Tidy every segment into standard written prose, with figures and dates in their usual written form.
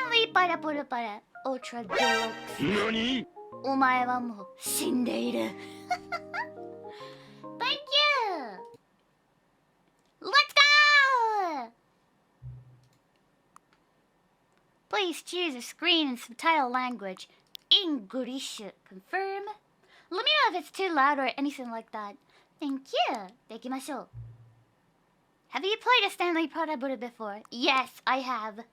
Stanley PARAPORAPARE Ultra Deluxe. 何？お前はもう死んでいる。Thank you! Let's go! Please choose a screen and subtitle language. English. Confirm. Let me know if it's too loud or anything like that. Thank you. できましょう。Have you played a Stanley PARAPORAPARE before? Yes, I have.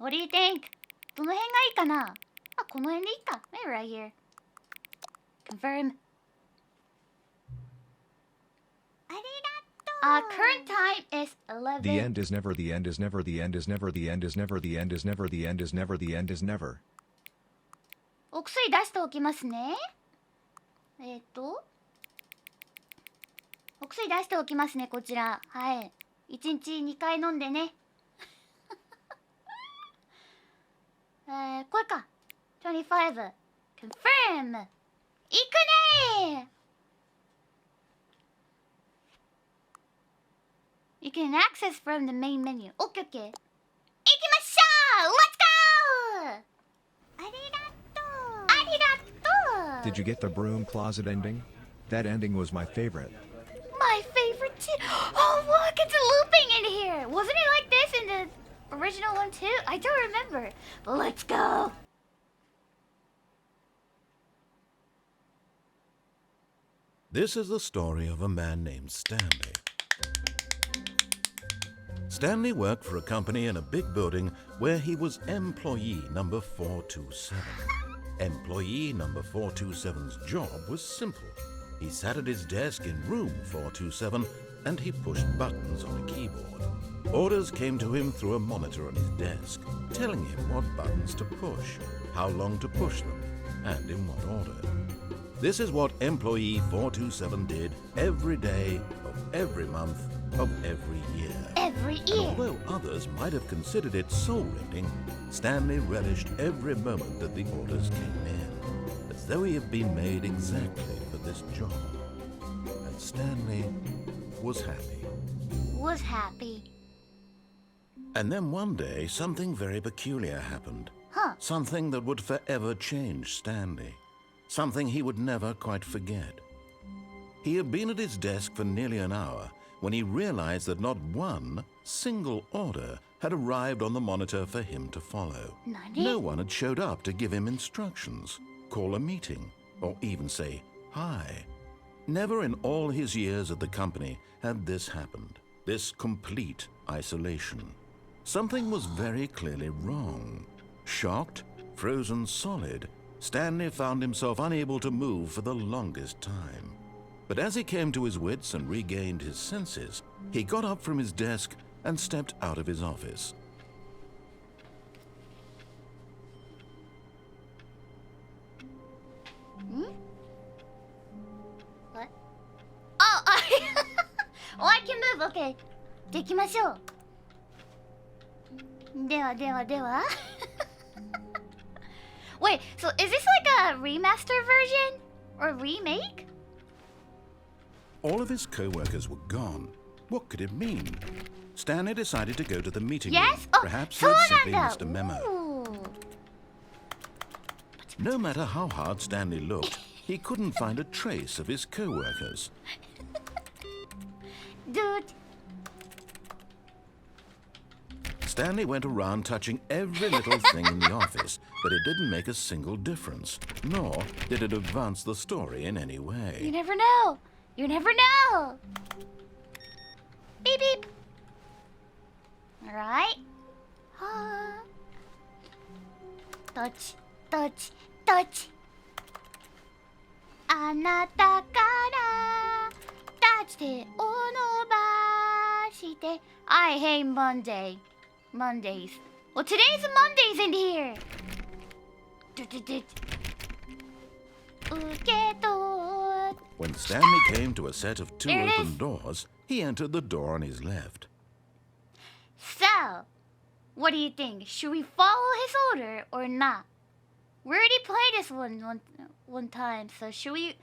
What do you think? どの辺がいいかな？あ、この辺でいいか。Maybe right here. Confirm. ありがとう。Current time is 11. The end is never, the end is never, the end is never, the end is never, the end is never, the end is never, the end is never. お薬出しておきますね。お薬出しておきますね、こちら。はい。1日2回飲んでね。これか。25。Confirm! いくねー You can access from the main menu. OK, OK. 行きましょう !Let's go! ありがとうありがとう Did you get the broom closet ending? That ending was my favorite. My favorite too. Oh, look, it's looping in here. Wasn't it like this in the original one too? I don't remember. But let's go. This is the story of a man named Stanley. Stanley worked for a company in a big building where he was employee number 427. Employee number 427's job was simple. He sat at his desk in room 427 and he pushed buttons on a keyboard. Orders came to him through a monitor on his desk, telling him what buttons to push, how long to push them, and in what order. This is what employee 427 did every day of every month of every year. Every year. And although others might have considered it soul-rending, Stanley relished every moment that the orders came in, as though he had been made exactly for this job. And Stanley was happy. Was happy. And then one day, something very peculiar happened. Huh. Something that would forever change Stanley. Something he would never quite forget. He had been at his desk for nearly an hour when he realized that not one single order had arrived on the monitor for him to follow. Nani? No one had showed up to give him instructions, call a meeting, or even say hi. Never in all his years at the company had this happened, this complete isolation. Something was very clearly wrong. Shocked, frozen solid, Stanley found himself unable to move for the longest time. But as he came to his wits and regained his senses, he got up from his desk and stepped out of his office. What? Oh, oh, I can move. Okay. できましょう。ではではでは。Wait, so is this like a remaster version or remake? All of his co-workers were gone. What could it mean? Stanley decided to go to the meeting Yes? room. Oh, Perhaps he had simply そうなんだ。 missed a memo. Ooh. No matter how hard Stanley looked, he couldn't find a trace of his co-workers. Dude. Stanley went around touching every little thing in the office, but it didn't make a single difference, nor did it advance the story in any You way. never know. You never know. Beep beep. Alright. Touch, touch, touch. あなたから立ち手を伸ばして I hate Monday. Mondays. Well, today's Mondays in here. 受け取 When Stanley came to a set of two There it open is. doors, he entered the door on his left. So, what do you think? Should we follow his order or not? We already played this one time, so should we...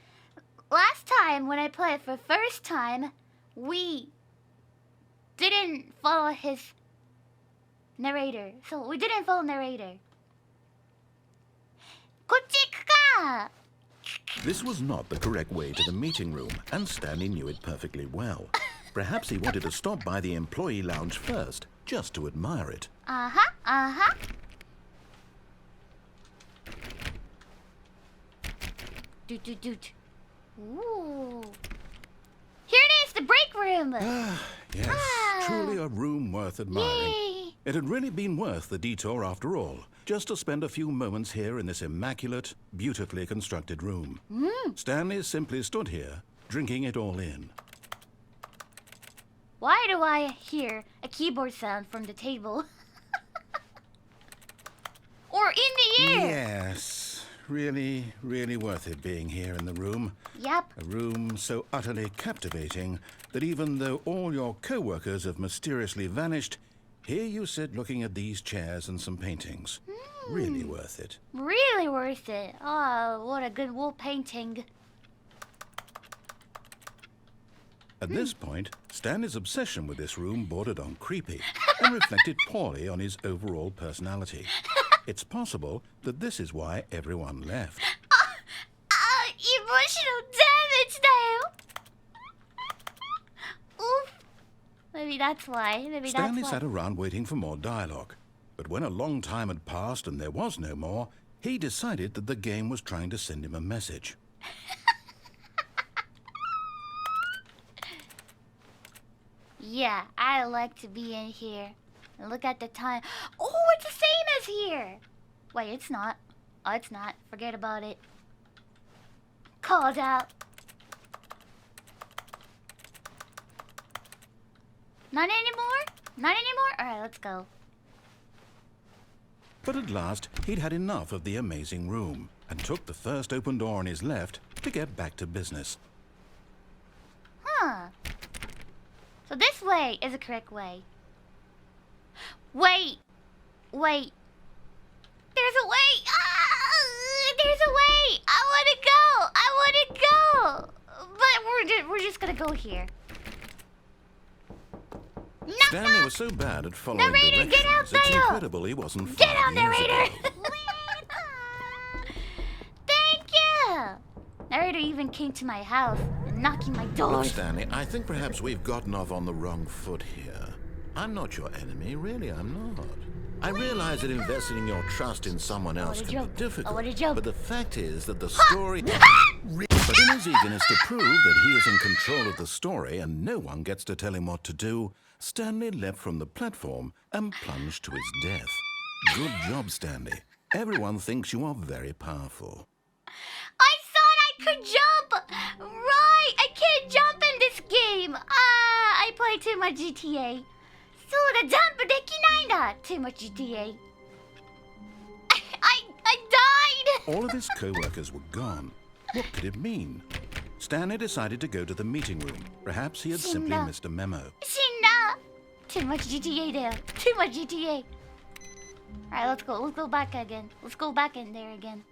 Last time, when I played for first time, we didn't follow his narrator. So we didn't follow narrator. こっち行くか! This was not the correct way to the meeting room, and Stanley knew it perfectly well. Perhaps he wanted to stop by the employee lounge first, just to admire it. Uh-huh. Doot. Ooh. Here it is, the break room! Yes, truly a room worth admiring. Yay! It had really been worth the detour after all, just to spend a few moments here in this immaculate, beautifully constructed room. Stanley simply stood here, drinking it all in. Why do I hear a keyboard sound from the table? Or in the air? Yes, really, really worth it being here in the room. Yep. A room so utterly captivating that even though all your co-workers have mysteriously vanished, here you sit looking at these chairs and some paintings. Really worth it. Really worth it. Oh, what a good wall painting. At this point, Stanley's obsession with this room bordered on creepy and reflected poorly on his overall personality. It's possible that this is why everyone left. Emotional damage だよ. Oof. Maybe that's why. Stanley sat around waiting for more dialogue. But when a long time had passed and there was no more, he decided that the game was trying to send him a message. Yeah, I like to be in here. And look at the time. Oh, it's the same as here. Wait, it's not. Oh, it's not. Forget about it. Called out. Not anymore? Not anymore? Alright, let's go. But at last, he'd had enough of the amazing room and took the first open door on his left to get back to business. Huh. So this way is the correct way. Wait. There's a way. There's a way. I want to go. But we're just gonna go here. Stanley was so bad at following Narrator, directions, get out it's there! incredible he wasn't Get 5 out, years narrator! ago. Thank you. Narrator even came to my house and knocking my door. Look, Stanley, I think perhaps we've gotten off on the wrong foot here. I'm not your enemy, really, I'm not. I realize that investing your trust in someone else can be difficult, but the fact is that the story... But in his eagerness to prove that he is in control of the story and no one gets to tell him what to do, Stanley leapt from the platform and plunged to his death. Good job, Stanley. Everyone thinks you are very powerful. I thought I could jump! Right! I can't jump in this game! I play too much GTA. そうだ、ジャンプできないんだ! Too much GTA. I died! All of his co-workers were gone. What could it mean? Stanley decided to go to the meeting room. Perhaps he had simply missed a memo. 死んだ! Too much GTA there. Too much GTA. Alright, let's go. Let's go back again. Let's go back in there again.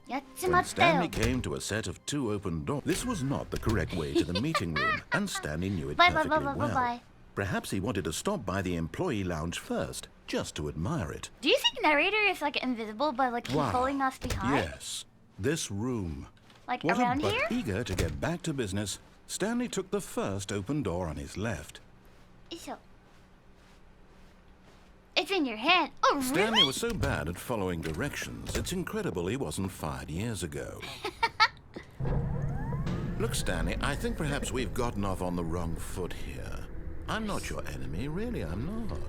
When Stanley came to a set of 2 open doors, this was not the correct way to the meeting room, and Stanley knew it perfectly well. Perhaps he wanted to stop by the employee lounge first, just to admire it. Do you think narrator is like invisible, but like he's following us behind? Yes, this room. Like What around but here? eager to get back to business, Stanley took the first open door on his left. It's in your hand. Oh, really? Stanley was so bad at following directions, it's incredible he wasn't 5 years ago. Look, Stanley, I think perhaps we've gotten off on the wrong foot here. I'm not your enemy, really, I'm not.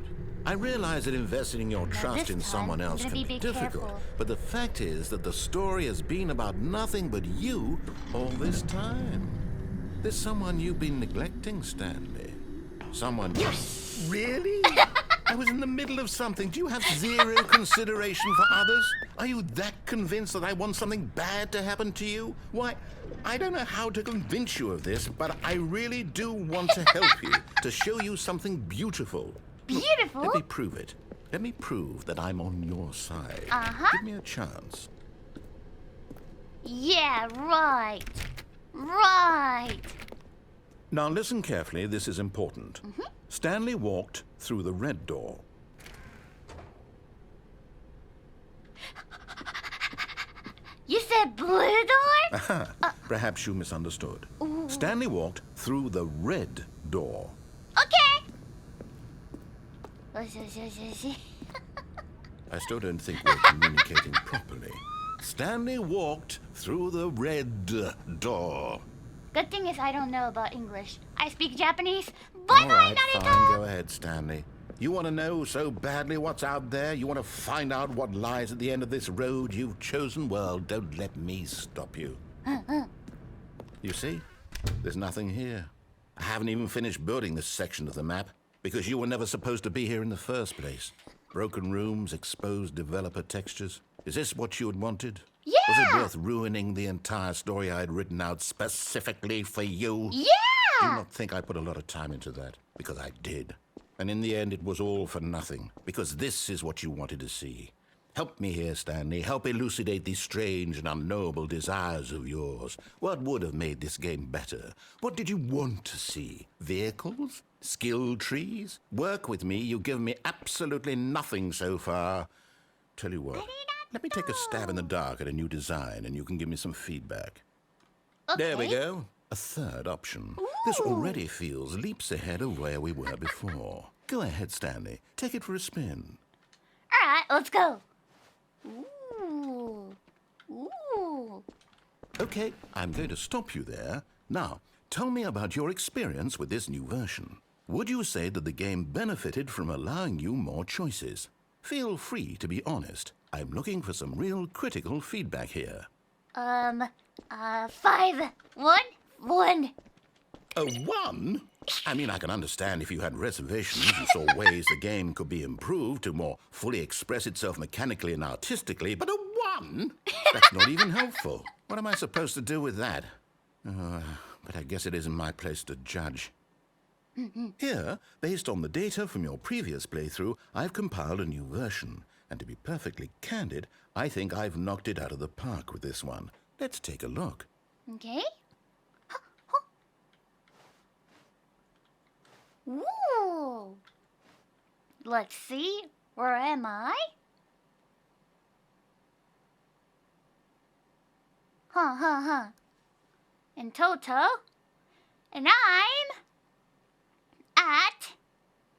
I realize that investing your trust in someone else can be difficult, but the fact is that the story has been about nothing but you all this time. There's someone you've been neglecting, Stanley. Someone... Really? I was in the middle of something. Do you have 0 consideration for others? Are you that convinced that I want something bad to happen to you? Why, I don't know how to convince you of this, but I really do want to help you, to show you something beautiful. Beautiful? Let me prove it. Let me prove that I'm on your side. Give me a chance. Yeah, right. Right. Now listen carefully, this is important. Stanley walked through the red door. You said blue door? Perhaps you misunderstood. Stanley walked through the red door. Okay. I still don't think we're communicating properly. Stanley walked through the red door. Good thing is I don't know about English. I speak Japanese. All right, fine, go ahead, Stanley. You want to know so badly what's out there? You want to find out what lies at the end of this road you've chosen? Well, don't let me stop you. You see? There's nothing here. I haven't even finished building this section of the map because you were never supposed to be here in the first place. Broken rooms, exposed developer textures. Is this what you had wanted? Yeah! Was it worth ruining the entire story I had written out specifically for you? Yeah! Do not think I put a lot of time into that, because I did. And in the end, it was all for nothing, because this is what you wanted to see. Help me here, Stanley. Help elucidate these strange and unknowable desires of yours. What would have made this game better? What did you want to see? Vehicles? Skill trees? Work with me. You've given me absolutely nothing so far. Tell you what, let me take a stab in the dark at a new design, and you can give me some feedback. Okay. There we go. A third option. This already feels leaps ahead of where we were before. Go ahead, Stanley. Take it for a spin. All right, let's go. Ooh. Ooh. Okay, I'm going to stop you there. Now, tell me about your experience with this new version. Would you say that the game benefited from allowing you more choices? Feel free to be honest. I'm looking for some real critical feedback here. 5, 1, 1. A 1? I mean, I can understand if you had reservations and saw ways the game could be improved to more fully express itself mechanically and artistically, but a 1? That's not even helpful. What am I supposed to do with that? But I guess it isn't my place to judge. Here, based on the data from your previous playthrough, I've compiled a new version. And to be perfectly candid, I think I've knocked it out of the park with this one. Let's take a look. Okay. Ooh. Let's see. Where am I? In total. And I'm at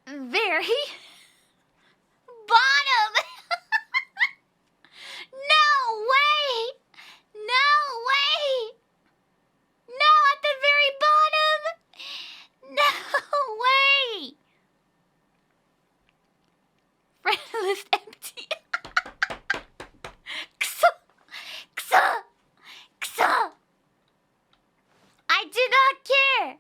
very bottom. No way. No way. No, at the very bottom. No way. Friend list empty. Kso. Kso. Kso. I do not care.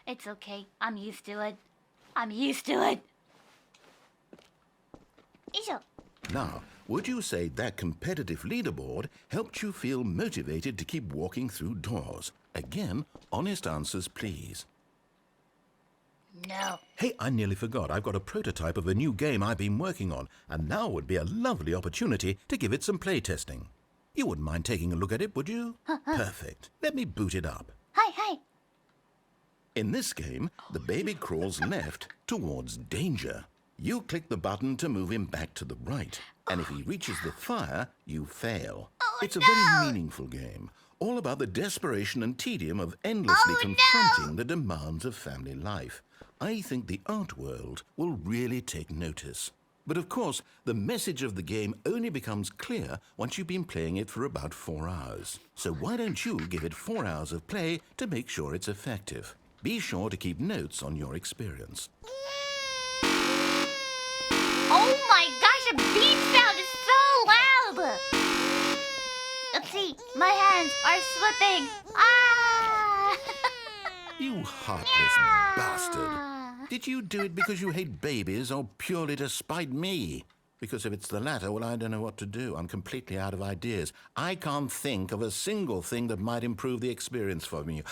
It's okay. I'm used to it. I'm used to it. Isho. Now, would you say that competitive leaderboard helped you feel motivated to keep walking through doors? Again, honest answers, please. No. Hey, I nearly forgot. I've got a prototype of a new game I've been working on, and now would be a lovely opportunity to give it some playtesting. You wouldn't mind taking a look at it, would you? Perfect. Let me boot it up. Hi. In this game, the baby crawls left towards danger. You click the button to move him back to the right, and if he reaches the fire, you fail. It's a very meaningful game, all about the desperation and tedium of endlessly confronting the demands of family life. I think the art world will really take notice. But of course, the message of the game only becomes clear once you've been playing it for about 4 hours. So why don't you give it 4 hours of play to make sure it's effective? Be sure to keep notes on your experience. Oh my gosh, the beat sound is so loud! Let's see, my hands are slipping. Ah! You heartless bastard. Did you do it because you hate babies or purely to spite me? Because if it's the latter, well, I don't know what to do. I'm completely out of ideas. I can't think of a single thing that might improve the experience for me.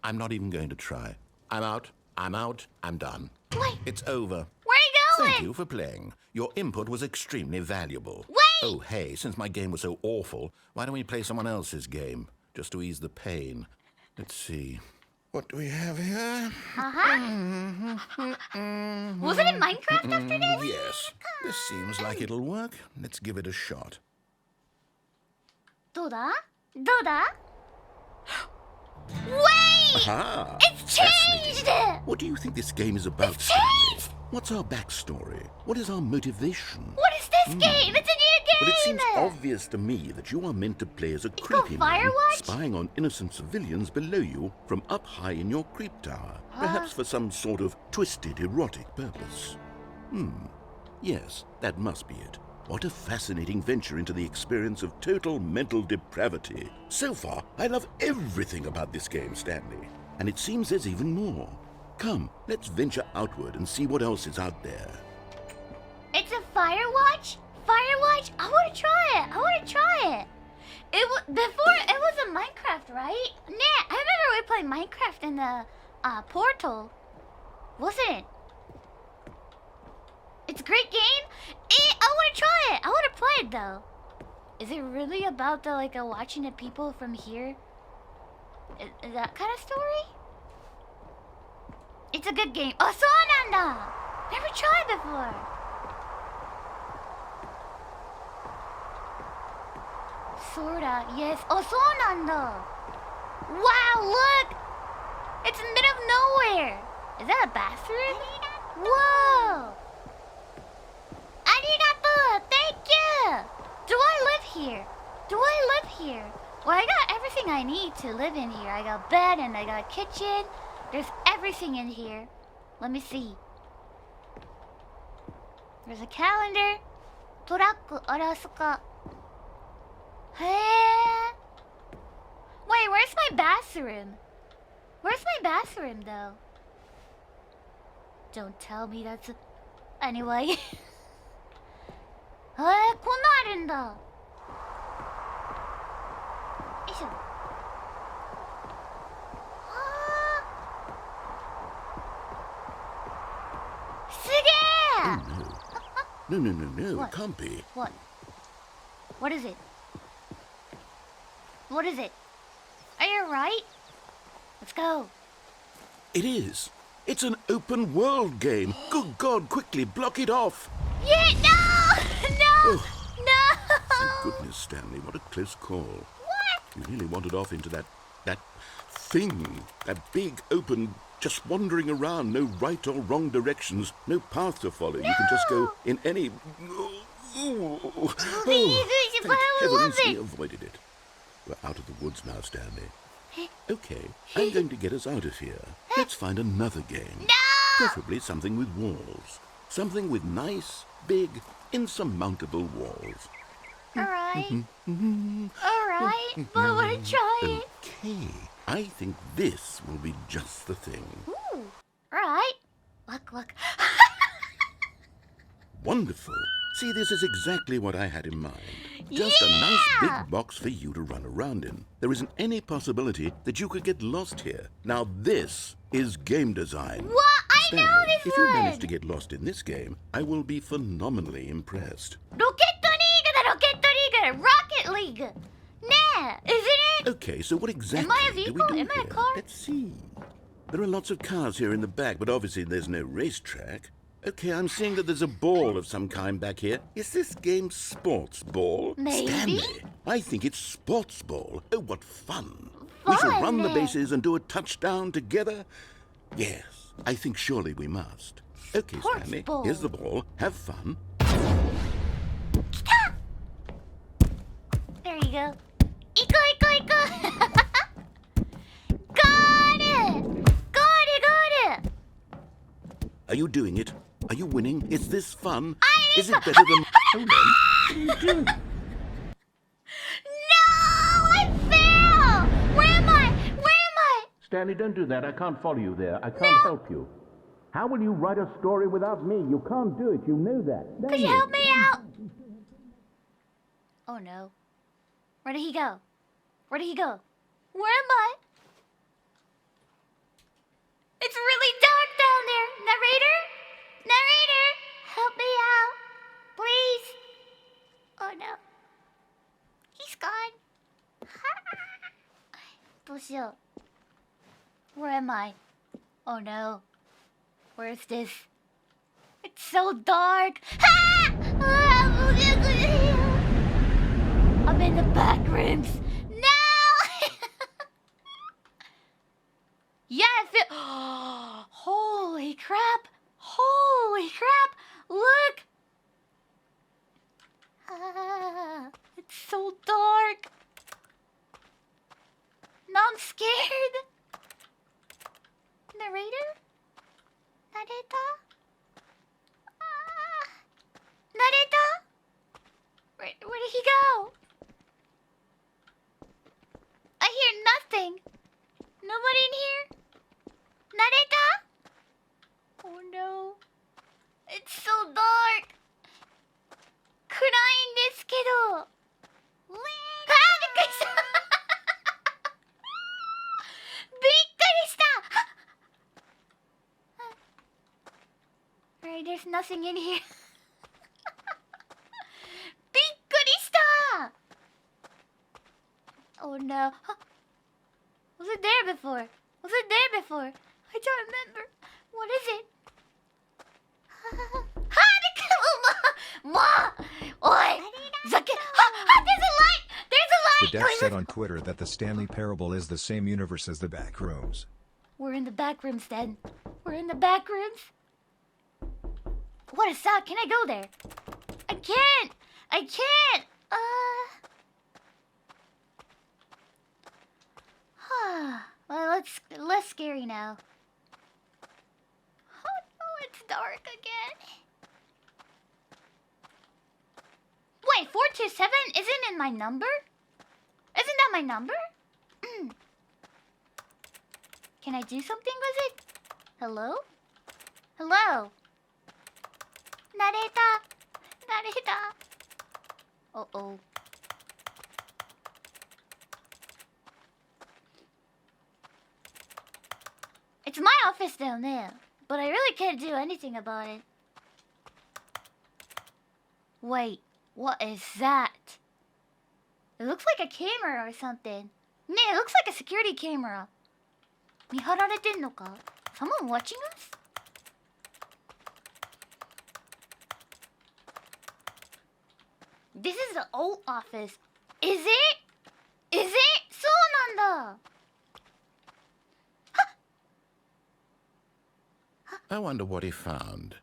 I'm not even going to try. I'm out. I'm done. Wait, It's over. where are you Thank you for playing. Your input was extremely valuable. Wait! Oh, hey, since my game was so awful, why don't we play someone else's game? Just to ease the pain. Let's see. What do we have here? Wasn't it Minecraft after this? Yes. This seems like it'll work. Let's give it a shot. どうだ Wait! Aha! It's changed! Fascinating. What do you think this game is about, It's Stanley? changed! What's our backstory? What is our motivation? What is this game? It's a new game! But it seems obvious to me that you are meant to play as a called creepy man Firewatch? spying on innocent civilians below you from up high in your creep tower. Perhaps for some sort of twisted, erotic purpose. Yes, that must be it. What a fascinating venture into the experience of total mental depravity. So far, I love everything about this game, Stanley. And it seems there's even more. Come, let's venture outward and see what else is out there. It's a Firewatch? Firewatch? I want to try it. Before it was a Minecraft, right? Nah, I remember we played Minecraft in the Portal. Wasn't it? It's a great game. I want to try it. I want to play it though. Is it really about the watching the people from here? Is that kind of story? It's a good game. Oh, そうなんだ. Never tried before. Sorta, yes. Oh, そうなんだ. Wow, look! It's in the middle of nowhere. Is that a bathroom? Whoa! Arigato! Thank you! Do I live here? Well, I got everything I need to live in here. I got bed and I got a kitchen. There's everything in here. Let me see. There's a calendar. トラック、あら、そっか。へえ。Wait, where's my bathroom? Where's my bathroom, though? Don't tell me that's... Anyway. こんなんあるんだ。よいしょ。すげえ No, What? it can't be. What? What is it? What is it? Are you alright? Let's go. It is. It's an open world game. Good God, quickly block it off. Yeah, no! No! No! Thank goodness, Stanley. What a close call. What? You really wandered off into that thing. That big, open, just wandering around. No right or wrong directions. No path to follow. You can just go in any... Oh, thank heavens we avoided it. We're out of the woods now, Stanley. Okay, I'm going to get us out of here. Let's find another game. No! Preferably something with walls. Something with nice, big, insurmountable walls. Alright. Alright, but I want to try it. Okay, I think this will be just the thing. Ooh. Alright. Look. Wonderful. See, this is exactly what I had in mind. Just a nice big box for you to run around in. There isn't any possibility that you could get lost here. Now this is game design. What? I Stanley, know this if one. you manage to get lost in this game, I will be phenomenally impressed. Rocket League! Rocket League! Nah, isn't it? Okay, so what exactly Am I a do we vehicle? do Am I a here? car? Let's see. There are lots of cars here in the back, but obviously there's no racetrack. Okay, I'm seeing that there's a ball of some kind back here. Is this game sports ball? Maybe. Stanley, I think it's sports ball. Oh, what fun. We shall run the bases and do a touchdown together. Yes, I think surely we must. Okay, Sports Stanley, ball. here's the ball. Have fun. There you go. Iko. Got it! Are you doing it? Are you winning? Is this fun? Is it so- better than... Hold on. No! I failed! Where am I? Stanley, don't do that. I can't follow you there. I can't help you. How will you write a story without me? You can't do it. You know that. Could you help me out? Oh no. Where did he go? Where am I? It's really dark down there. Narrator? He's gone. どうしよう. Where am I? Oh no. Where is this? It's so dark. I'm in the back rooms. No! Yeah, I feel. Holy crap! Holy crap! Look! It's so dark. Now I'm scared. Narrator? Narrator? Narrator? Where did he go? I hear nothing. Nobody in here? Narrator? Oh no. It's so dark. 暗いんですけど。あー、びっくりした。びっくりした。Alright, there's nothing in here. びっくりした。Oh no. Was it there before? Was it there before? I don't remember. What is it? もうおいざけ there's a light! The deaf said on Twitter that the Stanley parable is the same universe as the back rooms. We're in the back rooms then. We're in the back rooms. What is that? Can I go there? I can't! I can't! Well, it's less scary now. Oh no, it's dark again. Wait, 427 isn't in my number? Isn't that my number? Can I do something with it? Hello? Hello? Narita! Narita! Uh-oh. It's my office down there, but I really can't do anything about it. Wait, what is that? It looks like a camera or something. It looks like a security camera. 見張られてんのか? Someone watching us? This is the old office. Is it? Is it? そうなんだ. I wonder what he found.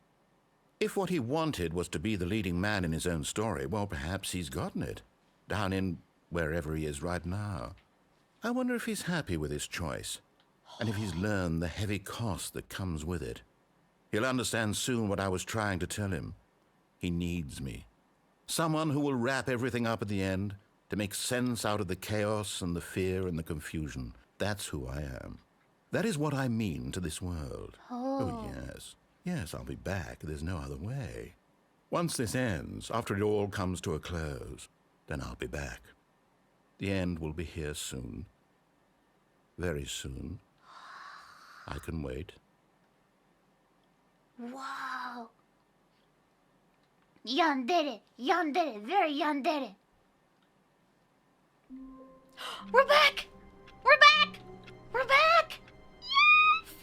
If what he wanted was to be the leading man in his own story, well, perhaps he's gotten it. Down in wherever he is right now. I wonder if he's happy with his choice. And if he's learned the heavy cost that comes with it. He'll understand soon what I was trying to tell him. He needs me. Someone who will wrap everything up at the end, to make sense out of the chaos and the fear and the confusion. That's who I am. That is what I mean to this world. Oh, yes. Yes, I'll be back. There's no other way. Once this ends, after it all comes to a close, then I'll be back. The end will be here soon. Very soon. I can wait. Wow. Yandere, yandere, very yandere. We're back! We're back! We're back! Yes!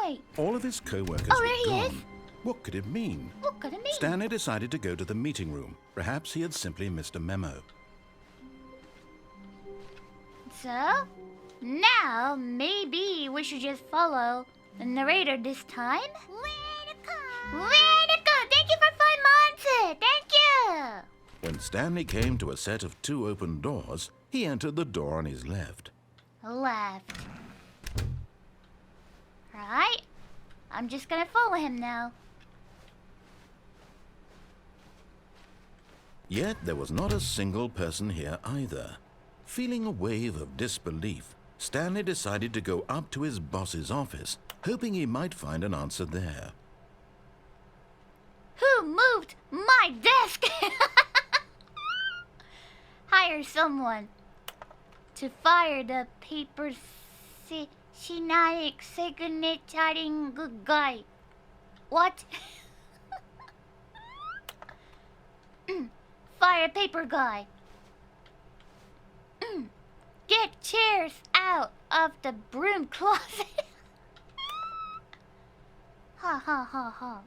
Wait. All of his co-workers Oh, were there he gone. is. What could it mean? What could it mean? Stanley decided to go to the meeting room. Perhaps he had simply missed a memo. So, now maybe we should just follow the narrator this time. Way to go! Way to go! Thank you for 5 months! Thank you! When Stanley came to a set of 2 open doors, he entered the door on his left. Left. Right? I'm just gonna follow him now. Yet there was not a single person here either. Feeling a wave of disbelief, Stanley decided to go up to his boss's office, hoping he might find an answer there. Who moved my desk? Hire someone to fire the paper Shinai signaturing guy. What? fire paper guy. Get chairs out of the broom closet. Ha ha ha ha.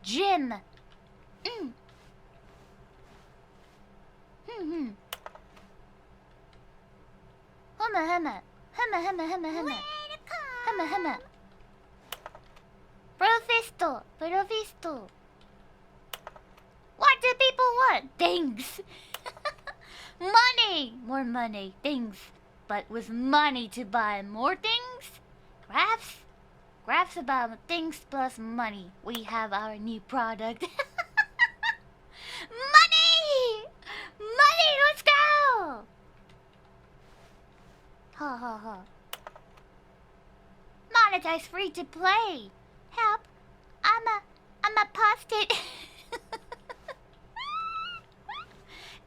Gym. Humma. Provisto. What do people want? Things. Money. More money. Things. But with money to buy more things? Graphs? Graphs about things plus money. We have our new product. Money! Money, let's go! Ha. Monetize free to play. Help. I'm a post-it.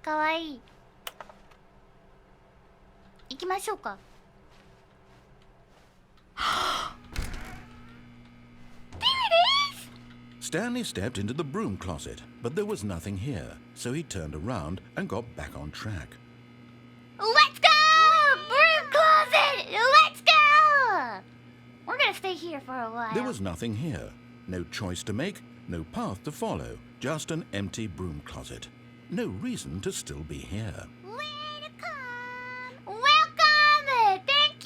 かわいい。行きましょうか。Stanley stepped into the broom closet, but there was nothing here, so he turned around and got back on track. Let's go! Broom closet! Let's go! We're gonna stay here for a while. There was nothing here. No choice to make, no path to follow, just an empty broom closet. No reason to still be here. Welcome! Thank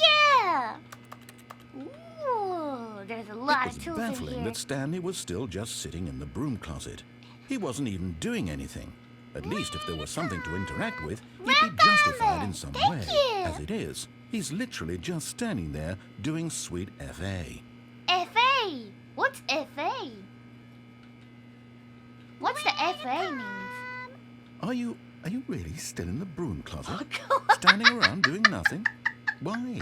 you! Ooh, there's a lot of It was tools in baffling here. that Stanley was still just sitting in the broom closet. He wasn't even doing anything. At least if there was something to interact with, he'd be justified in some way. you. As it is, he's literally just standing there doing sweet FA. FA? What's FA? What's the FA means? Are you really still in the broom closet? Oh, God. Standing around doing nothing? Why?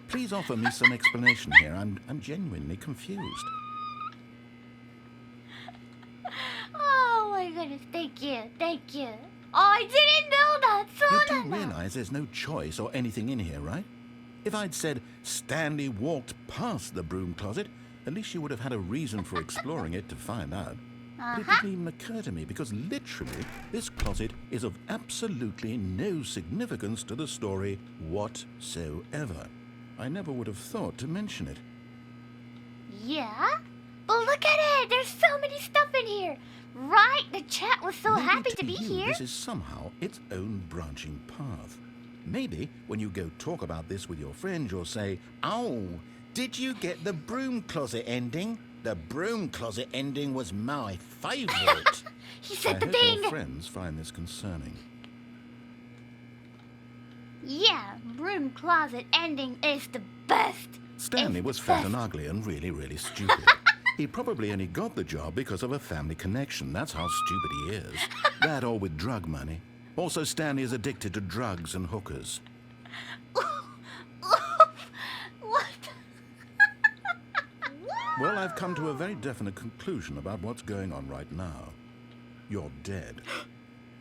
Please offer me some explanation here. I'm genuinely confused. Oh my goodness, thank you. Oh, I didn't know that. You do そうなんだ。 realize there's no choice or anything in here, right? If I'd said Stanley walked past the broom closet, at least you would have had a reason for exploring it to find out. But it didn't even occur to me because literally this closet is of absolutely no significance to the story whatsoever. I never would have thought to mention it. Yeah? But look at it! There's so many stuff in here! Right? The chat was so Maybe happy to to be you, here. This is somehow its own branching path. Maybe when you go talk about this with your friends, you'll say, "Oh, did you get the broom closet ending? The broom closet ending was my favorite." He I said the hope thing! your friends find this concerning. Yeah, broom closet ending is the best. Stanley It's was the fat best. and ugly and really, really stupid. He probably only got the job because of a family connection. That's how stupid he is. That or with drug money. Also, Stanley is addicted to drugs and hookers. What? Well, I've come to a very definite conclusion about what's going on right now. You're dead.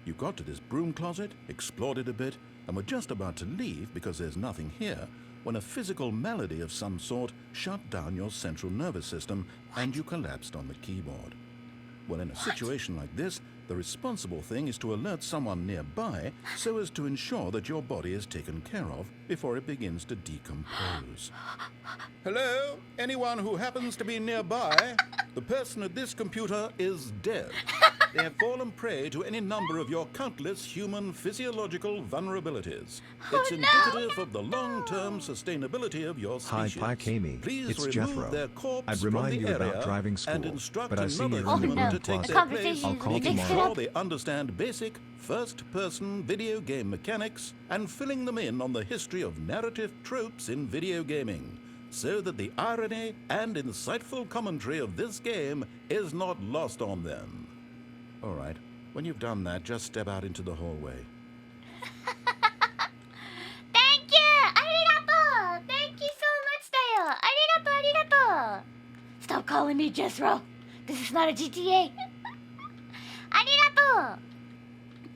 You got to this broom closet, explored it a bit, and were just about to leave because there's nothing here when a physical malady of some sort shut down your central nervous system and you collapsed on the keyboard. Well, in a situation like this, the responsible thing is to alert someone nearby so as to ensure that your body is taken care of before it begins to decompose. Hello? Anyone who happens to be nearby? The person at this computer is dead. They have fallen prey to any number of your countless human physiological vulnerabilities. It's indicative of the long-term sustainability of your Hi, species. Pikamee. Please It's remove Jethro. their corpse I'd from remind the you area about driving school, and instruct but I see another you're in the human broom to take closet. The their place, conversation I'll call is making mixed tomorrow. sure up. they understand basic first-person video game mechanics and filling them in on the history of narrative tropes in video gaming, so that the irony and insightful commentary of this game is not lost on them. All right, when you've done that, just step out into the hallway. Thank you! Arigato! Thank you so much, Tayo! Arigato! Stop calling me Jethro! This is not a GTA! Arigato!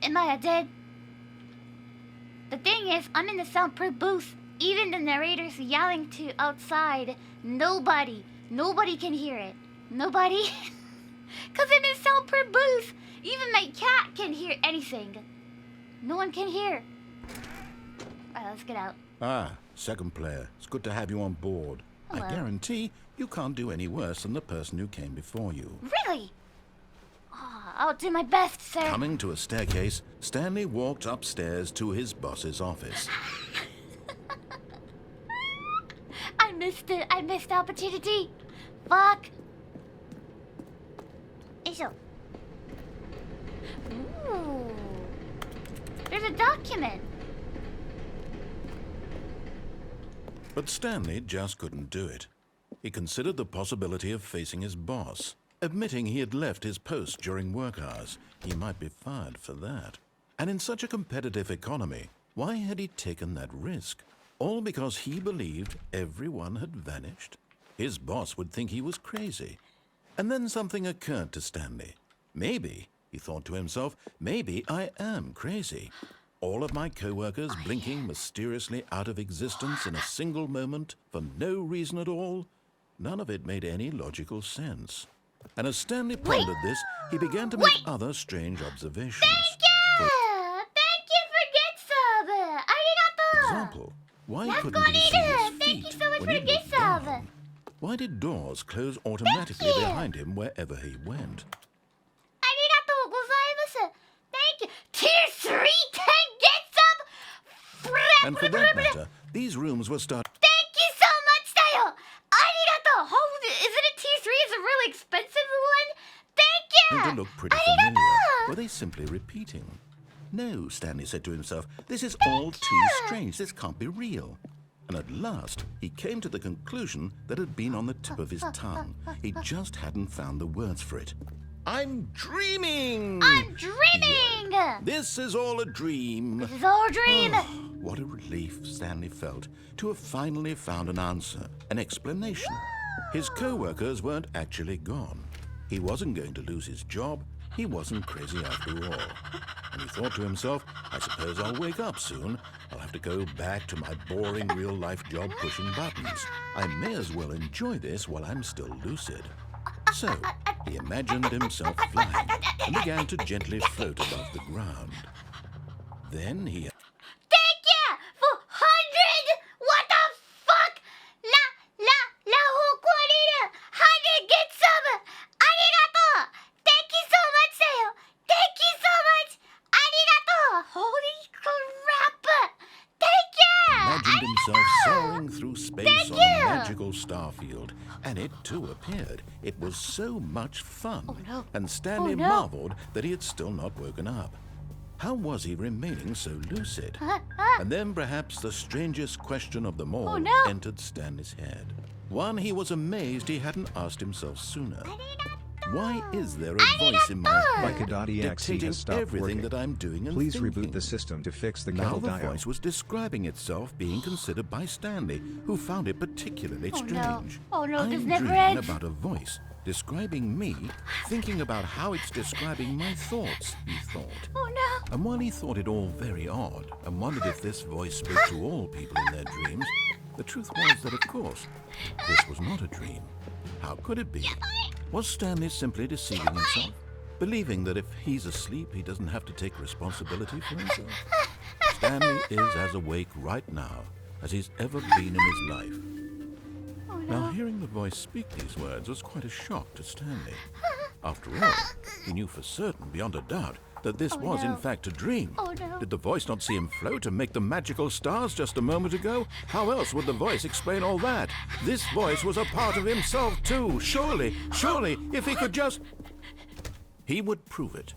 Am I dead? The thing is, I'm in the soundproof booth. Even the narrator's yelling to outside. Nobody can hear it. Nobody? Because in the soundproof booth, Even my cat can hear anything. No one can hear. Alright, let's get out. Ah, second player. It's good to have you on board. Hello. I guarantee you can't do any worse than the person who came before you. Really? Oh, I'll do my best, sir. Coming to a staircase, Stanley walked upstairs to his boss's office. I missed it. I missed the opportunity. Fuck. Isho. Ooh. There's a document. But Stanley just couldn't do it. He considered the possibility of facing his boss. Admitting he had left his post during work hours, he might be fired for that. And in such a competitive economy, why had he taken that risk? All because he believed everyone had vanished? His boss would think he was crazy. And then something occurred to Stanley. Maybe, he thought to himself, maybe I am crazy. All of my co-workers blinking mysteriously out of existence in a single moment for no reason at all? None of it made any logical sense. And as Stanley pondered this, he began to make other strange observations. Thank you! Thank you for Getsub! For Arigato! example, why couldn't he see Nakoniru! his Thank you feet so much when for he looked Getsub! down? Why did doors close automatically you! behind him wherever he went? Arigato gozaimasu! Thank you! Tier 3 Getsub! And for that matter, these rooms were starting Thank you so much, Tayo! Arigato! Oh, isn't it Tier 3 is a really expensive one? Thank you! to look pretty Arigato! familiar. Were they simply repeating? No, Stanley said to himself, this is all too strange. This can't be real. And at last, he came to the conclusion that had been on the tip of his tongue. He just hadn't found the words for it. I'm dreaming! I'm dreaming! This is all a dream. This is all a dream! What a relief Stanley felt to have finally found an answer, an explanation. His co-workers weren't actually gone. He wasn't going to lose his job. He wasn't crazy after all. And he thought to himself, I suppose I'll wake up soon. I'll have to go back to my boring real-life job pushing buttons. I may as well enjoy this while I'm still lucid. So, he imagined himself flying and began to gently float above the ground. Then he... Thank you for 100! What the fuck? La hokoriru! 100 Getsub! Arigato! Thank you so much, Sayo! Thank you so much! Arigato! Holy crap! Thank you! imagined himself soaring through space on a magical starfield, and it too appeared. It was so much fun. Oh, no. And Stanley Oh, no. marveled that he had still not woken up. How was he remaining so lucid? And then perhaps the strangest question of them all Oh, no. entered Stanley's head. One he was amazed he hadn't asked himself sooner. Why is there a voice in my head Micah.exe dictating has stopped everything working. that I'm doing and Please thinking? reboot the system to fix the Now kettle the dial. voice was describing itself being considered by Stanley, who found it particularly Oh, no. strange. Oh, no, this I'm never dreaming ends. about a voice describing me, thinking about how it's describing my thoughts, he thought. Oh no! And while he thought it all very odd and wondered if this voice spoke to all people in their dreams, the truth was that, of course, this was not a dream. How could it be? Was Stanley simply deceiving himself, believing that if he's asleep, he doesn't have to take responsibility for himself? Stanley is as awake right now as he's ever been in his life. Oh no! Now, hearing the voice speak these words was quite a shock to Stanley. After all, he knew for certain, beyond a doubt, that this was in no. fact a dream. Oh, no. Did the voice not see him float and make the magical stars just a moment ago? How else would the voice explain all that? This voice was a part of himself too. Surely, if he could just... He would prove it.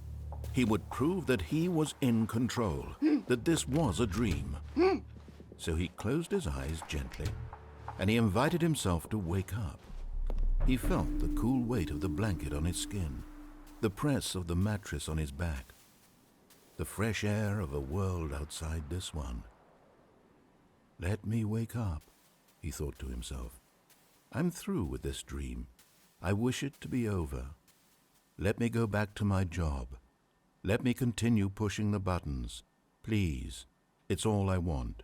He would prove that he was in control, that this was a dream. So he closed his eyes gently, and he invited himself to wake up. He felt the cool weight of the blanket on his skin, the press of the mattress on his back, the fresh air of a world outside this one. Let me wake up, he thought to himself. I'm through with this dream. I wish it to be over. Let me go back to my job. Let me continue pushing the buttons. Please, it's all I want.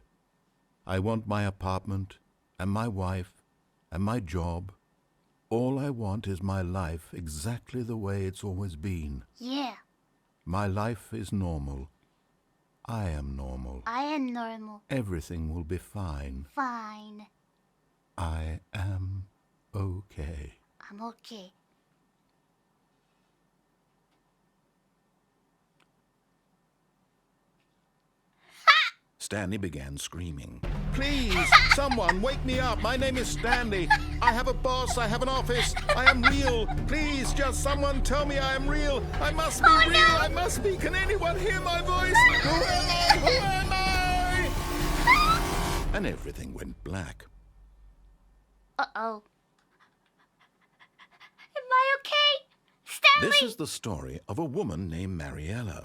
I want my apartment, and my wife, and my job. All I want is my life exactly the way it's always been. Yeah. My life is normal. I am normal. I am normal. Everything will be fine. Fine. I am okay. I'm okay. Stanley began screaming. Please, someone, wake me up. My name is Stanley. I have a boss. I have an office. I am real. Please, just someone tell me I am real. I must be real. no. I must be. Can anyone hear my voice? Who am I? Who am I? And everything went black. Uh-oh. Am I okay? Stanley! This is the story of a woman named Mariella.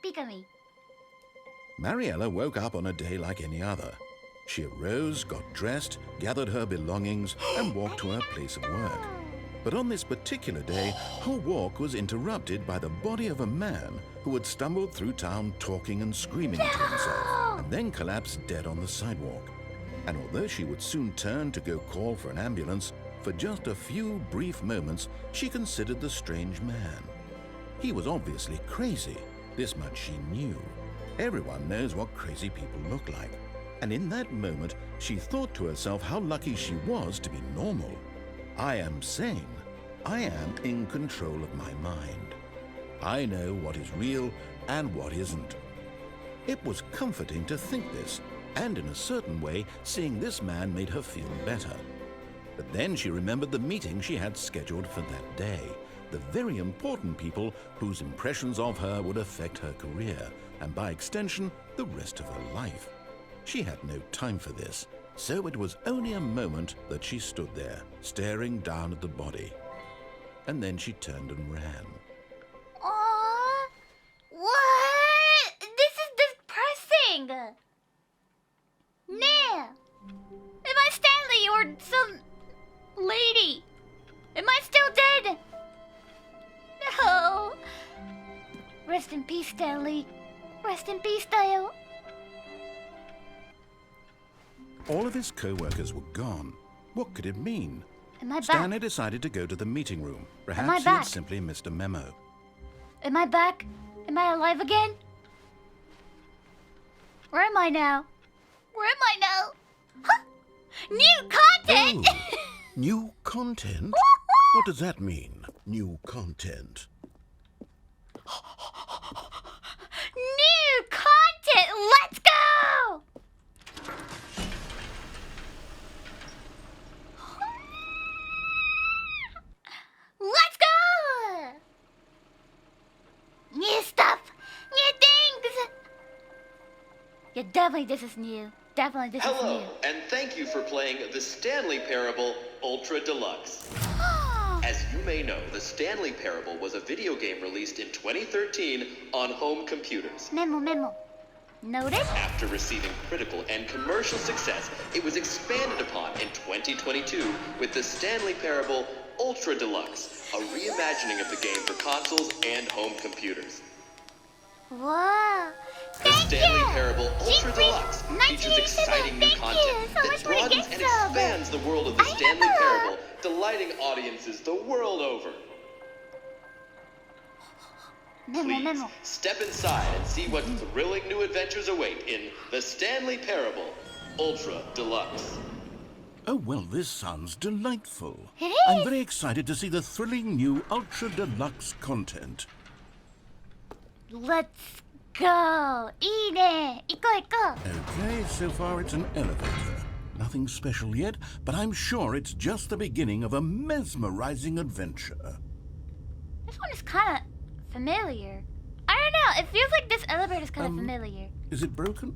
Pikamee. Mariella woke up on a day like any other. She arose, got dressed, gathered her belongings, and walked to her place of work. But on this particular day, her walk was interrupted by the body of a man who had stumbled through town talking and screaming to himself, and then collapsed dead on the sidewalk. And although she would soon turn to go call for an ambulance, for just a few brief moments, she considered the strange man. He was obviously crazy. This much she knew. Everyone knows what crazy people look like. And in that moment, she thought to herself how lucky she was to be normal. I am sane. I am in control of my mind. I know what is real and what isn't. It was comforting to think this, and in a certain way, seeing this man made her feel better. But then she remembered the meeting she had scheduled for that day, the very important people whose impressions of her would affect her career, and by extension, the rest of her life. She had no time for this, so it was only a moment that she stood there, staring down at the body. And then she turned and ran. Aww. What? This is depressing. Nah. Am I Stanley or some lady? Am I still dead? No. Rest in peace, Stanley. Rest in peace, Dale. All of his co-workers were gone. What could it mean? Am I back? Stanley decided to go to the meeting room. I Perhaps he had back? simply missed a memo. Am I back? Am I alive again? Where am I now? Where am I now? Huh? New content! Oh, new content? What does that mean, new content? New content! Let's go! Let's go! New stuff! New things! Yeah, definitely this is new. Definitely this is Hello, new. and thank you for playing the Stanley Parable Ultra Deluxe. As you may know, the Stanley Parable was a video game released in 2013 on home computers. Memo. Noted? After receiving critical and commercial success, it was expanded upon in 2022 with the Stanley Parable Ultra Deluxe, a reimagining of the game for consoles and home computers. Wow. The Thank Stanley you. Parable Ultra G-Free Deluxe features 1987, exciting new thank you content so much that for the broadens gift and sub. expands the world of the I Stanley remember. Parable, delighting audiences the world over. Please Memo. step inside and see what thrilling new adventures await in the Stanley Parable Ultra Deluxe. Oh, well, this sounds delightful. It I'm is. very excited to see the thrilling new Ultra Deluxe content. Let's go. いいね. 行こう. Okay, so far it's an elevator. Nothing special yet, but I'm sure it's just the beginning of a mesmerizing adventure. This one is kind of familiar. I don't know. It feels like this elevator is kind of familiar. Is it broken?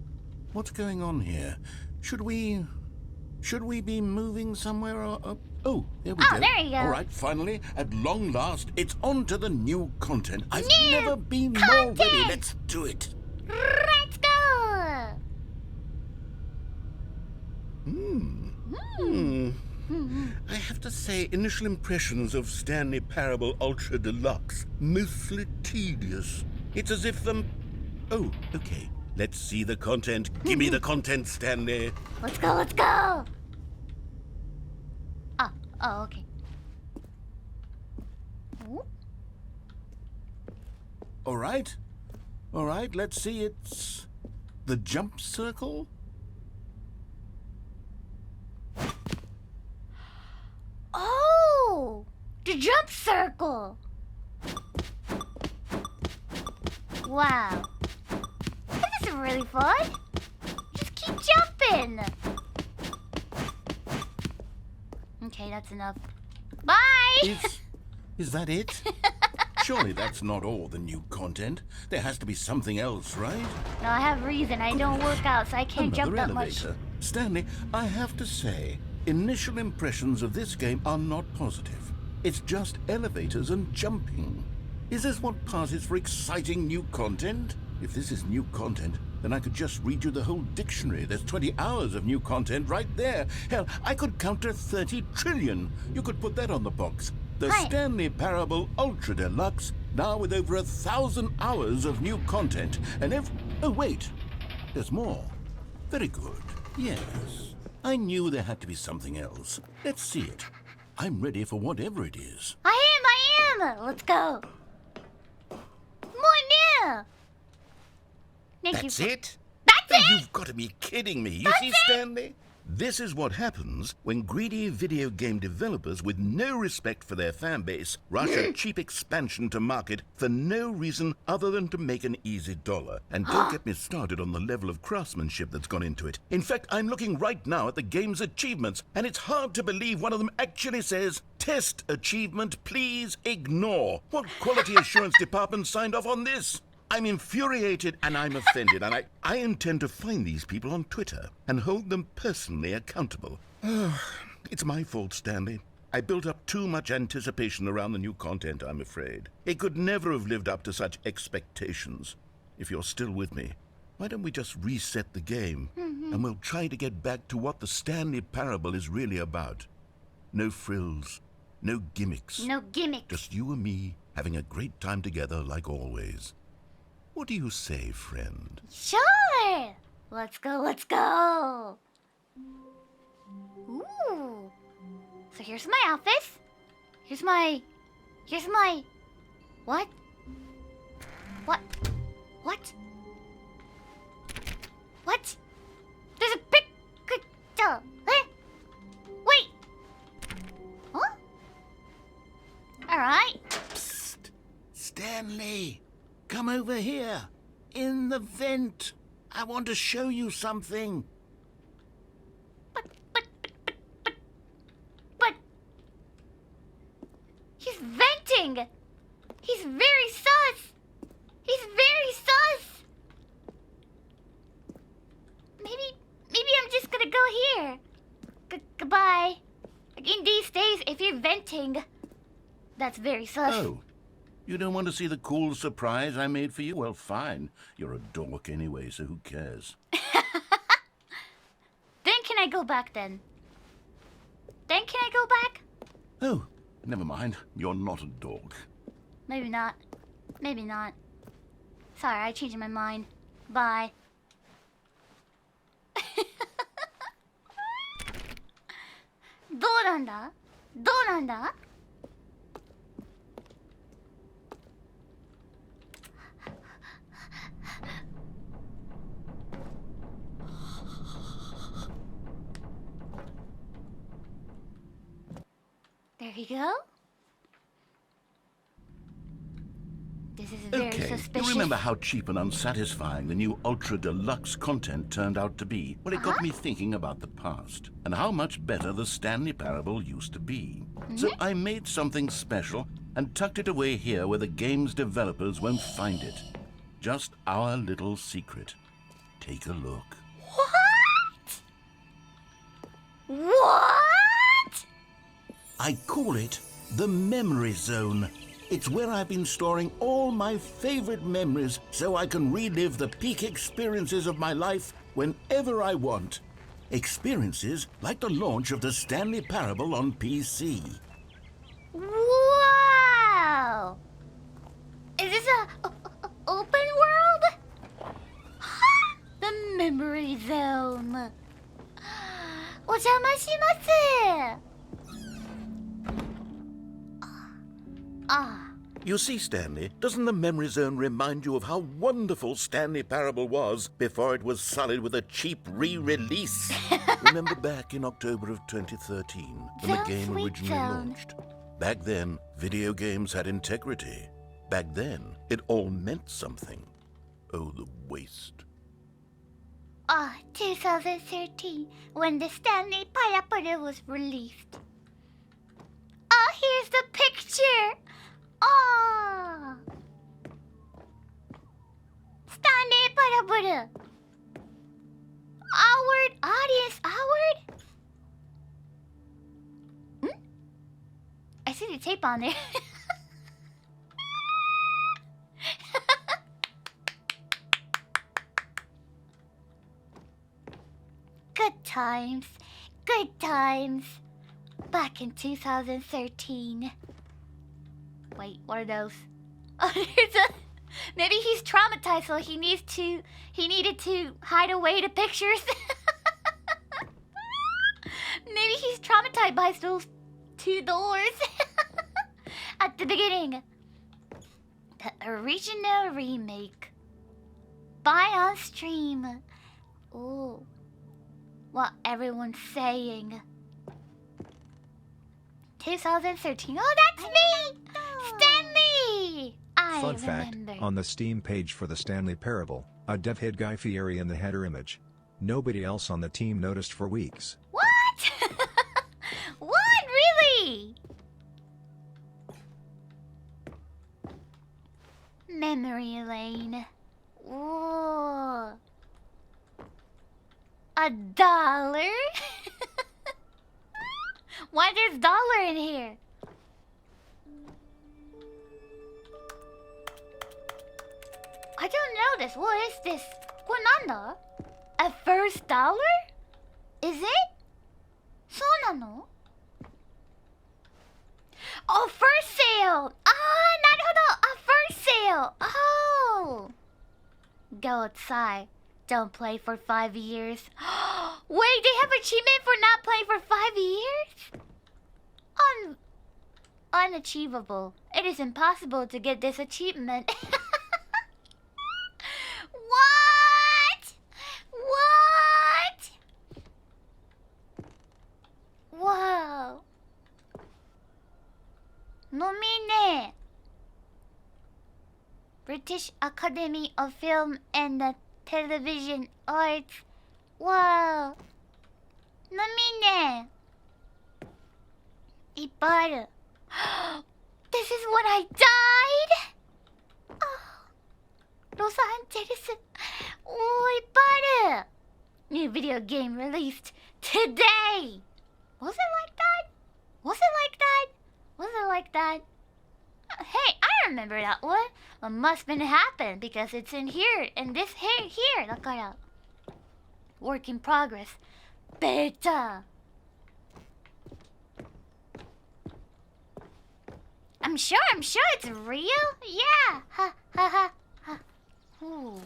What's going on here? Should we be moving somewhere or... Oh, there we Oh, go. there you go. All right, finally, at long last, it's on to the new content. I've New never been more ready. content! Let's do it. Let's go. I have to say, initial impressions of Stanley Parable Ultra Deluxe, mostly tedious. It's as if Oh, okay. Let's see the content. Give me the content, Stanley. Let's go. Oh, okay. Ooh. All right. All right, let's see. It's the jump circle? Oh! The jump circle! Wow. This is really fun. Just keep jumping. Okay, that's enough. Bye! Is that it? Surely that's not all the new content. There has to be something else, right? No, I have reason. I don't work out, so I can't jump that much. Elevator. Stanley, I have to say, initial impressions of this game are not positive. It's just elevators and jumping. Is this what passes for exciting new content? If this is new content, then I could just read you the whole dictionary. There's 20 hours of new content right there. Hell, I could count to 30 trillion. You could put that on the box. The Hi. Stanley Parable Ultra Deluxe, now with over 1,000 hours of new content. And oh wait, there's more. Very good. Yes. I knew there had to be something else. Let's see it. I'm ready for whatever it is. I am! Let's go. More now! Thank That's you. it? That's Oh, it! you've got to be kidding me. You see, Stanley? This is what happens when greedy video game developers with no respect for their fan base rush a cheap expansion to market for no reason other than to make an easy dollar. And don't get me started on the level of craftsmanship that's gone into it. In fact, I'm looking right now at the game's achievements, and it's hard to believe one of them actually says, "Test achievement, please ignore." What quality assurance department signed off on this? I'm infuriated and I'm offended, and I intend to find these people on Twitter and hold them personally accountable. It's my fault, Stanley. I built up too much anticipation around the new content, I'm afraid. It could never have lived up to such expectations. If you're still with me, why don't we just reset the game and we'll try to get back to what the Stanley Parable is really about. No frills, no gimmicks. No gimmicks. Just you and me having a great time together like always. What do you say, friend? Sure! Let's go, let's go! Ooh. So here's my office. Here's my... What? What? What? What? There's a picture! Eh? Wait! Huh? Alright. Psst! Stanley! Come over here! In the vent! I want to show you something! But he's venting. He's very sus. He's very sus. Maybe I'm just gonna go here. Goodbye. In these days, if you're venting, that's very sus. Oh. You don't want to see the cool surprise I made for you? Well, fine. You're a dork anyway, so who cares? Then can I go back then? Then can I go back? Oh, never mind. You're not a dork. Maybe not. Maybe not. Sorry, I changed my mind. Bye. Doうなんだ? There you go. This is very Okay, suspicious. you remember how cheap and unsatisfying the new Ultra Deluxe content turned out to be? Well, it got me thinking about the past and how much better the Stanley Parable used to be. So I made something special and tucked it away here where the game's developers won't find it. Just our little secret. Take a look. What? I call it the Memory Zone. It's where I've been storing all my favorite memories so I can relive the peak experiences of my life whenever I want. Experiences like the launch of the Stanley Parable on PC. Wow! Is this a open world? The memory zone. お邪魔します。You see, Stanley, doesn't the memory zone remind you of how wonderful Stanley Parable was before it was sullied with a cheap re-release? Remember back in October of 2013, when the game Sweet originally Zone. launched? Back then, video games had integrity. Back then, it all meant something. Oh, the waste. 2013, when the Stanley PARAPORAPARE was released. Oh, here's the picture. Oh, Stanley PARAPORAPARE. Award, audience award. I see the tape on there. Good times. Good times. Back in 2013. Wait, what are those? Oh, there's a... Maybe he's traumatized, so he needed to hide away the pictures. Maybe he's traumatized by those 2 doors at the beginning. The original remake. Buy on stream. Oh, what everyone's saying. 2013. Oh, that's me! Stanley! I Fun fact, remember. on the Steam page for the Stanley Parable, a dev hid Guy Fieri in the header image. Nobody else on the team noticed for weeks. What? What? Really? Memory lane. Ooh. $1? Why there's dollar in here? I don't know this. What is this? これなんだ? A first dollar? Is it? そうなの? Oh, first sale! Ah, なるほど! A first sale! Oh! Go outside. Don't play for 5 years. Wait, they have achievement for not playing for 5 years? Unachievable. It is impossible to get this achievement. What? What? Wow. Nominee. British Academy of Film and Television Arts. Wow. Nominee. いっぱいある. This is when I died? Los Angeles. Oh, いっぱいある. New video game released today. Was it like that? Was it like that? Was it like that? Hey, I remember that one. It must have happened because it's in here. And this here. だから. Work in progress. Beta. I'm sure it's real. Yeah. Ha ha ha ha. Ooh.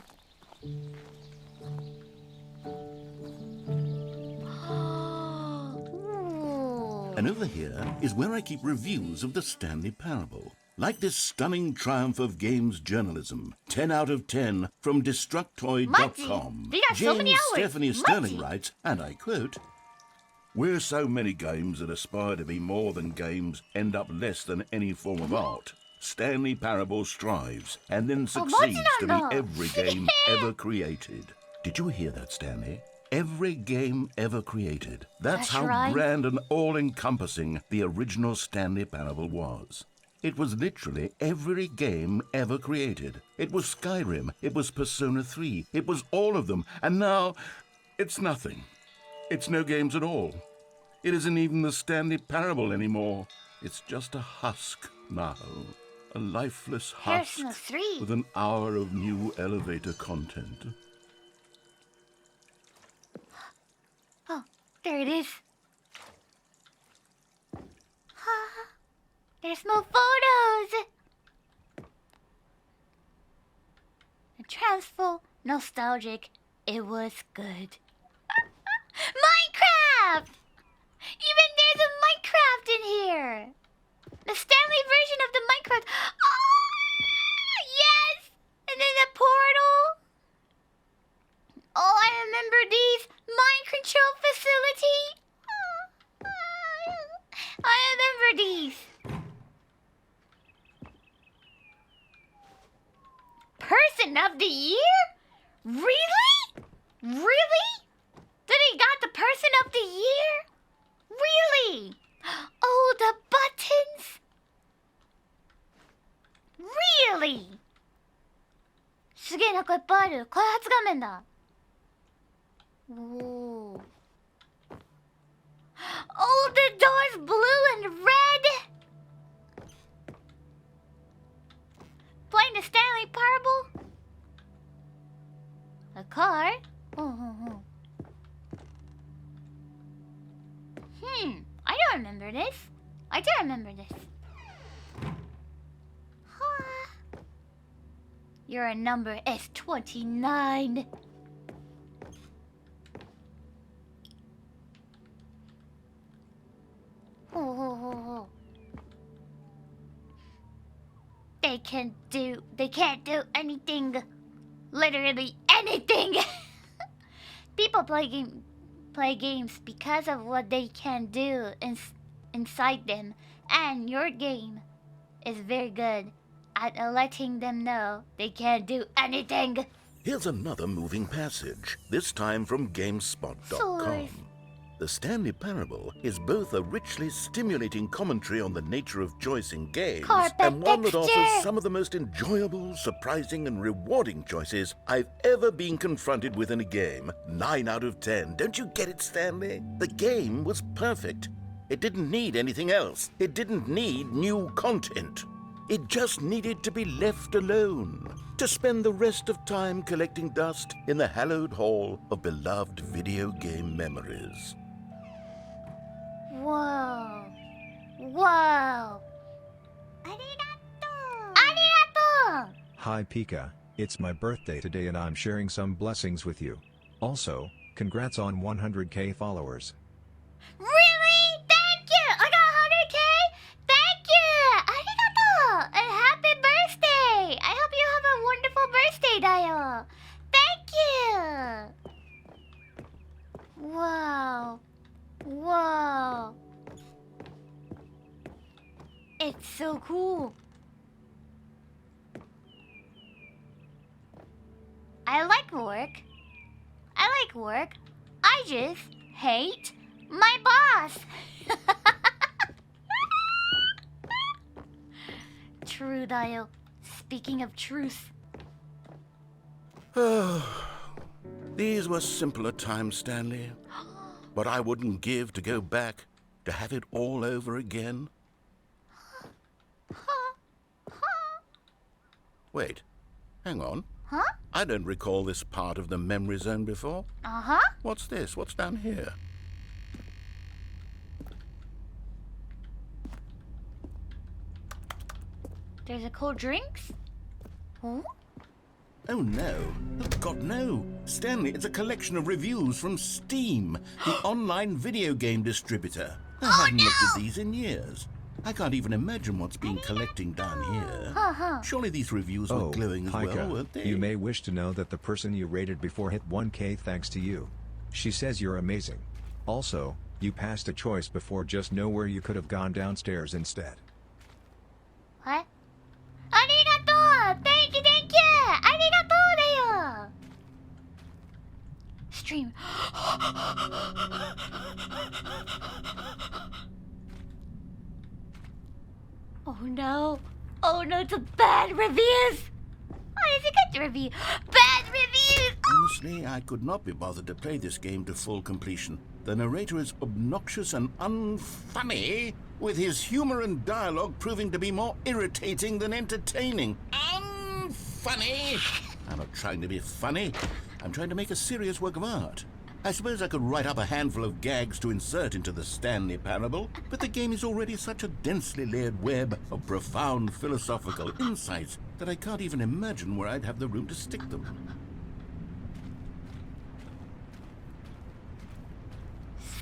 And over here is where I keep reviews of the Stanley Parable. Like this stunning triumph of games journalism. 10 out of 10 from Destructoid.com. We got so many Jane hours. Stephanie Sterling Mudgy. writes, and I quote, "Where so many games that aspire to be more than games end up less than any form of art, Stanley Parable strives and then succeeds to be every game ever created." Did you hear that, Stanley? Every game ever created. That's how right. grand and all-encompassing the original Stanley Parable was. It was literally every game ever created. It was Skyrim, it was Persona 3, it was all of them, and now it's nothing. It's no games at all. It isn't even the Stanley Parable anymore. It's just a husk now. A lifeless husk Persona 3. with an hour of new elevator content. Oh, there it is. There's more photos. Transful, nostalgic. It was good. Minecraft! Even there's a Minecraft in here. The Stanley version of the Minecraft. Oh! remember these. Mind control facility. I remember these. Person of the year? Really? Really? That he got the person of the year? Really? Oh, the buttons? Really? すげえなんかいっぱいある。開発画面だ。おお。Oh, the door's blue and red. Playing the Stanley Parable? A car? Oh. I don't remember this. I do remember this. Your number is 29. Oh. They can't do anything. Literally anything. People play games because of what they can do inside them, and your game is very good at letting them know they can't do anything. Here's another moving passage, this time from GameSpot.com. Source. The Stanley Parable is both a richly stimulating commentary on the nature of choice in games Carpet and one that texture. offers some of the most enjoyable, surprising, and rewarding choices I've ever been confronted with in a game. 9 out of 10. Don't you get it, Stanley? The game was perfect. It didn't need anything else. It didn't need new content. It just needed to be left alone, to spend the rest of time collecting dust in the hallowed hall of beloved video game memories. Whoa. Whoa. Arigato. Hi Pika, it's my birthday today and I'm sharing some blessings with you. Also, congrats on 100k followers. Really? Thank you. I got 100k. Thank you. Arigato. And happy birthday. I hope you have a wonderful birthday, Dayo. Thank you. Wow. Whoa. It's so cool. I like work. I just hate my boss. True, Dayo. Speaking of truth. These were simpler times, Stanley. But I wouldn't give to go back, to have it all over again. Wait, hang on. Huh? I don't recall this part of the memory zone before. Uh-huh. What's this? What's down here? There's a cold drinks? Huh? Oh no. Oh God, no. Stanley, it's a collection of reviews from Steam, the online video game distributor. I haven't looked at these in years. I can't even imagine what's been collecting down here. Surely these reviews were Oh, glowing as well, Pika, weren't they? you may wish to know that the person you rated before hit 1k thanks to you. She says you're amazing. Also, you passed a choice before, just know where you could have gone downstairs instead. What? Arigato! Thank you! Arigato dayo! Stream. Oh no, it's a bad reviews! Why does it get the review? Bad reviews! Honestly, I could not be bothered to play this game to full completion. The narrator is obnoxious and unfunny, with his humor and dialogue proving to be more irritating than entertaining. Unfunny! I'm not trying to be funny. I'm trying to make a serious work of art. I suppose I could write up a handful of gags to insert into the Stanley Parable, but the game is already such a densely layered web of profound philosophical insights that I can't even imagine where I'd have the room to stick them.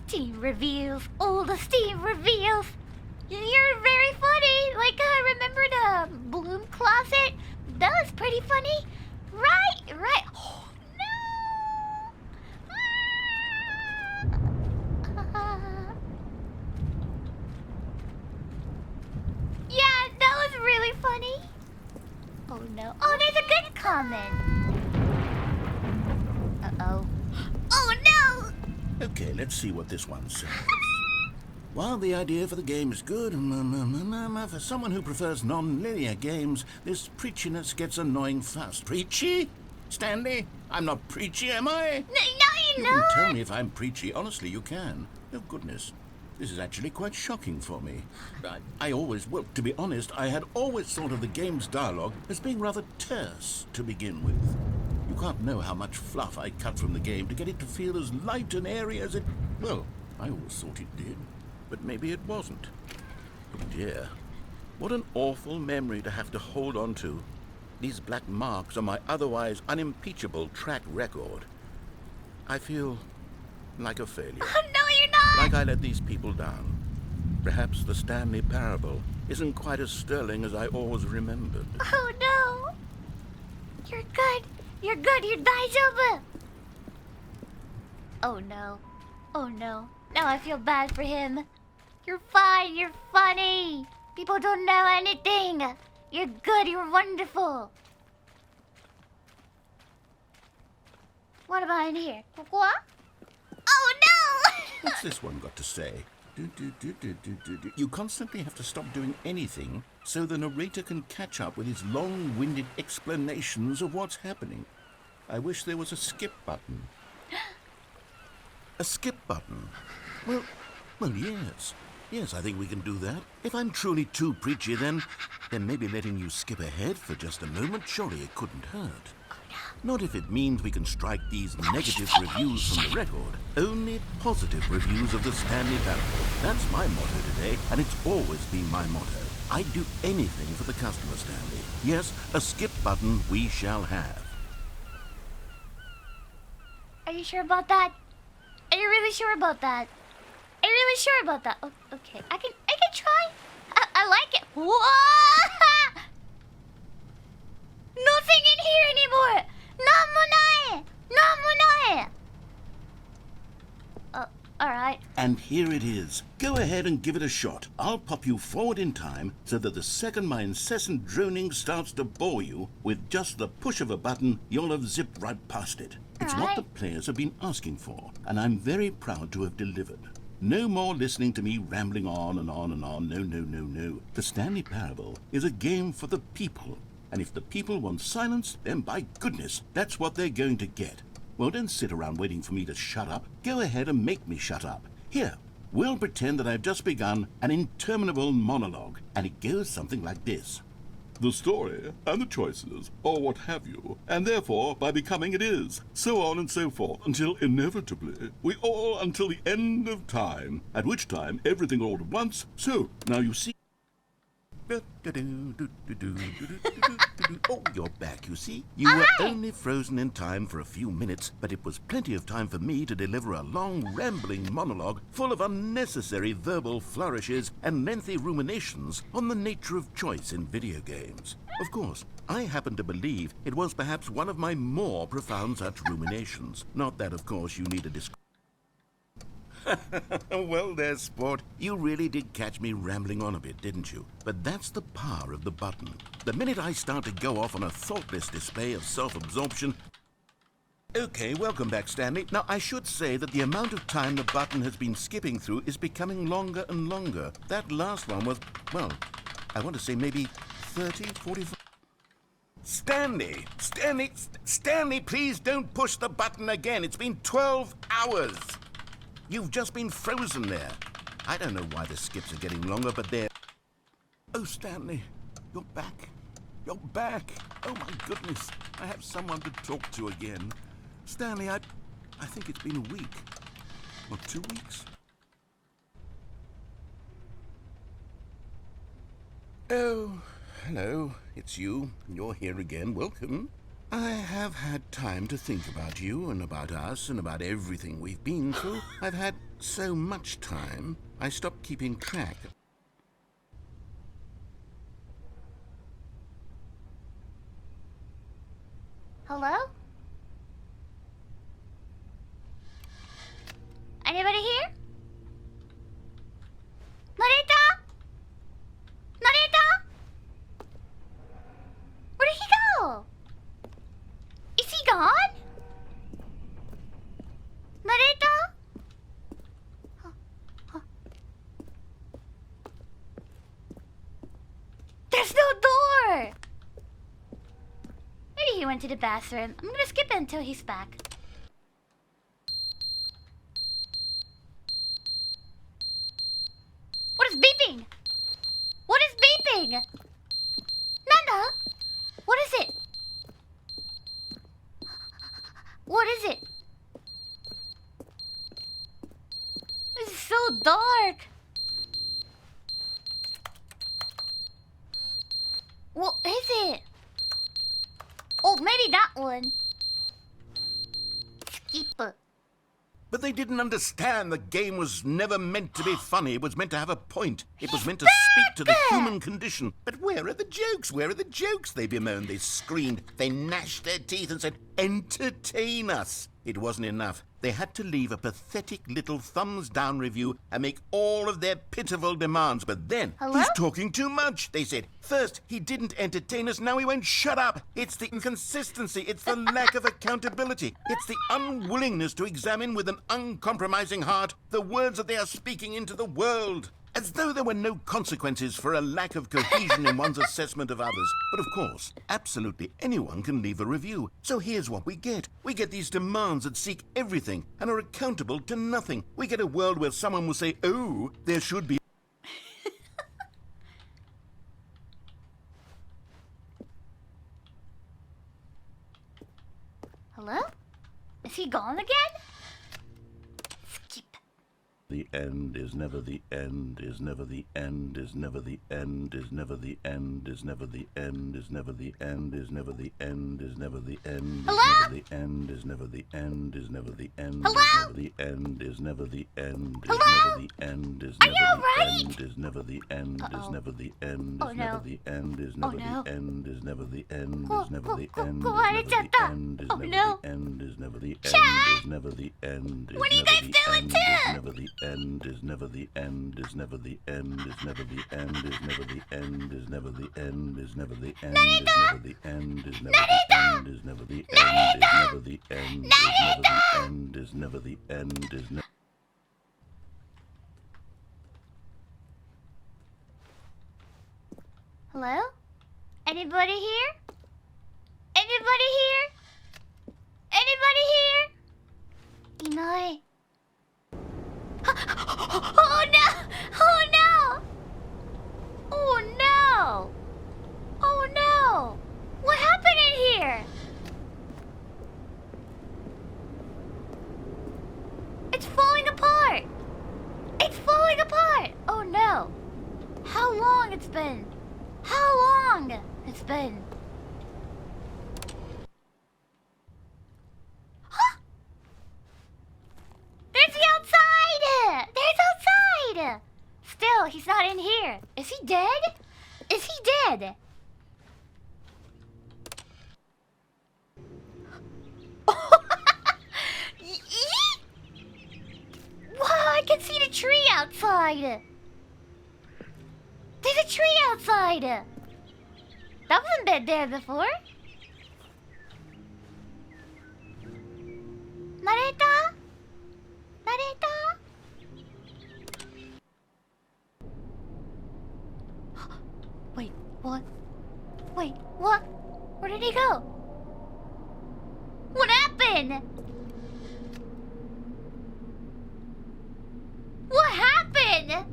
Steam reveals, all the Steam reveals. You're very funny. Like I remember the Bloom closet. That was pretty funny. Right. Oh no. ramen. Uh-oh. Oh no! Okay, let's see what this one says. While the idea for the game is good, for someone who prefers non-linear games, this preachiness gets annoying fast. Preachy? Stanley? I'm not preachy, am I? No, You you're not! can tell me if I'm preachy. Honestly, you can. Oh, goodness. This is actually quite shocking for me. Well, to be honest, I had always thought of the game's dialogue as being rather terse to begin with. You can't know how much fluff I cut from the game to get it to feel as light and airy as it... Well, I always thought it did, but maybe it wasn't. Oh dear. What an awful memory to have to hold on to. These black marks on my otherwise unimpeachable track record. I feel like a failure. Oh, no, you're not! Like I let these people down. Perhaps the Stanley parable isn't quite as sterling as I always remembered. Oh no! You're good! You're good! You're daijoubu! Oh no. Oh no. Now I feel bad for him. You're fine. You're funny. People don't know anything. You're good. You're wonderful. What about in here? What? Oh no! What's this one got to say? You constantly have to stop doing anything so the narrator can catch up with his long-winded explanations of what's happening. I wish there was a skip button. A skip button? Well, yes. Yes, I think we can do that. If I'm truly too preachy, then maybe letting you skip ahead for just a moment, surely it couldn't hurt. Not if it means we can strike these negative reviews from the record. Only positive reviews of the Stanley parable. That's my motto today, and it's always been my motto. I'd do anything for the customer, Stanley. Yes, a skip button we shall have. Are you sure about that? Are you really sure about that? Are you really sure about that? Oh, okay, I can try. I like it. Whoa! Nothing in here anymore. Namonai. Alright. And here it is. Go ahead and give it a shot. I'll pop you forward in time so that the second my incessant droning starts to bore you, with just the push of a button, you'll have zipped right past it. It's what Alright. the players have been asking for, and I'm very proud to have delivered. No more listening to me rambling on and on and on. No. The Stanley Parable is a game for the people. And if the people want silence, then by goodness, that's what they're going to get. Well, don't sit around waiting for me to shut up. Go ahead and make me shut up. Here, we'll pretend that I've just begun an interminable monologue, and it goes something like this. The story and the choices, or what have you, and therefore by becoming it is, so on and so forth, until inevitably we all until the end of time, at which time everything all at once. So, now you see... Oh, you're back, you see. You were only frozen in time for a few minutes, but it was plenty of time for me to deliver a long, rambling monologue full of unnecessary verbal flourishes and lengthy ruminations on the nature of choice in video games. Of course, I happen to believe it was perhaps one of my more profound such ruminations. Not that, of course, you need a description. Well there, sport. You really did catch me rambling on a bit, didn't you? But that's the power of the button. The minute I start to go off on a thoughtless display of self-absorption... Okay, welcome back, Stanley. Now, I should say that the amount of time the button has been skipping through is becoming longer and longer. That last one was, well, I want to say maybe 30, 45... Stanley, please don't push the button again. It's been 12 hours. You've just been frozen there. I don't know why the skips are getting longer, but they're... Oh, Stanley, you're back. You're back. Oh, my goodness. I have someone to talk to again. Stanley, I think it's been a week. Or 2 weeks. Oh, hello. It's you. You're here again. Welcome. I have had time to think about you and about us and about everything we've been through. I've had so much time, I stopped keeping track. Hello? Anybody here? Narita? Narita? Where did he go? on? Narrator? There's no door! Maybe he went to the bathroom. I'm gonna skip it until he's back. What is beeping? What is beeping? Nanda? What is it? What is it? This is so dark. What is it? Oh, maybe that one. Skip. But they didn't understand the game was never meant to be funny. It was meant to have a point. It was meant to speak to the human condition. But where are the jokes? Where are the jokes? They bemoaned, they screamed, they gnashed their teeth and said, entertain us. It wasn't enough. They had to leave a pathetic little thumbs down review and make all of their pitiful demands. But then, Hello? he's talking too much, they said. First, he didn't entertain us, now he won't shut up. It's the inconsistency, it's the lack of accountability. It's the unwillingness to examine with an uncompromising heart the words that they are speaking into the world. As though there were no consequences for a lack of cohesion in one's assessment of others. But of course, absolutely anyone can leave a review. So here's what we get. We get these demands that seek everything and are accountable to nothing. We get a world where someone will say, oh, there should be... Hello? Is he gone again? Skip. The end is never the end, is never the end, is never the end, is never the end, is never the end, is never the end, is never the end, is never the end, Hello? the end, is never the end, is never the end, Hello? the end, is never the end, is Hello? never the end, is Are you never the alright? end, is never the end, is Uh-oh. never the end, Oh, is no. never the end, is Oh, never no. the end, is never the end, Go- is never go- the go- end, go is on, never it's the at that. end, is Oh, never no. the end, is never the Chat! end, is never the end, is What are you never guys the doing end, too? is never the end, is never the end, is never the end, is never the end, is never the end, is never the end, is never the end, is never the end, is never the end, is never the end, is never the end, is never. Hello? Anybody here? Anybody here? Anybody here? いない。Oh no! Oh no! Oh no! Oh no! What happened in here? It's falling apart! It's falling apart! Oh no! How long it's been? How long it's been? Huh? There's the outside! There's outside! Still, he's not in here. Is he dead? Is he dead? Wow, I can see the tree outside. There's a tree outside. That wasn't been there before. Nareta? Nareta? Wait, what? Wait, what? Where did he go? What happened? What happened?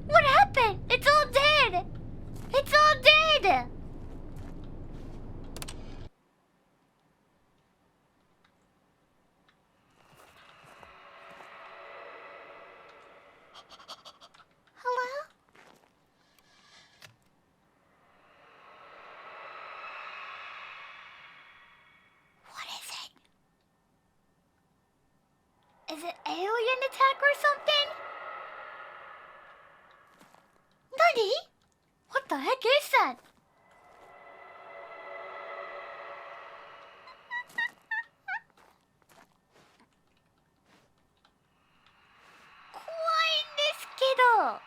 What happened? It's all dead. It's all dead. Hello? What is it? Is it alien attack or something? Nani? What the heck is that? Kiddo.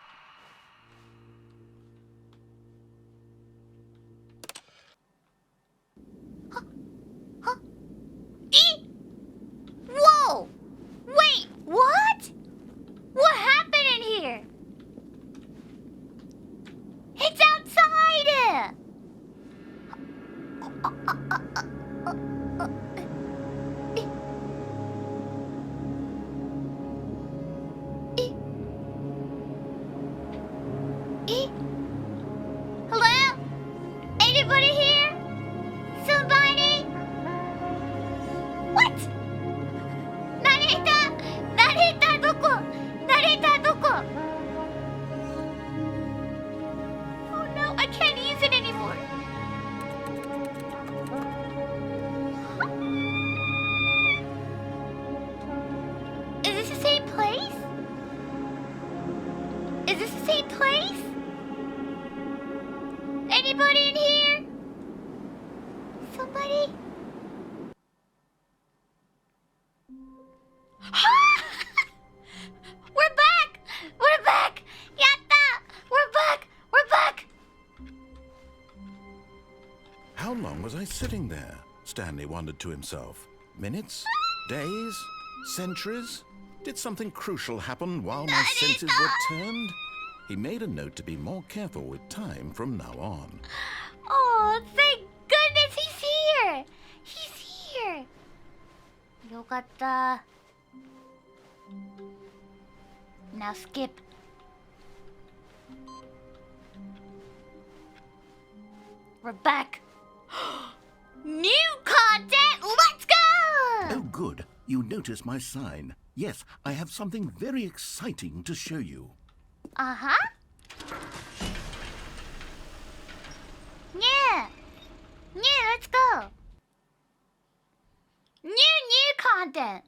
Hello? Anybody here? Somebody? What? Narita? Narita, doko? Narita, doko? Oh no, I can't use it anymore. Is this the same place? Is this the same place? Anybody in here? Somebody? We're back! We're back! Yatta! We're back! We're back! How long was I sitting there? Stanley wondered to himself. Minutes? Days? Centuries? Did something crucial happen while my senses were turned? He made a note to be more careful with time from now on. Oh, thank goodness he's here! He's here! Yokatta. Now skip. We're back. New content! Let's go! Oh, good. You notice my sign. Yes, I have something very exciting to show you. Uh-huh. Yeah. Yeah, let's go. New content.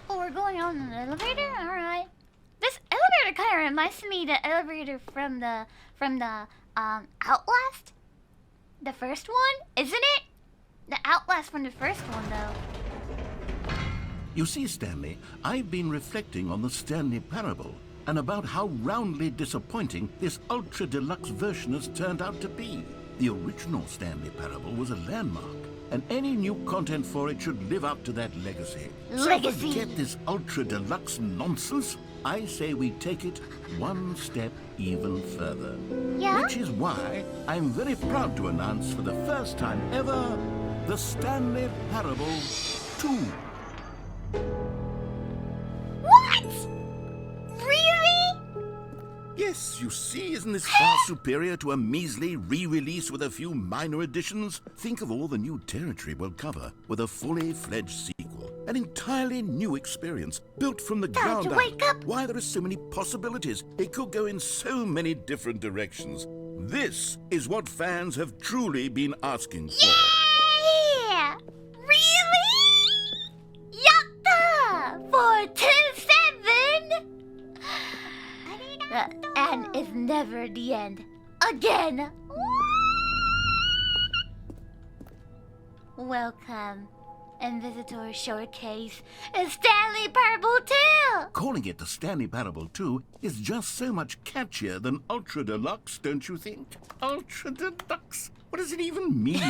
Oh, we're going on an elevator? Alright. This elevator kind of reminds me of the elevator from the Outlast? The first one, isn't it? The Outlast from the first one, though. You see, Stanley, I've been reflecting on the Stanley Parable and about how roundly disappointing this ultra deluxe version has turned out to be. The original Stanley Parable was a landmark, and any new content for it should live up to that legacy. Legacy. So forget this ultra deluxe nonsense. I say we take it one step even further. Yeah? Which is why I'm very proud to announce for the first time ever the Stanley Parable 2. What? Really? Yes, you see, isn't this far superior to a measly re-release with a few minor additions? Think of all the new territory we'll cover with a fully fledged sequel. An entirely new experience, built from the Time to ground wake up. Why, there are so many possibilities. It could go in so many different directions. This is what fans have truly been asking for. Yeah! Really? Yatta! 427! The end is never the end. Again! Welcome, and visitor showcase is Stanley Parable 2! Calling it the Stanley Parable 2 is just so much catchier than Ultra Deluxe, don't you think? Ultra Deluxe? What does it even mean?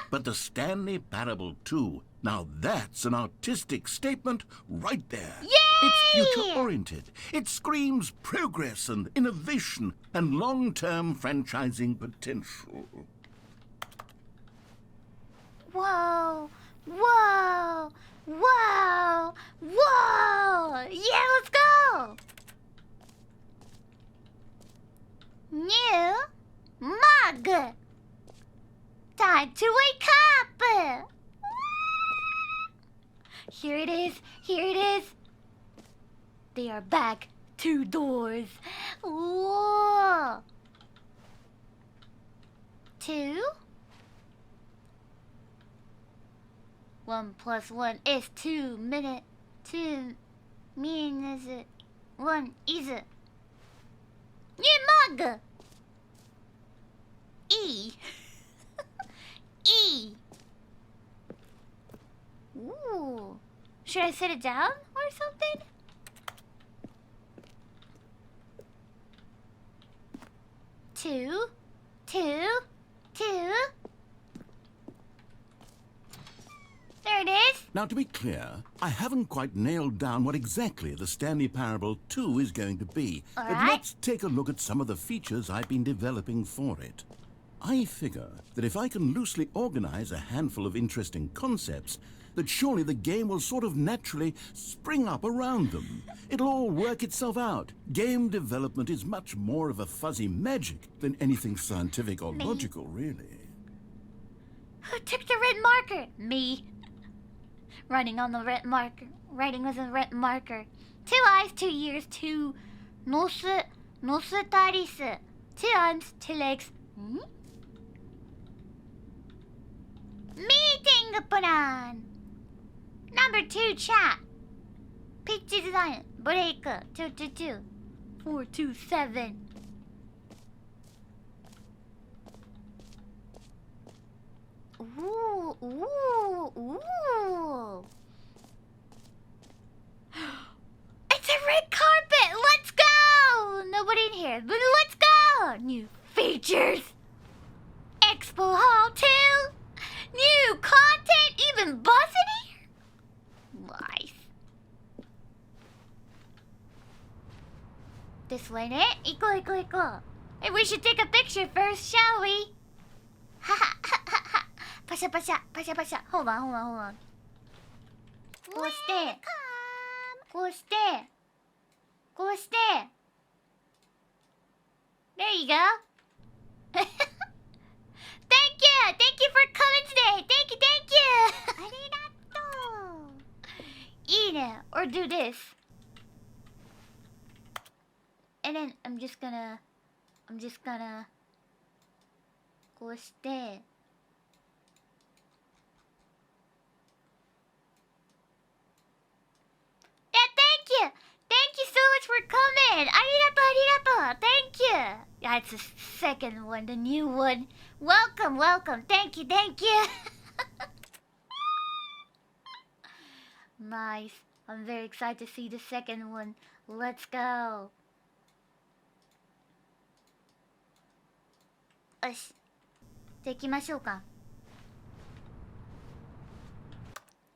But the Stanley Parable 2, now that's an artistic statement right there. Yay! It's future-oriented. It screams progress and innovation and long-term franchising potential. Whoa! Whoa! Whoa! Whoa! Yeah, let's go! New mug! Time to wake up! Here it is, here it is. They are back 2 doors. Whoa! 2? 1 plus 1 is 2 minute. 2 means 1 is new mug. E. E. Ooh. Should I sit it down or something? Two. There it is. Now, to be clear, I haven't quite nailed down what exactly the Stanley Parable 2 is going to be. All But right. let's take a look at some of the features I've been developing for it. I figure that if I can loosely organize a handful of interesting concepts, that surely the game will sort of naturally spring up around them. It'll all work itself out. Game development is much more of a fuzzy magic than anything scientific or logical, really. Who took the red marker? Me. Writing on the red marker. Writing with a red marker. 2 eyes, 2 ears, 2 nose, taris. 2 arms, 2 legs. Meeting plan. Number 2, chat. Pitch design. Break. 222. 427. Ooh, ooh, ooh. It's a red carpet. Let's go. Nobody in here, but let's go. New features. Expo Hall 2. New content. Even bus in here. Nice. This way, ne? Iko. Hey, we should take a picture first, shall we? Ha ha ha ha ha. Pasha. Hold on. こうして。There you go. Thank you for coming today. Thank you. ありがとう。いいね. Or do this. And then I'm just gonna こうして。Thank you so much for coming. ありがとう. Thank you. That's the second one, the new one. Welcome. Thank you. Nice. I'm very excited to see the second one. Let's go. よし。じゃあ行きましょうか。よ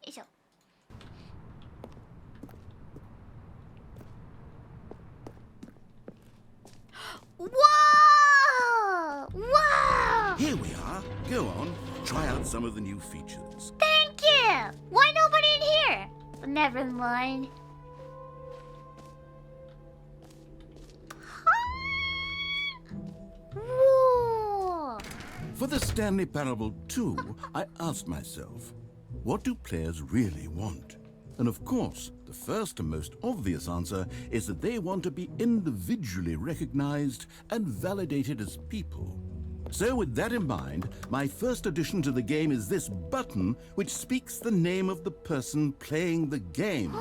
いしょ。Whoa! Here we are. Go on, try out some of the new features. Thank you! Why nobody in here? Never mind. Whoa! For the Stanley Parable 2, I asked myself, what do players really want? And of course, the first and most obvious answer is that they want to be individually recognized and validated as people. So with that in mind, my first addition to the game is this button which speaks the name of the person playing the game.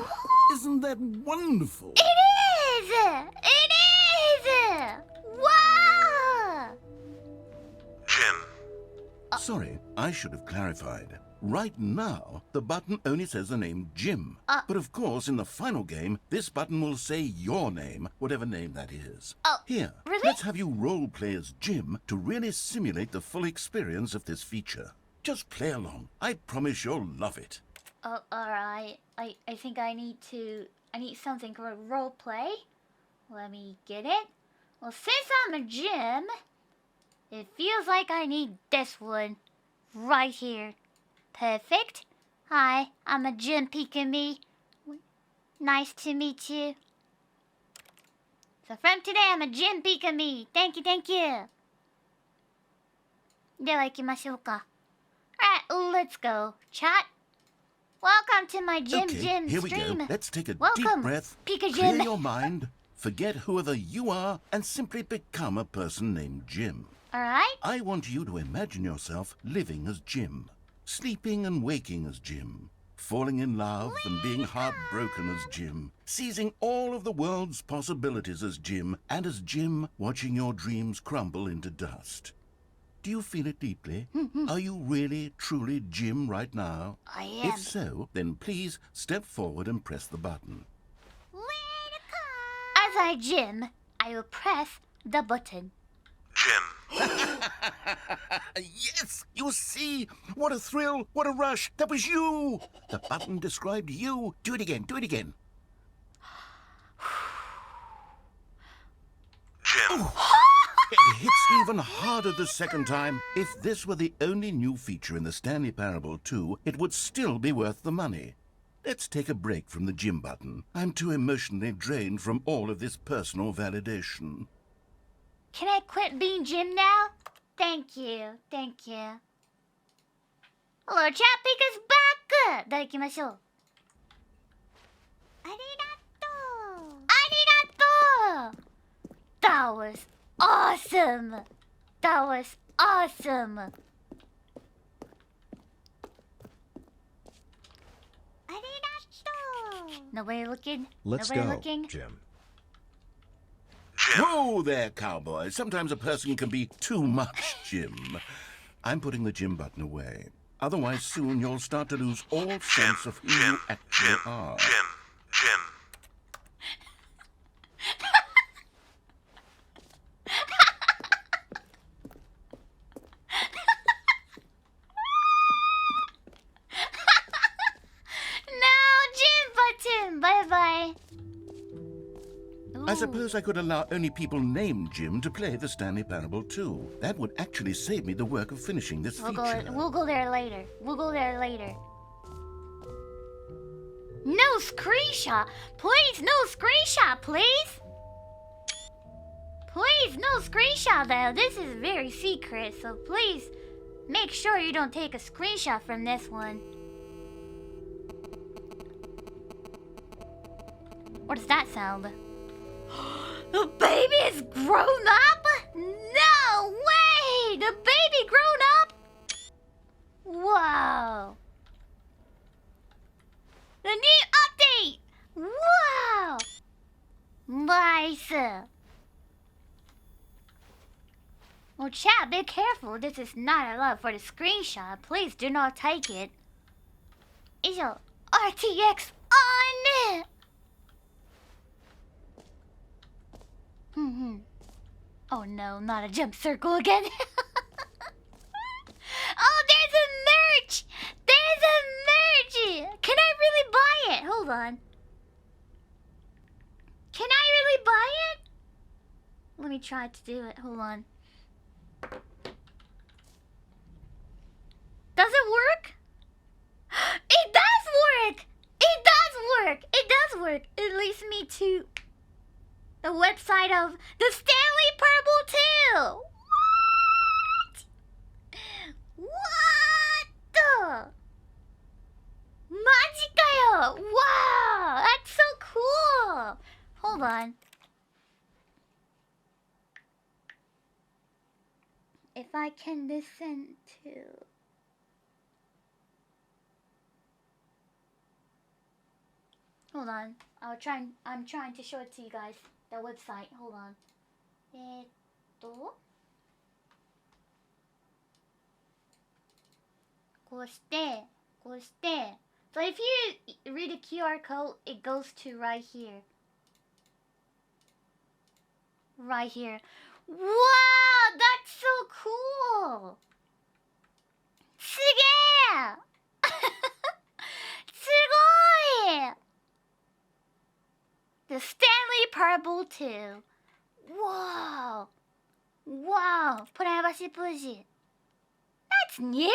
Isn't that wonderful? It is! Wow! Jim. Sorry, I should have clarified. Right now, the button only says the name Jim. But of course, in the final game, this button will say your name, whatever name that is. Oh, Here, really? let's have you role-play as Jim to really simulate the full experience of this feature. Just play along. I promise you'll love it. Oh, alright. I think I need something for role play. Let me get it. Well, since I'm a Jim, it feels like I need this one right here. Perfect. Hi, I'm a Jim Pikamee. Nice to meet you. So from today, I'm a Jim Pikamee. Thank you. では行きましょうか. Alright, let's go. Chat. Welcome to my Jim Okay, here we stream. go. Let's take a Welcome, deep breath, Pika clear Jim. your mind, forget whoever you are, and simply become a person named Jim. Alright? I want you to imagine yourself living as Jim, sleeping and waking as Jim, falling in love and being heartbroken as Jim, seizing all of the world's possibilities as Jim, and as Jim watching your dreams crumble into dust. Do you feel it deeply? Are you really, truly Jim right now? I am. If so, then please step forward and press the button. As I Jim, I will press the button. Jim. Yes! You see? What a thrill! What a rush! That was you! The button described you. Do it again. Do it again. Jim. It hits even harder the second time. If this were the only new feature in the Stanley Parable 2, it would still be worth the money. Let's take a break from the gym button. I'm too emotionally drained from all of this personal validation. Can I quit being Jim now? Thank you. Thank you. Hello, chat pick is back! いただきましょう。ありがとう。ありがとう。That was awesome. That was awesome. ありがとう。Nobody looking? Let's Nobody go, looking? Jim. Whoa there, cowboy. Sometimes a person can be too much, Jim. I'm putting the gym button away. Otherwise, soon you'll start to lose all sense of who you actually are. Jim. Bye-bye. I suppose I could allow only people named Jim to play the Stanley Parable 2. That would actually save me the work of finishing this feature. We'll go there later. We'll go there later. No screenshot. Please, no screenshot, please. Please, no screenshot though. This is very secret, so please make sure you don't take a screenshot from this one. What does that sound? The baby is grown up? No way! The baby grown up? Wow. The new update! Wow! Nice. Well, chat, be careful. This is not allowed for the screenshot. Please do not take it. Is your RTX on? Oh no, not a jump circle again. Oh, there's a merch! There's a merch! Can I really buy it? Hold on. Can I really buy it? Let me try to do it. Hold on. Does it work? It does work! It does work! It does work! It leads me to the website of the Stanley Parable 2! What? What? マジかよ! Wow! That's so cool! Hold on. If I can listen to... Hold on. I'm trying to show it to you guys. The website. Hold on. こうして。So if you read the QR code, it goes to right here. Right here. Wow! That's so cool! すげえ! すごい! The Stanley Parable 2. Wow! Wow! Privacy push. That's new?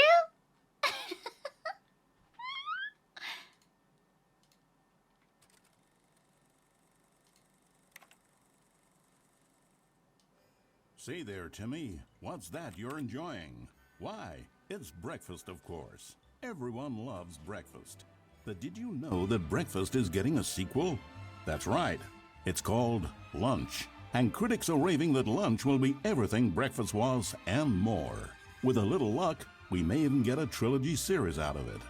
Say there, Timmy. What's that you're enjoying? Why, it's breakfast, of course. Everyone loves breakfast. But did you know that breakfast is getting a sequel? That's right. It's called Lunch. And critics are raving that lunch will be everything breakfast was and more. With a little luck, we may even get a trilogy series out of it.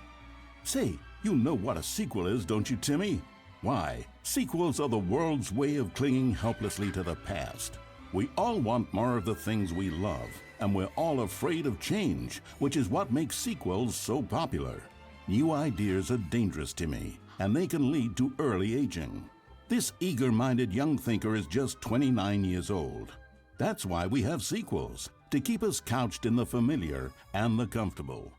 Say, you know what a sequel is, don't you, Timmy? Why, sequels are the world's way of clinging helplessly to the past. We all want more of the things we love, and we're all afraid of change, which is what makes sequels so popular. New ideas are dangerous, Timmy, and they can lead to early aging. This eager-minded young thinker is just 29 years old. That's why we have sequels. to keep us couched in the familiar and the comfortable.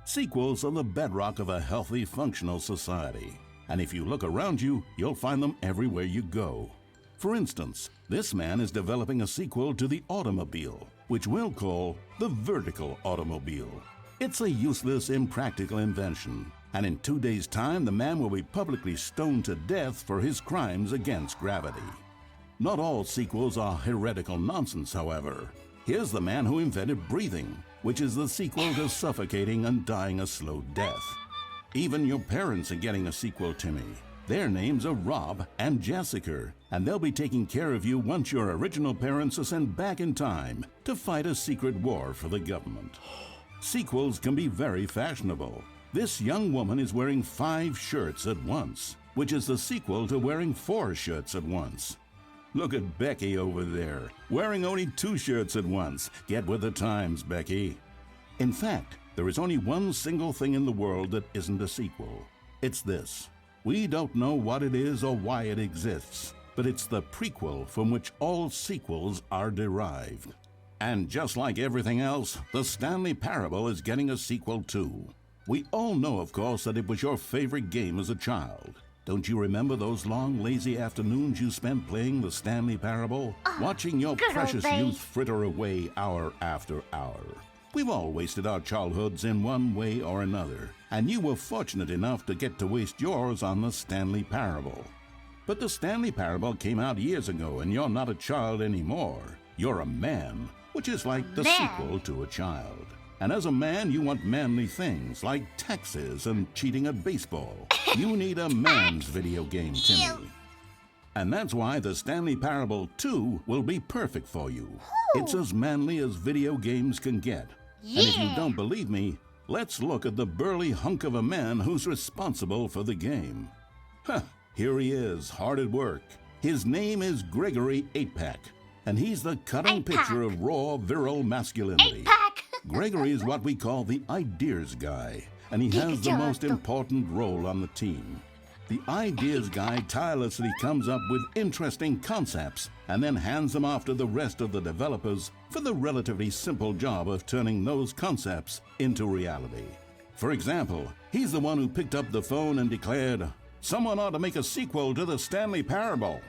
Sequels are the bedrock of a healthy, functional society. And if you look around you, you'll find them everywhere you go. For instance, this man is developing a sequel to the automobile, which we'll call the vertical automobile. It's a useless, impractical invention, and in 2 days' time, the man will be publicly stoned to death for his crimes against gravity. Not all sequels are heretical nonsense, however. Here's the man who invented breathing, which is the sequel to suffocating and dying a slow death. Even your parents are getting a sequel, Timmy. Their names are Rob and Jessica, and they'll be taking care of you once your original parents are sent back in time to fight a secret war for the government. Sequels can be very fashionable. This young woman is wearing 5 shirts at once, which is the sequel to wearing 4 shirts at once. Look at Becky over there, wearing only 2 shirts at once. Get with the times, Becky. In fact, there is only one single thing in the world that isn't a sequel. It's this. We don't know what it is or why it exists, but it's the prequel from which all sequels are derived. And just like everything else, the Stanley Parable is getting a sequel too. We all know, of course, that it was your favorite game as a child. Don't you remember those long, lazy afternoons you spent playing the Stanley Parable? Watching your precious youth fritter away hour after hour. We've all wasted our childhoods in one way or another, and you were fortunate enough to get to waste yours on the Stanley Parable. But the Stanley Parable came out years ago, and you're not a child anymore. You're a man, which is like the sequel to a child. And as a man, you want manly things like taxes and cheating at baseball. You need a man's video game, Timmy. And that's why the Stanley Parable 2 will be perfect for you. It's as manly as video games can get. And if you don't believe me, let's look at the burly hunk of a man who's responsible for the game. Here he is, hard at work. His name is Gregory 8-Pack, and he's the cutting picture of raw, virile masculinity. Gregory is what we call the ideas guy, and he has the most important role on the team. The ideas guy tirelessly comes up with interesting concepts and then hands them off to the rest of the developers for the relatively simple job of turning those concepts into reality. For example, he's the one who picked up the phone and declared, "Someone ought to make a sequel to the Stanley Parable."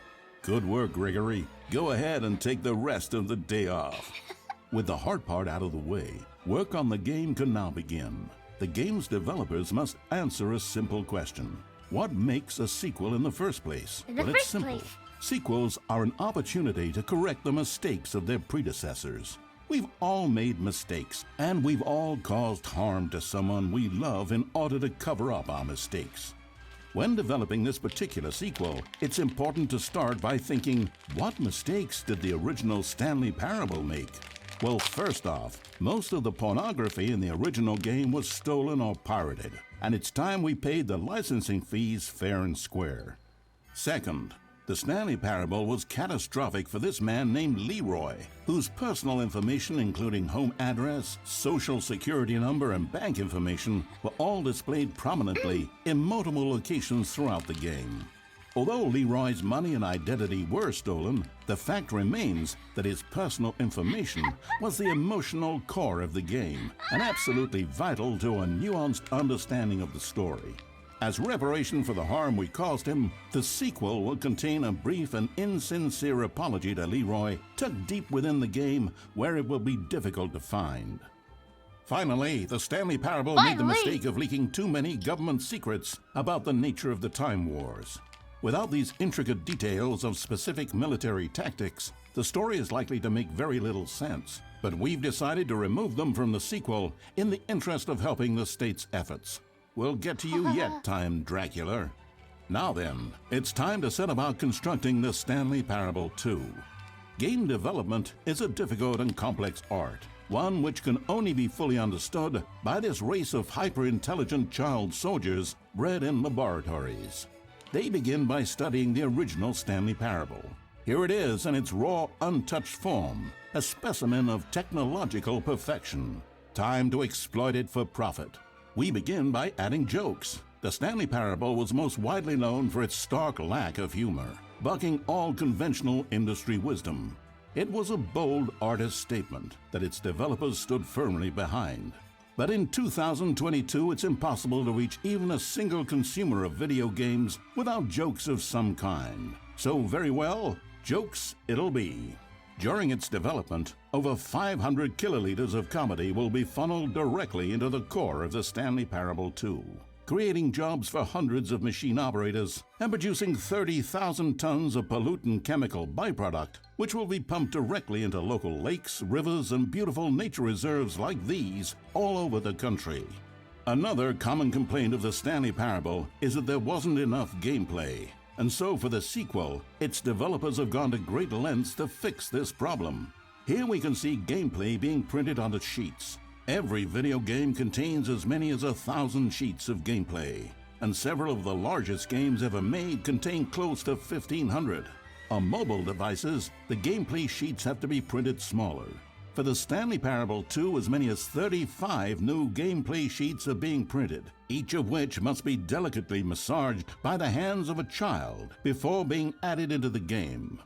Good work, Gregory. Go ahead and take the rest of the day off. With the hard part out of the way, work on the game can now begin. The game's developers must answer a simple question. What makes a sequel in the first place? It's simple. Sequels are an opportunity to correct the mistakes of their predecessors. We've all made mistakes, and we've all caused harm to someone we love in order to cover up our mistakes. When developing this particular sequel, it's important to start by thinking, what mistakes did the original Stanley Parable make? Well, first off, most of the pornography in the original game was stolen or pirated, and it's time we paid the licensing fees fair and square. Second, the Stanley Parable was catastrophic for this man named Leroy, whose personal information, including home address, social security number, and bank information, were all displayed prominently in multiple locations throughout the game. Although Leroy's money and identity were stolen, the fact remains that his personal information was the emotional core of the game and absolutely vital to a nuanced understanding of the story. As reparation for the harm we caused him, the sequel will contain a brief and insincere apology to Leroy tucked deep within the game where it will be difficult to find. Finally, the Stanley Parable made the mistake of leaking too many government secrets about the nature of the Time Wars. Without these intricate details of specific military tactics, the story is likely to make very little sense. But we've decided to remove them from the sequel in the interest of helping the state's efforts. We'll get to you yet, Time Dracula. Now then, it's time to set about constructing the Stanley Parable 2. Game development is a difficult and complex art, one which can only be fully understood by this race of hyper-intelligent child soldiers bred in laboratories. They begin by studying the original Stanley Parable. Here it is in its raw, untouched form, a specimen of technological perfection. Time to exploit it for profit. We begin by adding jokes. The Stanley Parable was most widely known for its stark lack of humor, bucking all conventional industry wisdom. It was a bold artist statement that its developers stood firmly behind. But in 2022, it's impossible to reach even a single consumer of video games without jokes of some kind. So very well, jokes it'll be. During its development, over 500 kiloliters of comedy will be funneled directly into the core of the Stanley Parable 2, creating jobs for hundreds of machine operators and producing 30,000 tons of pollutant chemical byproduct, which will be pumped directly into local lakes, rivers, and beautiful nature reserves like these all over the country. Another common complaint of the Stanley Parable is that there wasn't enough gameplay. And so for the sequel, its developers have gone to great lengths to fix this problem. Here we can see gameplay being printed onto sheets. Every video game contains as many as 1,000 sheets of gameplay, and several of the largest games ever made contain close to 1,500. On mobile devices, the gameplay sheets have to be printed smaller. For the Stanley Parable 2, as many as 35 new gameplay sheets are being printed, each of which must be delicately massaged by the hands of a child before being added into the game.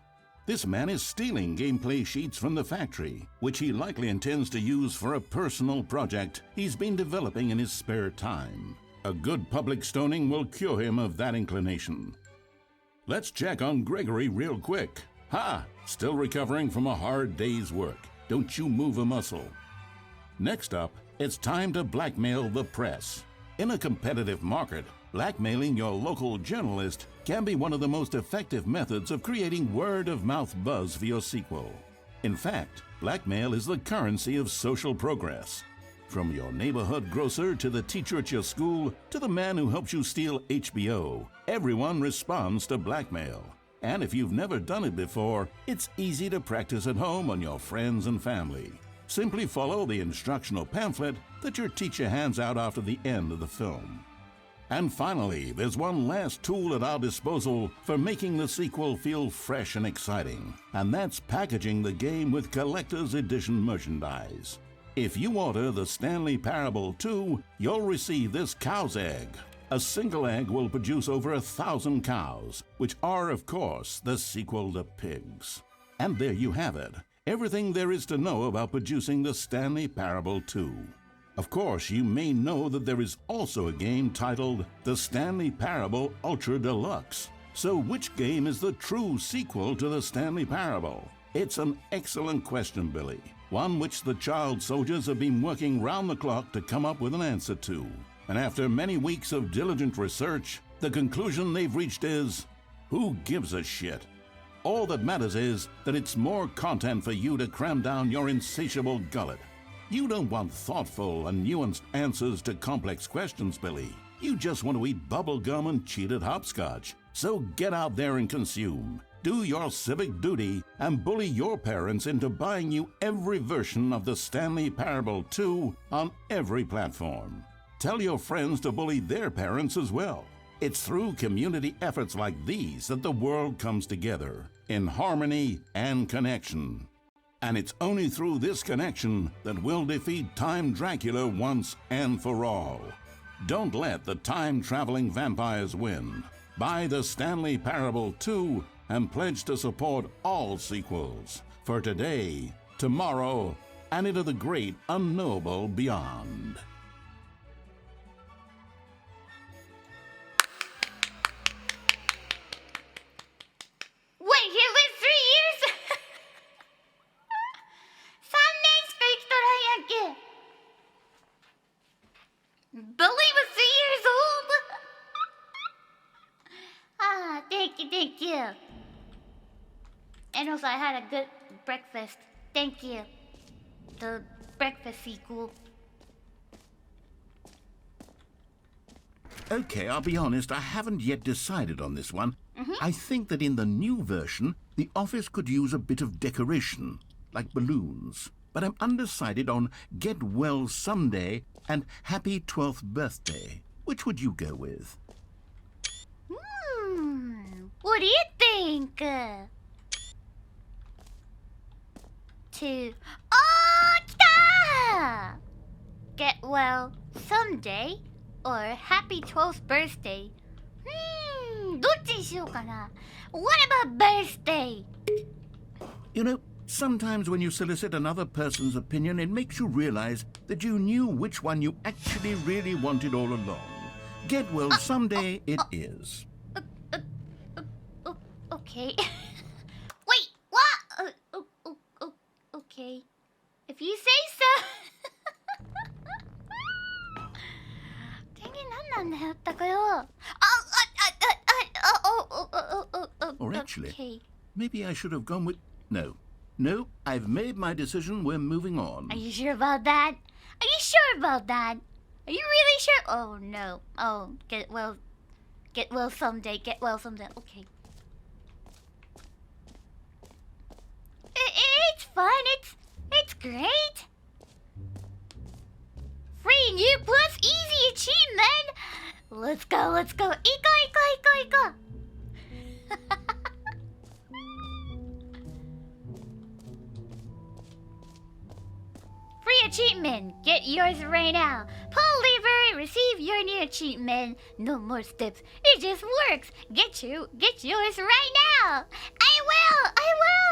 This man is stealing gameplay sheets from the factory, which he likely intends to use for a personal project he's been developing in his spare time. A good public stoning will cure him of that inclination. Let's check on Gregory real quick. Ha! Still recovering from a hard day's work. Don't you move a muscle. Next up, it's time to blackmail the press. In a competitive market, blackmailing your local journalist can be one of the most effective methods of creating word-of-mouth buzz for your sequel. In fact, blackmail is the currency of social progress. From your neighborhood grocer to the teacher at your school to the man who helps you steal HBO, everyone responds to blackmail. And if you've never done it before, it's easy to practice at home on your friends and family. Simply follow the instructional pamphlet that your teacher hands out after the end of the film. And finally, there's one last tool at our disposal for making the sequel feel fresh and exciting, and that's packaging the game with collector's edition merchandise. If you order the Stanley Parable 2, you'll receive this cow's egg. A single egg will produce over 1,000 cows, which are, of course, the sequel to pigs. And there you have it. Everything there is to know about producing the Stanley Parable 2. Of course, you may know that there is also a game titled The Stanley Parable Ultra Deluxe. So which game is the true sequel to the Stanley Parable? It's an excellent question, Billy. One which the child soldiers have been working round the clock to come up with an answer to. And after many weeks of diligent research, the conclusion they've reached is, who gives a shit? All that matters is that it's more content for you to cram down your insatiable gullet. You don't want thoughtful and nuanced answers to complex questions, Billy. You just want to eat bubble gum and cheat at hopscotch. So get out there and consume. Do your civic duty and bully your parents into buying you every version of the Stanley Parable 2 on every platform. Tell your friends to bully their parents as well. It's through community efforts like these that the world comes together, in harmony and connection. And it's only through this connection that we'll defeat Time Dracula once and for all. Don't let the time-traveling vampires win. Buy the Stanley Parable 2 and pledge to support all sequels for today, tomorrow, and into the great unknowable beyond. Wait, he lived 3 years? 3年しか生きとらんやんけ。Billy was 3 years old? Ah, thank you. And also, I had a good breakfast. Thank you. The breakfast sequel. Okay, I'll be honest, I haven't yet decided on this one. I think that in the new version, the office could use a bit of decoration, like balloons. But I'm undecided on Get Well Someday and Happy 12th Birthday. Which would you go with? What do you think? Oh, 来た! Get well someday or happy 12th birthday. どっちにしようかな? What about birthday? You know, Sometimes when you solicit another person's opinion, it makes you realize that you knew which one you actually really wanted all along. Get well someday, it is. Okay. Wait, what? Okay. If you say so. Dang it, なんなんだったかよ。Or actually, Okay. maybe I should have gone with... No, I've made my decision. We're moving on. Are you sure about that? Are you sure about that? Are you really sure? Oh no. Oh, get well someday. Get well someday. Okay. It's fun. It's great. Free new plus easy achievement. Let's go. Iko. Free achievement. Get yours right now. Pull lever. Receive your new achievement. No more steps. It just works. Get yours right now. I will.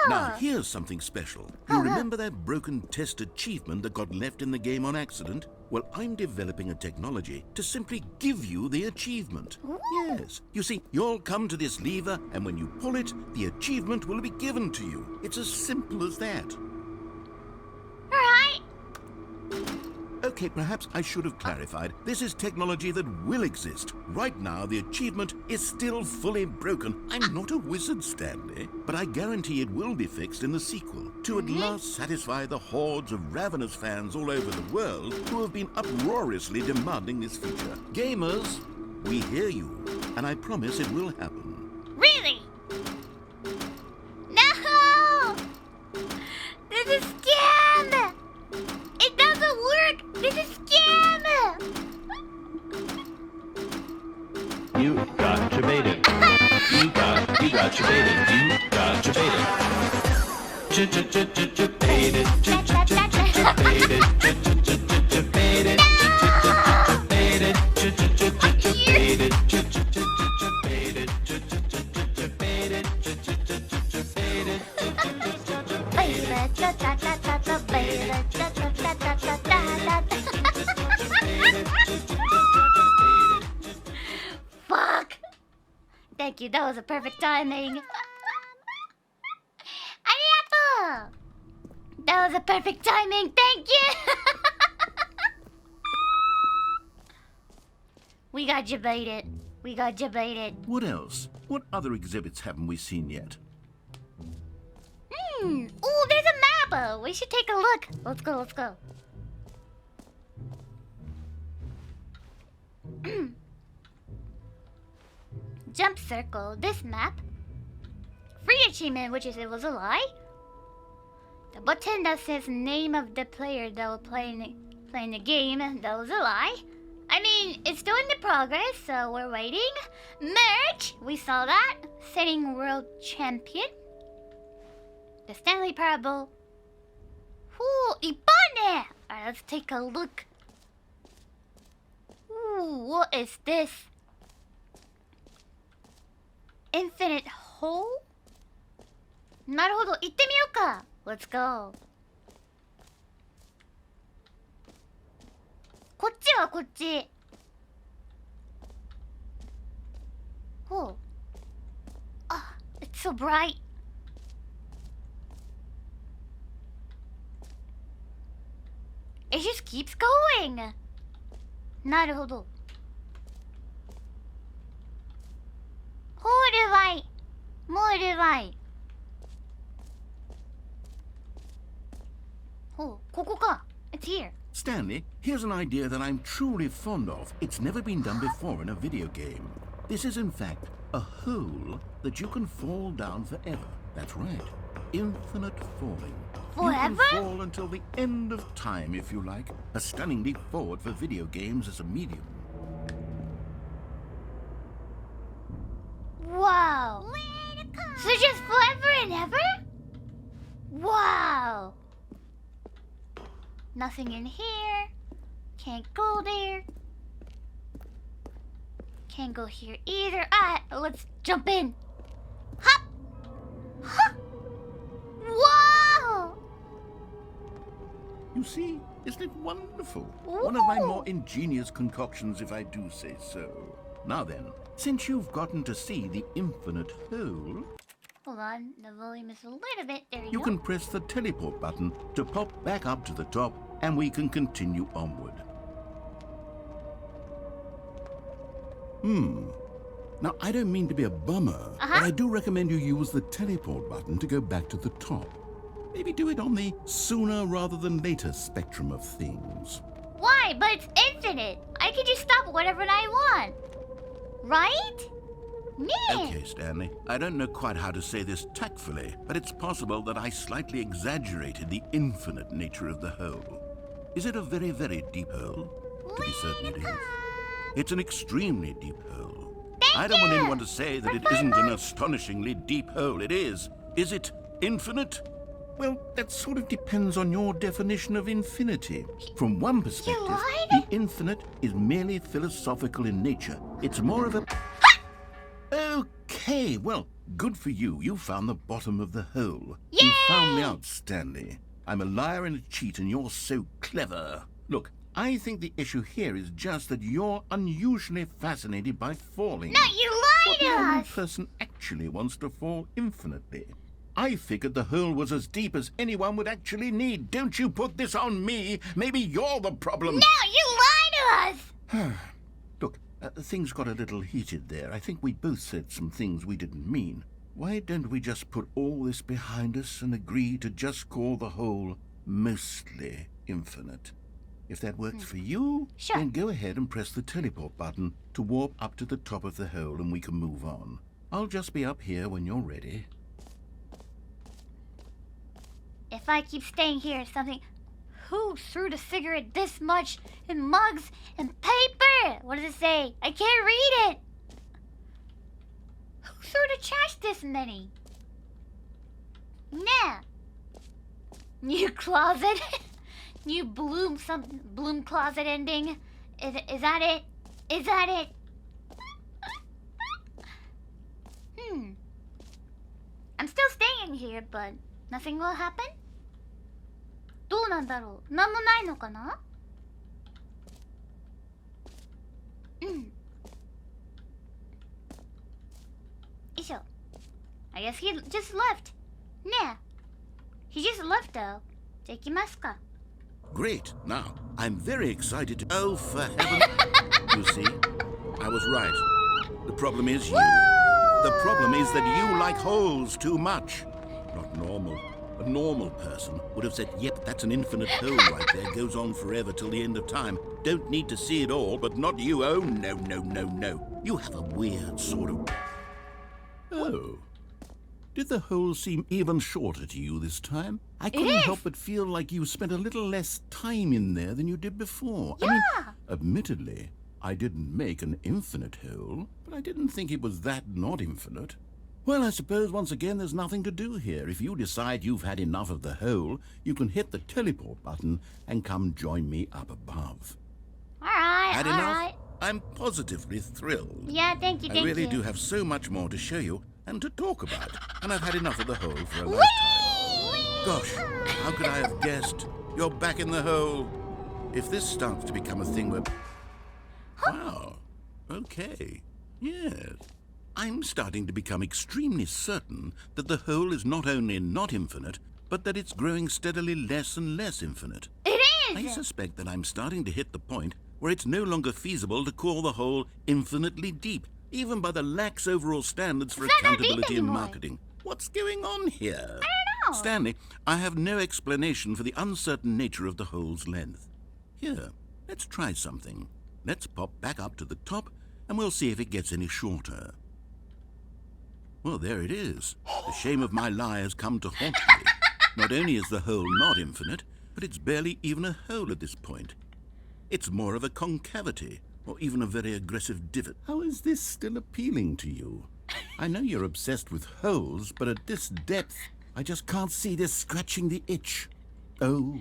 Now, here's something special. You remember that broken test achievement that got left in the game on accident? Well, I'm developing a technology to simply give you the achievement. Ooh. Yes. You see, you'll come to this lever, and when you pull it, the achievement will be given to you. It's as simple as that. Alright. Okay, perhaps I should have clarified. This is technology that will exist. Right now, the achievement is still fully broken. I'm not a wizard, Stanley, but I guarantee it will be fixed in the sequel to at last satisfy the hordes of ravenous fans all over the world who have been uproariously demanding this feature. Gamers, we hear you, and I promise it will happen. Really? No! This is scam! It doesn't work! This is scam! You got your baited. You got your baited. You got your baited. Baited. Fuck! Thank you, that was a perfect timing. Arigato! That was a perfect timing, thank you! We got debated. What else? What other exhibits haven't we seen yet? Ooh, there's a map! We should take a look. Let's go. Jump circle. This map. Free achievement, which is it was a lie. The button that says name of the player that will playing the game, that was a lie. I mean, it's still in the progress, so we're waiting. Merch, we saw that. Setting world champion. The Stanley Parable. Ooh, ippane! Alright, let's take a look. Ooh, what is this? Infinite hole? なるほど、行ってみようか。Let's go. こっちはこっち。Oh. Ah, it's so bright. It just keeps going. なるほど。ホールワイ。モールワイ。Oh, ここか。It's here. Stanley, here's an idea that I'm truly fond of. It's never been done before in a video game. This is, in fact, a hole that you can fall down forever. That's right. Infinite falling. Forever? You can fall until the end of time, if you like. A stunning leap forward for video games as a medium. Wow. So just forever and ever? Wow. Nothing in here. Can't go there. Can't go here either. Let's jump in. Hop. Huh. Wow. You see? Isn't it wonderful? One of my more ingenious concoctions, if I do say so. Now then, since you've gotten to see the infinite hole, Hold on, the volume is a little bit. There you go. can press the teleport button to pop back up to the top, and we can continue onward. Now, I don't mean to be a bummer, but I do recommend you use the teleport button to go back to the top. Maybe do it on the sooner rather than later spectrum of things. Why? But it's infinite. I can just stop whatever I want. Right? Yeah. Okay, Stanley. I don't know quite how to say this tactfully, but it's possible that I slightly exaggerated the infinite nature of the hole. Is it a very, very deep hole? To be certain it is. It's an extremely deep hole. I don't want anyone to say that it isn't an astonishingly deep hole. It is. Is it infinite? Well, that sort of depends on your definition of infinity. From one perspective, the infinite is merely philosophical in nature. It's more of a... Okay, well, good for you. You found the bottom of the hole. Yay! You found me out, Stanley. I'm a liar and a cheat, and you're so clever. Look, I think the issue here is just that you're unusually fascinated by falling. No, you lied to What normal us! person actually wants to fall infinitely? I figured the hole was as deep as anyone would actually need. Don't you put this on me. Maybe you're the problem. No, you lied to us! Look, things got a little heated there. I think we both said some things we didn't mean. Why don't we just put all this behind us and agree to just call the hole mostly infinite? If that works for you, Sure. then go ahead and press the teleport button to warp up to the top of the hole and we can move on. I'll just be up here when you're ready. If I keep staying here, something... Who threw the cigarette this much in mugs and paper? What does it say? I can't read it. Who threw the trash this many? Nah. New closet. New bloom closet ending. Is that it? Is that it? I'm still staying here, but nothing will happen? どうなんだろう? なんもないのかな? Isho. I guess he just left. Nah. He just left though. じゃあ行きますか. Great. Now, I'm very excited to... Oh, for heaven... You see, I was right. The problem is you. The problem is that you like holes too much. Not normal. A normal person would have said, yep, that's an infinite hole right there. Goes on forever till the end of time. Don't need to see it all, but not you. Oh, no, no, no, no. You have a weird sort of... Oh. Did the hole seem even shorter to you this time? I couldn't help but feel like you spent a little less time in there than you did before. Yeah. I mean, admittedly, I didn't make an infinite hole, but I didn't think it was that not infinite. Well, I suppose once again there's nothing to do here. If you decide you've had enough of the hole, you can hit the teleport button and come join me up above. Alright, Had enough? alright. I'm positively thrilled. Yeah, thank you, I thank really you. do have so much more to show you and to talk about, and I've had enough of the hole for a lifetime. Gosh, how could I have guessed? You're back in the hole. If this starts to become a thing where... Wow. Okay. Yes. I'm starting to become extremely certain that the hole is not only not infinite, but that it's growing steadily less and less infinite. It is! I suspect that I'm starting to hit the point where it's no longer feasible to call the hole infinitely deep, even by the lax overall standards for It's not that deep accountability and anymore. marketing. What's going on here? I don't know. Stanley, I have no explanation for the uncertain nature of the hole's length. Here, let's try something. Let's pop back up to the top, and we'll see if it gets any shorter. Well, there it is. The shame of my lie has come to haunt me. Not only is the hole not infinite, but it's barely even a hole at this point. It's more of a concavity, or even a very aggressive divot. How is this still appealing to you? I know you're obsessed with holes, but at this depth, I just can't see this scratching the itch. Oh,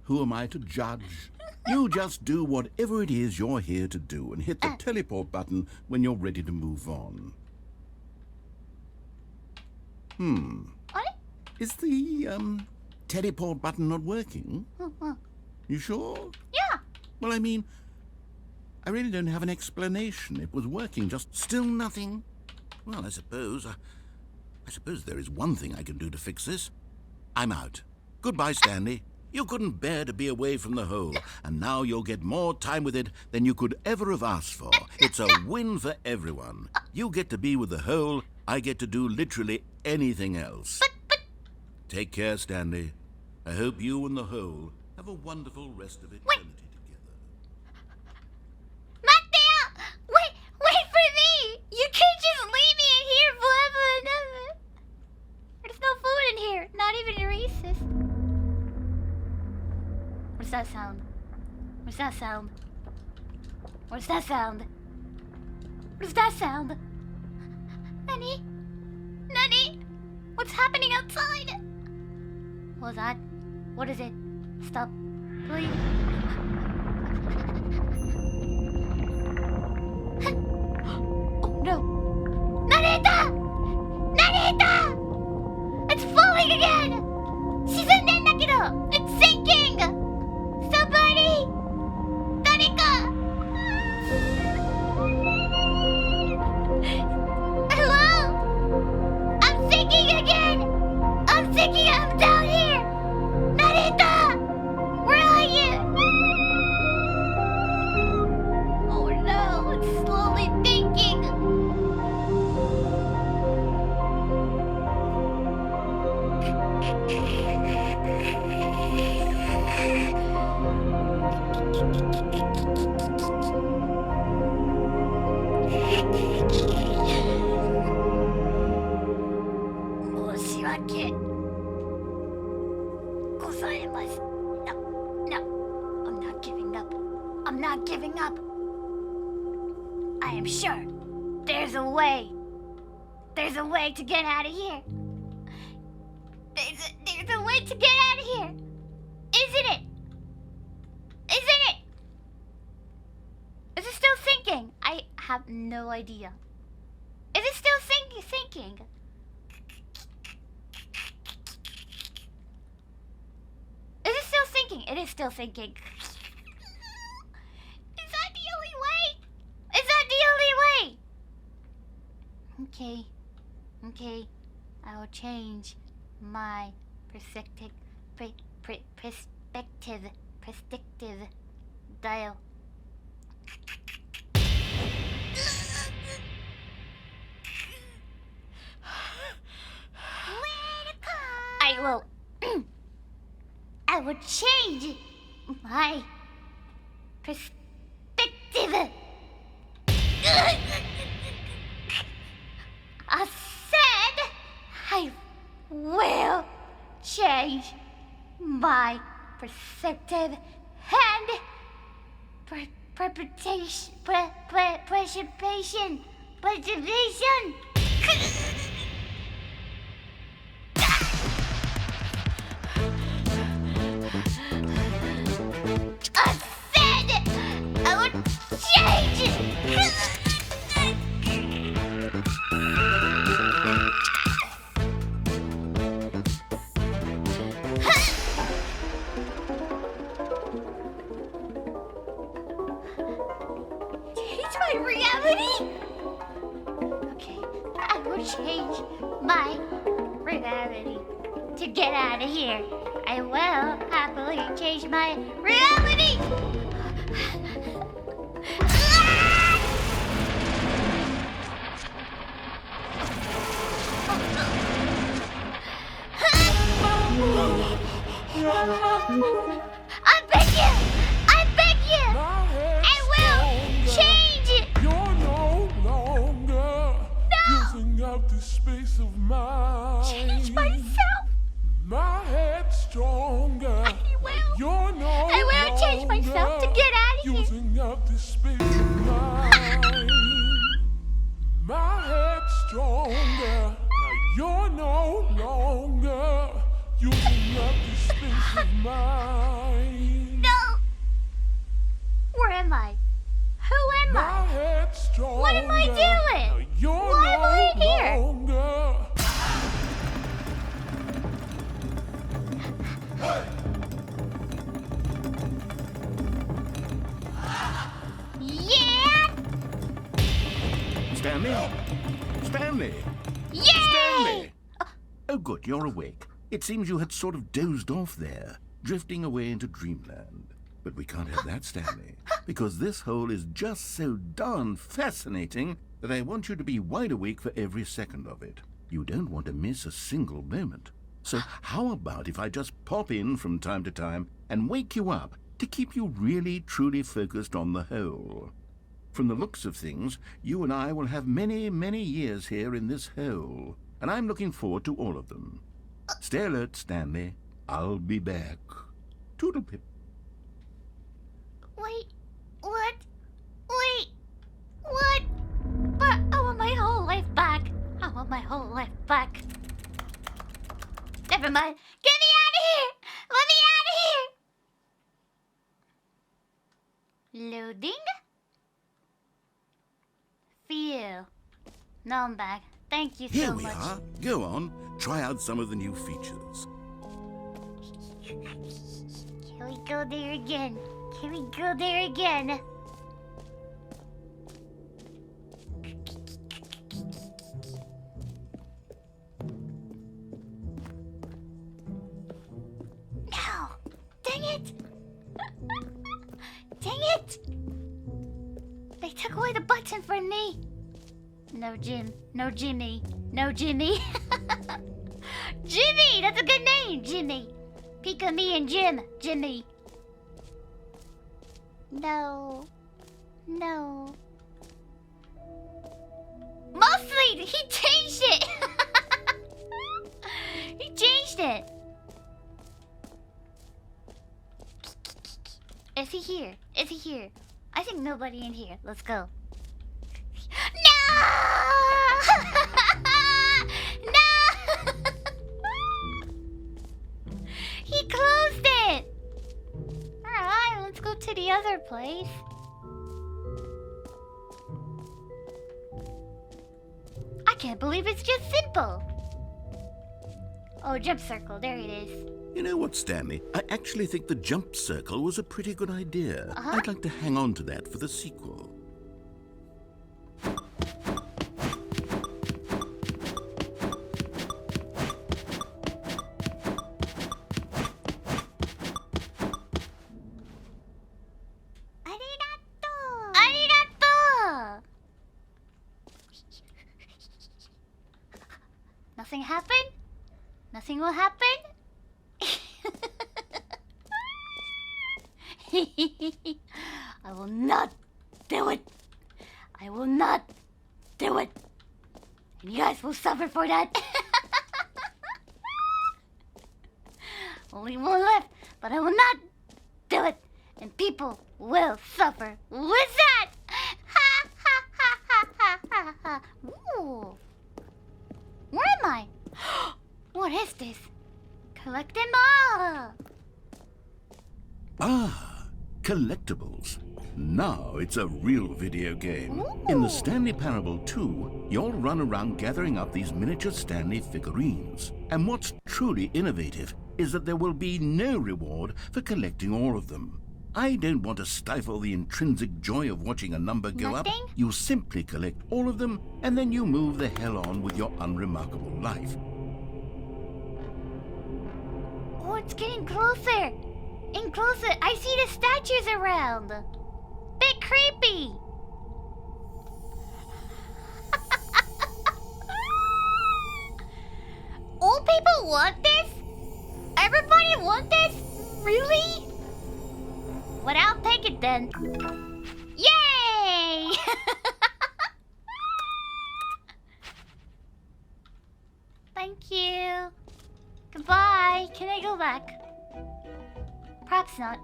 who am I to judge? You just do whatever it is you're here to do and hit the teleport button when you're ready to move on. Is the teleport button not working? You sure? Yeah. Well, I mean, I really don't have an explanation. It was working, just still nothing. Well, I suppose there is one thing I can do to fix this. I'm out. Goodbye, Stanley. You couldn't bear to be away from the hole, and now you'll get more time with it than you could ever have asked for. It's a win for everyone. You get to be with the hole, I get to do literally anything else. Take care, Stanley. I hope you and the hole have a wonderful rest of eternity together. Mateo! Wait for me! You can't just leave me in here forever and ever. There's no food in here, not even a Reese's. What's that sound? What's that sound? What's that sound? What's that sound? Nani? Nani? What's happening outside? What was that? What is it? Stop, please. Oh no! Narita! Narita! It's falling again! 沈んでんだけど It's sinking! Somebody! 誰か Hello? I'm sinking again! I'm sinking! I'm down here! Narita! Where are you? Oh no! It's slowly sinking! No, I'm not giving up. I'm not giving up. I am sure there's a way. There's a way to get out of here. There's a way to get out of here. Isn't it? Isn't it? Is it still sinking? I have no idea. Is it still sinking? Is it still sinking? It is still sinking. Is that the only way? Is that the only way? Okay. I will change my perspective dial. I will change my perspective. I said I will change my perspective and precipitation. I said I would change it. Change my reality? Okay, I will change my reality to get out of here. I will happily change my reality. I beg you, I will change it. You're no longer using up the space of mind. Change myself. My head's stronger. I will change myself to get out of here. Using up the space of mind. My head's stronger. Now you're no longer using up the space of mind. No. Where am I? Who am My I? head's stronger. What am I doing? Now you're Why am I in here? longer. Stanley? Stanley! Yay! Stanley! Oh, good, you're awake. It seems you had sort of dozed off there, drifting away into dreamland. But we can't have that, Stanley, because this hole is just so darn fascinating that I want you to be wide awake for every second of it. You don't want to miss a single moment. So how about if I just pop in from time to time and wake you up to keep you really, truly focused on the hole? From the looks of things, you and I will have many, many years here in this hole, and I'm looking forward to all of them. Stay alert, Stanley. I'll be back. Toodle-pip. Wait, what? Wait, what? But I want my whole life back. I want my whole life back. Never mind. Get me out of here! Let me out of here! Loading? Phew. Now I'm back. Thank you Here so we much. are. Go on. Try out some of the new features. Can we go there again? Can we go there again? No! Dang it! Dang it! They took away the button for me. No Jim. No Jimmy. No Jimmy. Jimmy! That's a good name, Jimmy. Pikamee and Jim. Jimmy. No. No. Mostly, he changed it. He changed it. Is he here? Is he here? I think nobody in here. Let's go. No! No! He closed it. Alright, let's go to the other place. I can't believe it's just simple. Oh, jump circle. There it is. You know what, Stanley? I actually think the jump circle was a pretty good idea. I'd like to hang on to that for the sequel. Arigato! Nothing happened? Nothing will happen? I will not do it. I will not do it. And you guys will suffer for that. Only one left, but I will not do it. And people will suffer with that. Ha ha ha ha ha ha ha. Ooh. Where am I? What is this? Collect them all. Ah, collectibles. Now it's a real video game. In the Stanley Parable 2, you'll run around gathering up these miniature Stanley figurines. And what's truly innovative is that there will be no reward for collecting all of them. I don't want to stifle the intrinsic joy of watching a number go up. You simply collect all of them, and then you move the hell on with your unremarkable life. Oh, it's getting closer. And closer. I see the statues around. Bit creepy. Old people want this? Everybody want this? Really? Well, I'll take it then. Yay! Thank you. Goodbye. Can I go back? Perhaps not.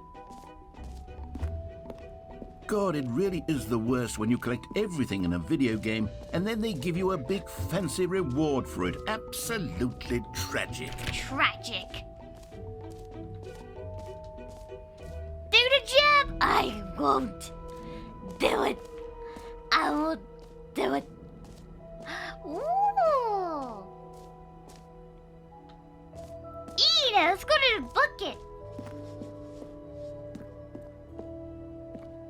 God, it really is the worst when you collect everything in a video game and then they give you a big fancy reward for it. Absolutely tragic. Tragic. Do the job! I won't do it. I won't do it. Ooh. Let's go to the bucket.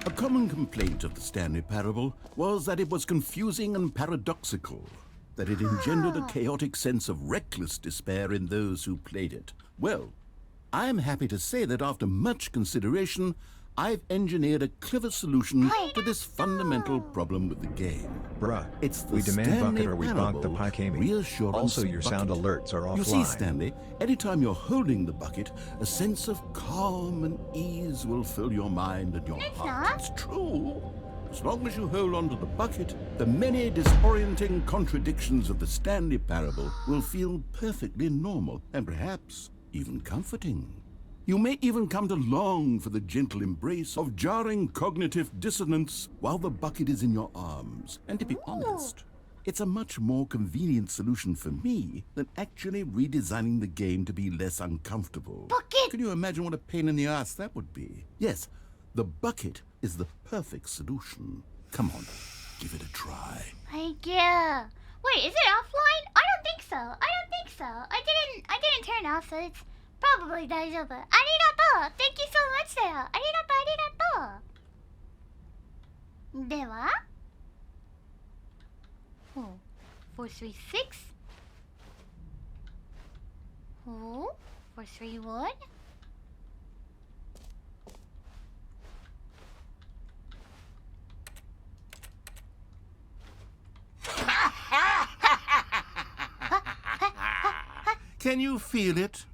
A common complaint of the Stanley Parable was that it was confusing and paradoxical, that it engendered a chaotic sense of reckless despair in those who played it. Well, I'm happy to say that after much consideration, I've engineered a clever solution to this fundamental problem with the game. Bruh, It's the we demand Stanley bucket or we bonk the Parable Pikamee. reassurance Also, your sound bucket. alerts are offline. You see, Stanley, anytime you're holding the bucket, a sense of calm and ease will fill your mind and your heart. It's true. As long as you hold on to the bucket, the many disorienting contradictions of the Stanley Parable will feel perfectly normal and perhaps even comforting. You may even come to long for the gentle embrace of jarring cognitive dissonance while the bucket is in your arms. And to be honest, it's a much more convenient solution for me than actually redesigning the game to be less uncomfortable. Bucket! Can you imagine what a pain in the ass that would be? Yes, the bucket is the perfect solution. Come on, give it a try. Thank you. Wait, is it offline? I don't think so. I didn't turn it off, so it's probably 大丈夫. Arigato! Thank you so much だよ. Arigato! では 436 431 Can you feel it?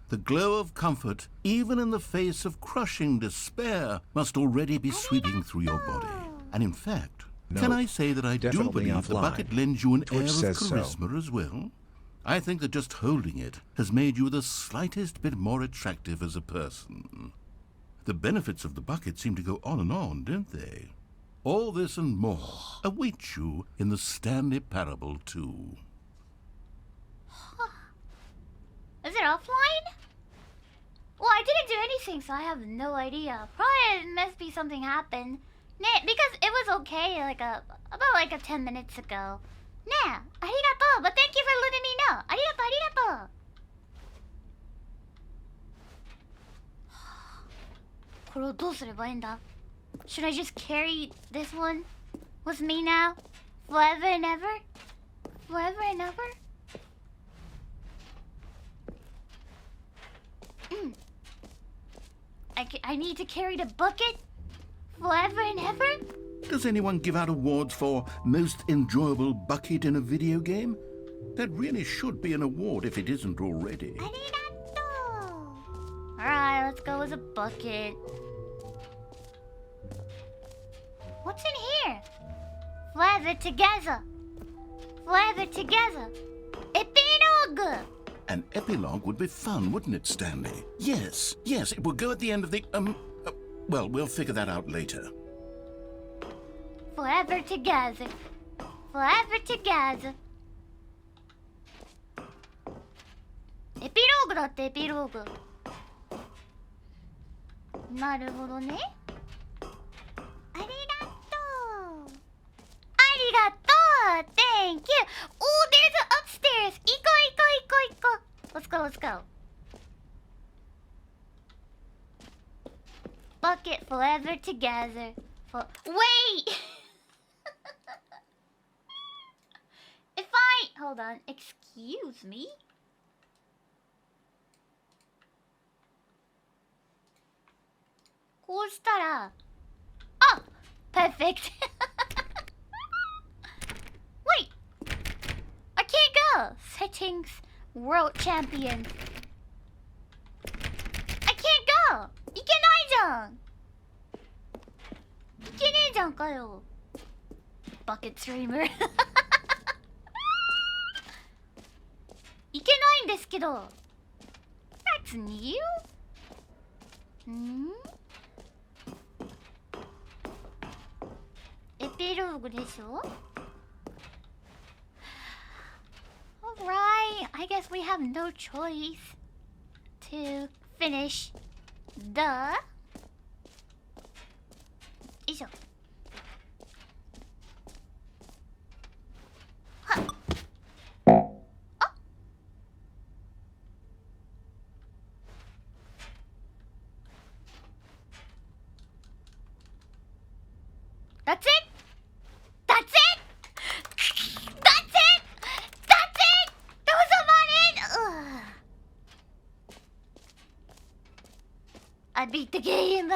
The glow of comfort, even in the face of crushing despair, must already be sweeping through your body. And in fact, No, can I say that I do definitely believe the offline. bucket lends you an Twitch air of says so. charisma as well? I think that just holding it has made you the slightest bit more attractive as a person. The benefits of the bucket seem to go on, don't they? All this and more await you in the Stanley Parable too. Is it offline? Well, I didn't do anything, so I have no idea. Probably must be something happened. Nah, because it was okay about 10 minutes ago. Nah, arigato, but thank you for letting me know. Arigato. Should I just carry this one with me now? Forever and ever? Forever and ever? I need to carry the bucket forever and ever? Does anyone give out awards for most enjoyable bucket in a video game? That really should be an award if it isn't already. Arigato! Alright, let's go with a bucket. What's in here? Forever together. Forever together. Epilogue! An epilogue would be fun, wouldn't it, Stanley? Yes, it will go at the end of the, well, we'll figure that out later. Forever together. Forever together. エピローグだってエピローグ。なるほどね。ありがとう。ありがとう。Thank you. Oh, there's an upstairs. 行こう。Let's go. Bucket forever together. Wait! Hold on. Excuse me? Oh! Perfect! Wait! I can't go! Settings. World Champion. I can't go! いけないじゃん! いけねえじゃんかよ. Bucket Streamer. いけないんですけど. That's new? エピローグでしょ? Alright, I guess we have no choice to finish the... 以上. That's it? That's it? That's it? That's it? That was about it? Ugh. I beat the game.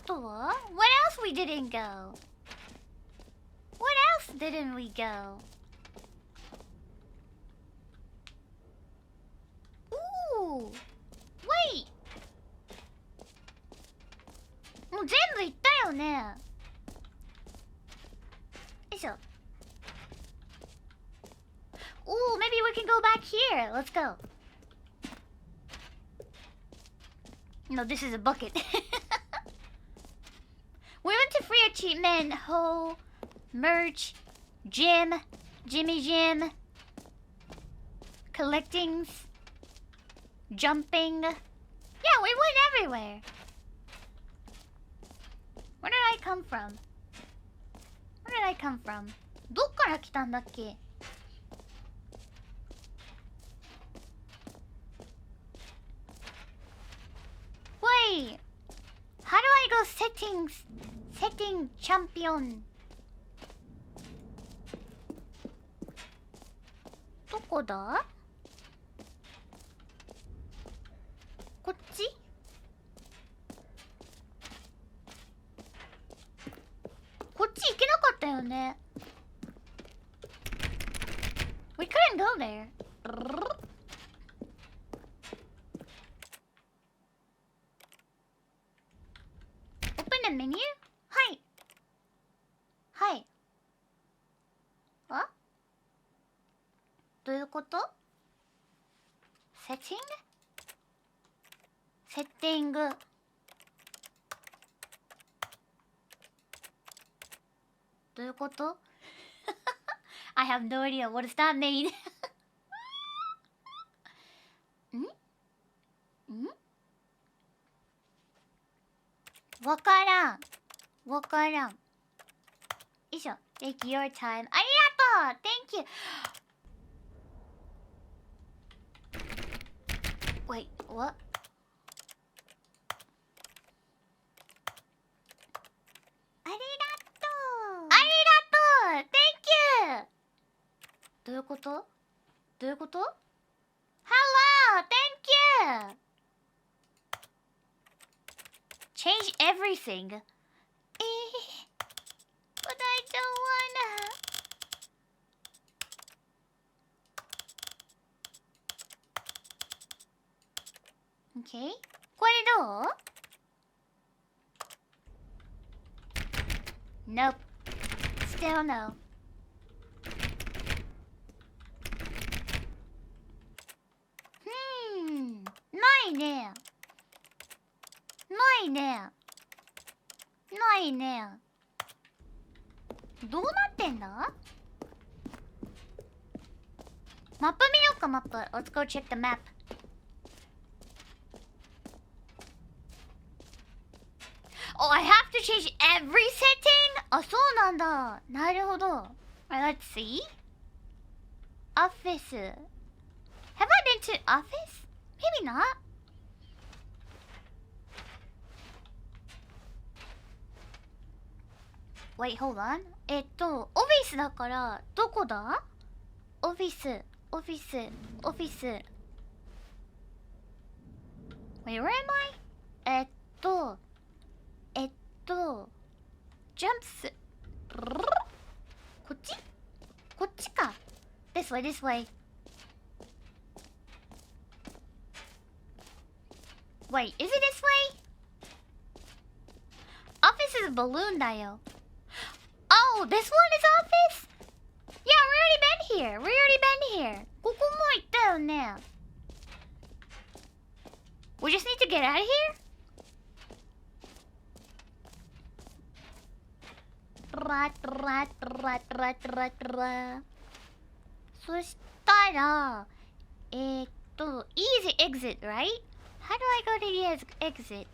What else we didn't go? What else didn't we go? Ooh! Wait! もう全部行ったよね。よいしょ。Ooh, maybe we can go back here. Let's go. No, this is a bucket. We went to free achievement, ho, merch, gym, Jimmy Gym, collectings, jumping. Yeah, we went everywhere. Where did I come from? Where did I come from? どっから来たんだっけ? Wait. How do I go settings? Setting champion. どこだ? こっち? こっち行けなかったよね. We couldn't go there. Open the menu? はい。はい。あ? どういうこと? セッティング? セッティング。どういうこと? I have no idea. What does that mean? ん? わからん。わからん。よいしょ。Take your time. ありがとう !Thank you! Wait, what? ありがとう !Thank you! どういうこと? どういうこと? Hello! Thank you! Change everything. But I don't wanna. Okay. これどう? Nope. Still no. Hmm. ないね。ないね。ないね。どうなってんだ? マップ見ようか、マップ。Let's go check the map. Oh, I have to change every setting? あ、そうなんだ。なるほど。Let's see. Office. Have I been to office? Maybe not. Wait, hold on. オフィスだから、どこだ? オフィス。Wait, where am I? Jumps. こっち? こっちか. This way, this way. Wait, is it this way? Office is balloon だよ. Oh, this one is office? Yeah, we already been here. ここも行ったよね. We just need to get out of here? そしたら、easy exit, right? How do I go to the exit?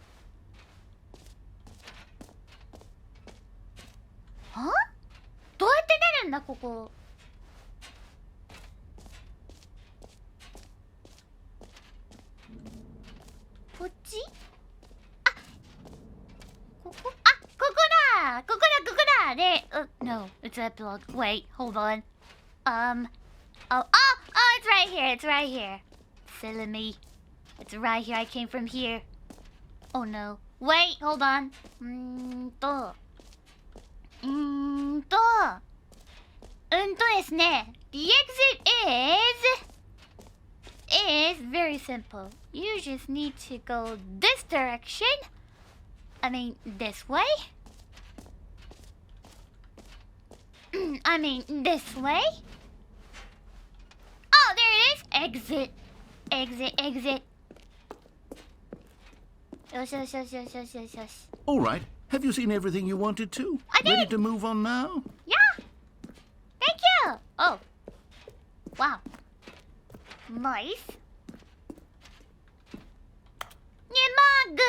は? どうやって出るんだ、ここ。こっち？あ、ここだ！ここだ！で、no, it's epilogue. Wait, hold on. Oh, it's right here. It's right here. Silly me. It's right here. I came from here. Oh no. Wait, hold on. Desu ne. The exit is very simple. You just need to go this direction. I mean, this way. I mean, this way. Oh, there it is. Exit. Exit, exit. Yosh. All right. Have you seen everything you wanted to? I did. Ready to move on now? Yeah. Thank you. Oh. Wow. Nice. New mug.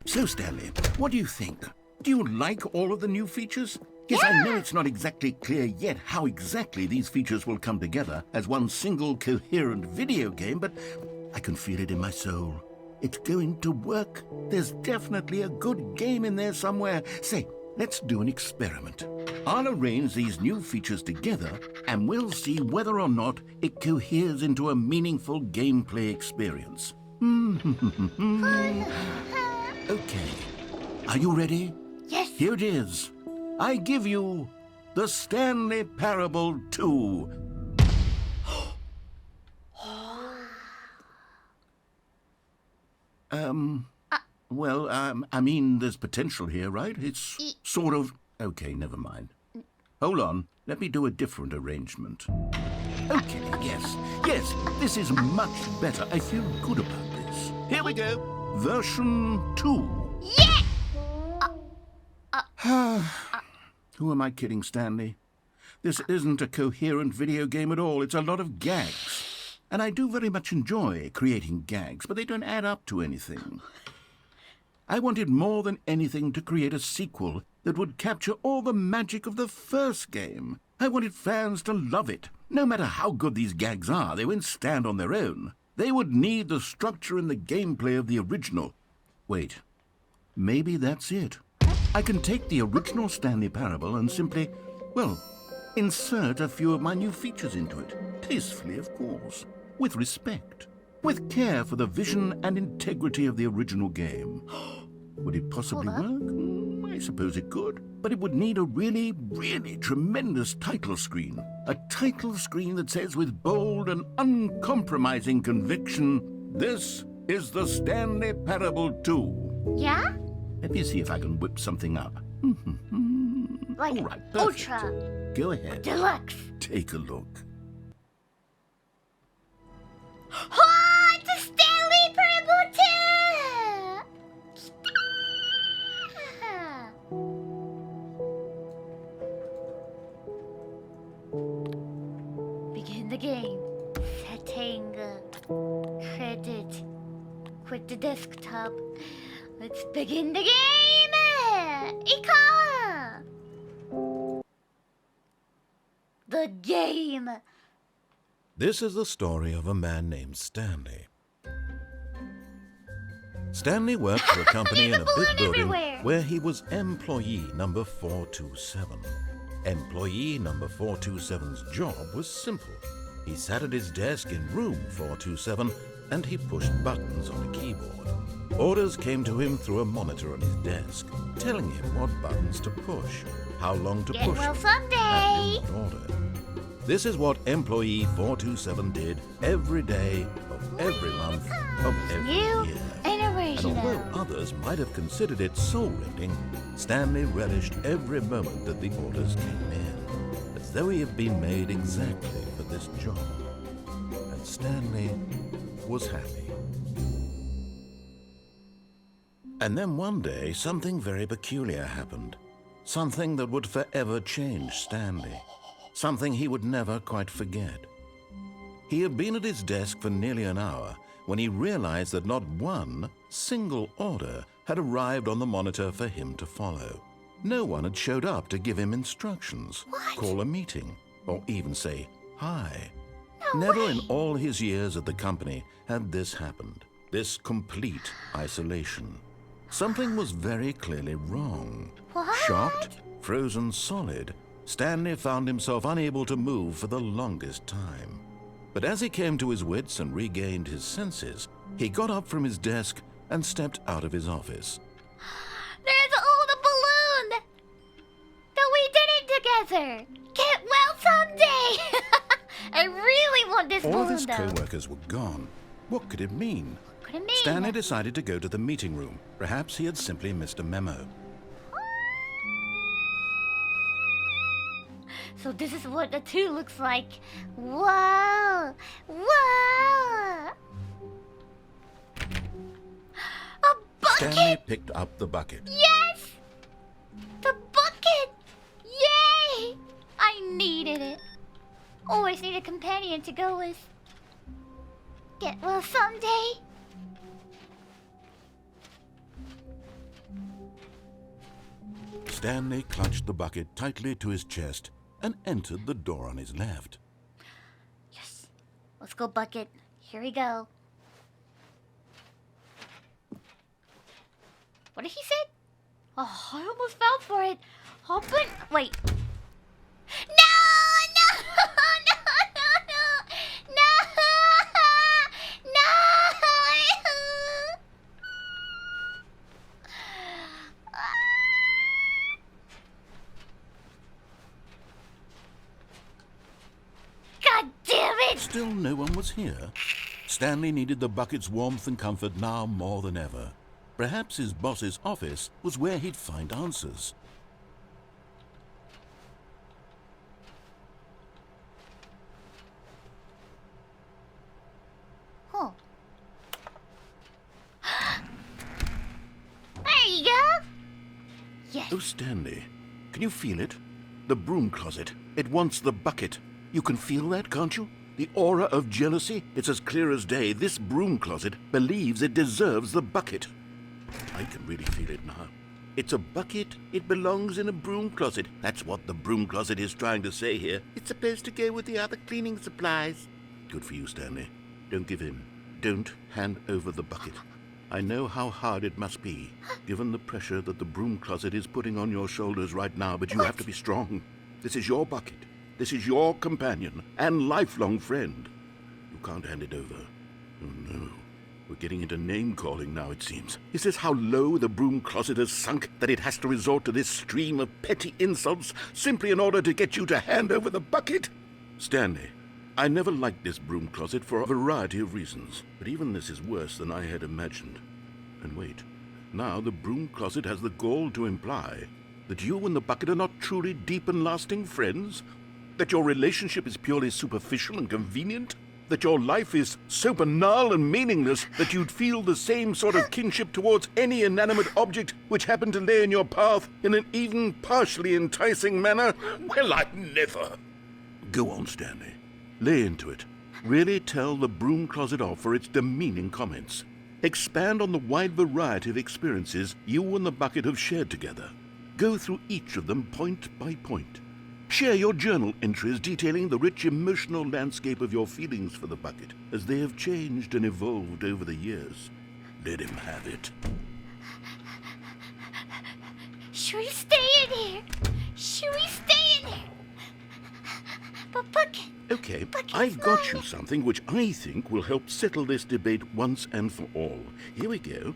So, Stanley, what do you think? Do you like all of the new features? Yes, I know it's not exactly clear yet how exactly these features will come together as one single coherent video game, but I can feel it in my soul. It's going to work. There's definitely a good game in there somewhere. Say, let's do an experiment. I'll arrange these new features together, and we'll see whether or not it coheres into a meaningful gameplay experience. Okay. Are you ready? Yes. Here it is. I give you the Stanley Parable 2. I mean, there's potential here, right? It's sort of... Okay, never mind. Hold on. Let me do a different arrangement. Okay, yes, this is much better. I feel good about this. Here we go. Version 2. Yeah! Who am I kidding, Stanley? This isn't a coherent video game at all. It's a lot of gags. And I do very much enjoy creating gags, but they don't add up to anything. I wanted more than anything to create a sequel that would capture all the magic of the first game. I wanted fans to love it. No matter how good these gags are, they won't stand on their own. They would need the structure and the gameplay of the original. Wait, maybe that's it. I can take the original Stanley Parable and simply, well, insert a few of my new features into it. Tastefully, of course. With respect. With care for the vision and integrity of the original game. Would it possibly work? I suppose it could. But it would need a really, really tremendous title screen. A title screen that says with bold and uncompromising conviction, "This is the Stanley Parable 2. Yeah? Let me see if I can whip something up. Like All right, perfect. Ultra. Go ahead. Deluxe. Take a look. Oh, it's a Stanley Parable 2! Begin the game. Setting. Credit. Quit the desktop. Let's begin the game! Ika! The game! This is the story of a man named Stanley. Stanley worked for a company in a big building everywhere. where he was employee number 427. Employee number 427's job was simple. He sat at his desk in room 427 and he pushed buttons on a keyboard. Orders came to him through a monitor on his desk, telling him what buttons to push, how long to Get push well them, someday. and in what order. This is what employee 427 did every day of every month of every New year. and And original. although others might have considered it soul-rending, Stanley relished every moment that the orders came in, as though he had been made exactly for this job. And Stanley was happy. And then one day, something very peculiar happened. Something that would forever change Stanley. Something he would never quite forget. He had been at his desk for nearly an hour when he realized that not one single order had arrived on the monitor for him to follow. No one had showed up to give him instructions, call a meeting, or even say hi. Never in all his years at the company had this happened. This complete isolation. Something was very clearly wrong. What? Shocked, frozen solid, Stanley found himself unable to move for the longest time. But as he came to his wits and regained his senses, he got up from his desk and stepped out of his office. There's the balloon that we did it together. Get well someday. I really want this All balloon, of his though. co-workers were gone. What could it mean? What could it mean? Stanley decided to go to the meeting room. Perhaps he had simply missed a memo. So this is what the 2 looks like. Wow! Wow! A bucket! Stanley picked up the bucket. Yes! The bucket! Yay! I needed it. Always need a companion to go with. Get well someday. Stanley clutched the bucket tightly to his chest and entered the door on his left. Yes. Let's go, bucket. Here we go. What did he say? Oh, I almost fell for it. Open. Wait. No! No! No! No! No! No! God damn it! Still no one was here. Stanley needed the bucket's warmth and comfort now more than ever. Perhaps his boss's office was where he'd find answers. Oh. There you go. Yes. Oh, Stanley, can you feel it? The broom closet. It wants the bucket. You can feel that, can't you? The aura of jealousy? It's as clear as day. This broom closet believes it deserves the bucket. I can really feel it now. It's a bucket. It belongs in a broom closet. That's what the broom closet is trying to say here. It's supposed to go with the other cleaning supplies. Good for you, Stanley. Don't give in. Don't hand over the bucket. I know how hard it must be, given the pressure that the broom closet is putting on your shoulders right now, but you have to be strong. This is your bucket. This is your companion and lifelong friend. You can't hand it over. Oh, no. We're getting into name-calling now, it seems. Is this how low the broom closet has sunk, that it has to resort to this stream of petty insults simply in order to get you to hand over the bucket? Stanley, I never liked this broom closet for a variety of reasons, but even this is worse than I had imagined. And wait, now the broom closet has the gall to imply that you and the bucket are not truly deep and lasting friends? That your relationship is purely superficial and convenient? That your life is so banal and meaningless that you'd feel the same sort of kinship towards any inanimate object which happened to lay in your path in an even partially enticing manner? Well, I'd never. Go on, Stanley. Lay into it. Really tell the broom closet off for its demeaning comments. Expand on the wide variety of experiences you and the bucket have shared together. Go through each of them point by point. Share your journal entries detailing the rich emotional landscape of your feelings for the bucket as they have changed and evolved over the years. Let him have it. Should we stay in here? Should we stay in here? But bucket. Okay, Bucket's I've got mine. you something which I think will help settle this debate once and for all. Here we go.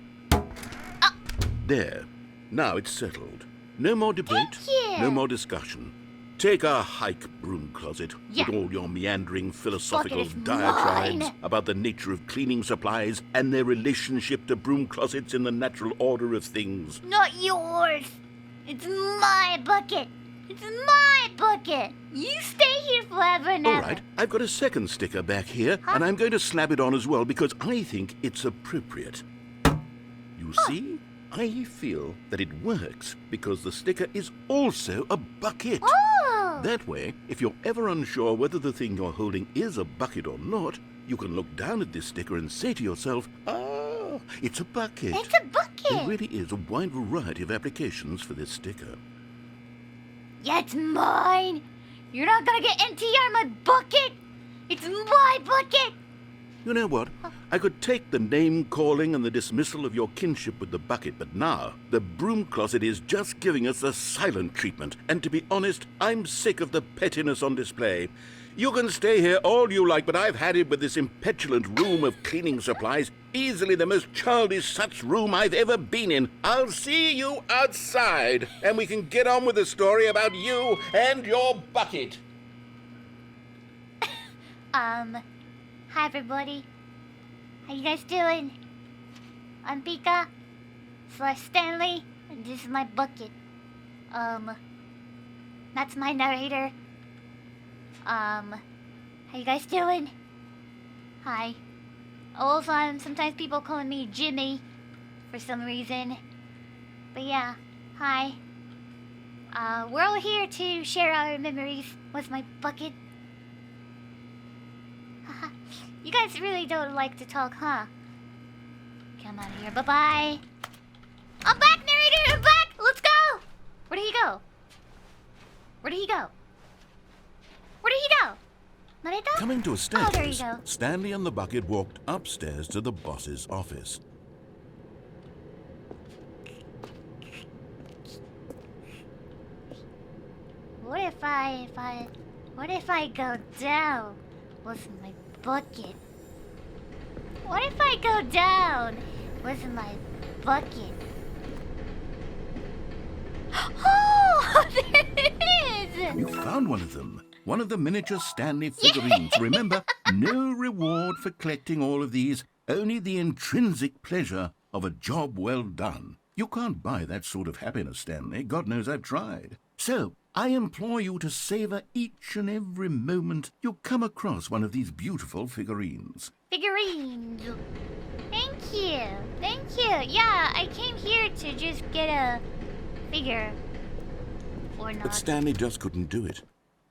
There. Now it's settled. No more debate, Thank you. no more discussion. Take a hike, broom closet, Yeah. with all your meandering philosophical Bucket is diatribes mine. about the nature of cleaning supplies and their relationship to broom closets in the natural order of things. Not yours. It's my bucket. It's my bucket. You stay here forever and All ever. right, I've got a second sticker back here, and I'm going to slap it on as well because I think it's appropriate. You see? I feel that it works because the sticker is also a bucket. Oh. That way, if you're ever unsure whether the thing you're holding is a bucket or not, you can look down at this sticker and say to yourself, ah, it's a bucket. It's a bucket. There really is a wide variety of applications for this sticker. Yeah, it's mine. You're not gonna get NTR my bucket. It's my bucket! You know what? I could take the name-calling and the dismissal of your kinship with the bucket, but now the broom closet is just giving us the silent treatment. And to be honest, I'm sick of the pettiness on display. You can stay here all you like, but I've had it with this impetulant room of cleaning supplies. Easily the most childish such room I've ever been in. I'll see you outside, and we can get on with the story about you and your bucket. Hi everybody. How you guys doing? I'm Pika / Stanley, and this is my bucket. That's my narrator. How you guys doing? Hi. Also, sometimes people calling me Jimmy for some reason. But yeah, hi. We're all here to share our memories with my bucket. You guys really don't like to talk, huh? Come out of here. Bye-bye. I'm back, narrator! I'm back! Let's go! Where did he go? Where did he go? Where did he go? Narita? Coming to a Oh, there you staircase, go. Stanley and the bucket walked upstairs to the boss's office. What if I go down with my bucket? What if I go down with my bucket? Oh, there it is! You found one of them. One of the miniature Stanley figurines. Remember, no reward for collecting all of these, only the intrinsic pleasure of a job well done. You can't buy that sort of happiness, Stanley. God knows I've tried. So, I implore you to savor each and every moment you come across one of these beautiful figurines. Figurines. Thank you. Thank you. Yeah, I came here to just get a figure. Or not. But Stanley just couldn't do it.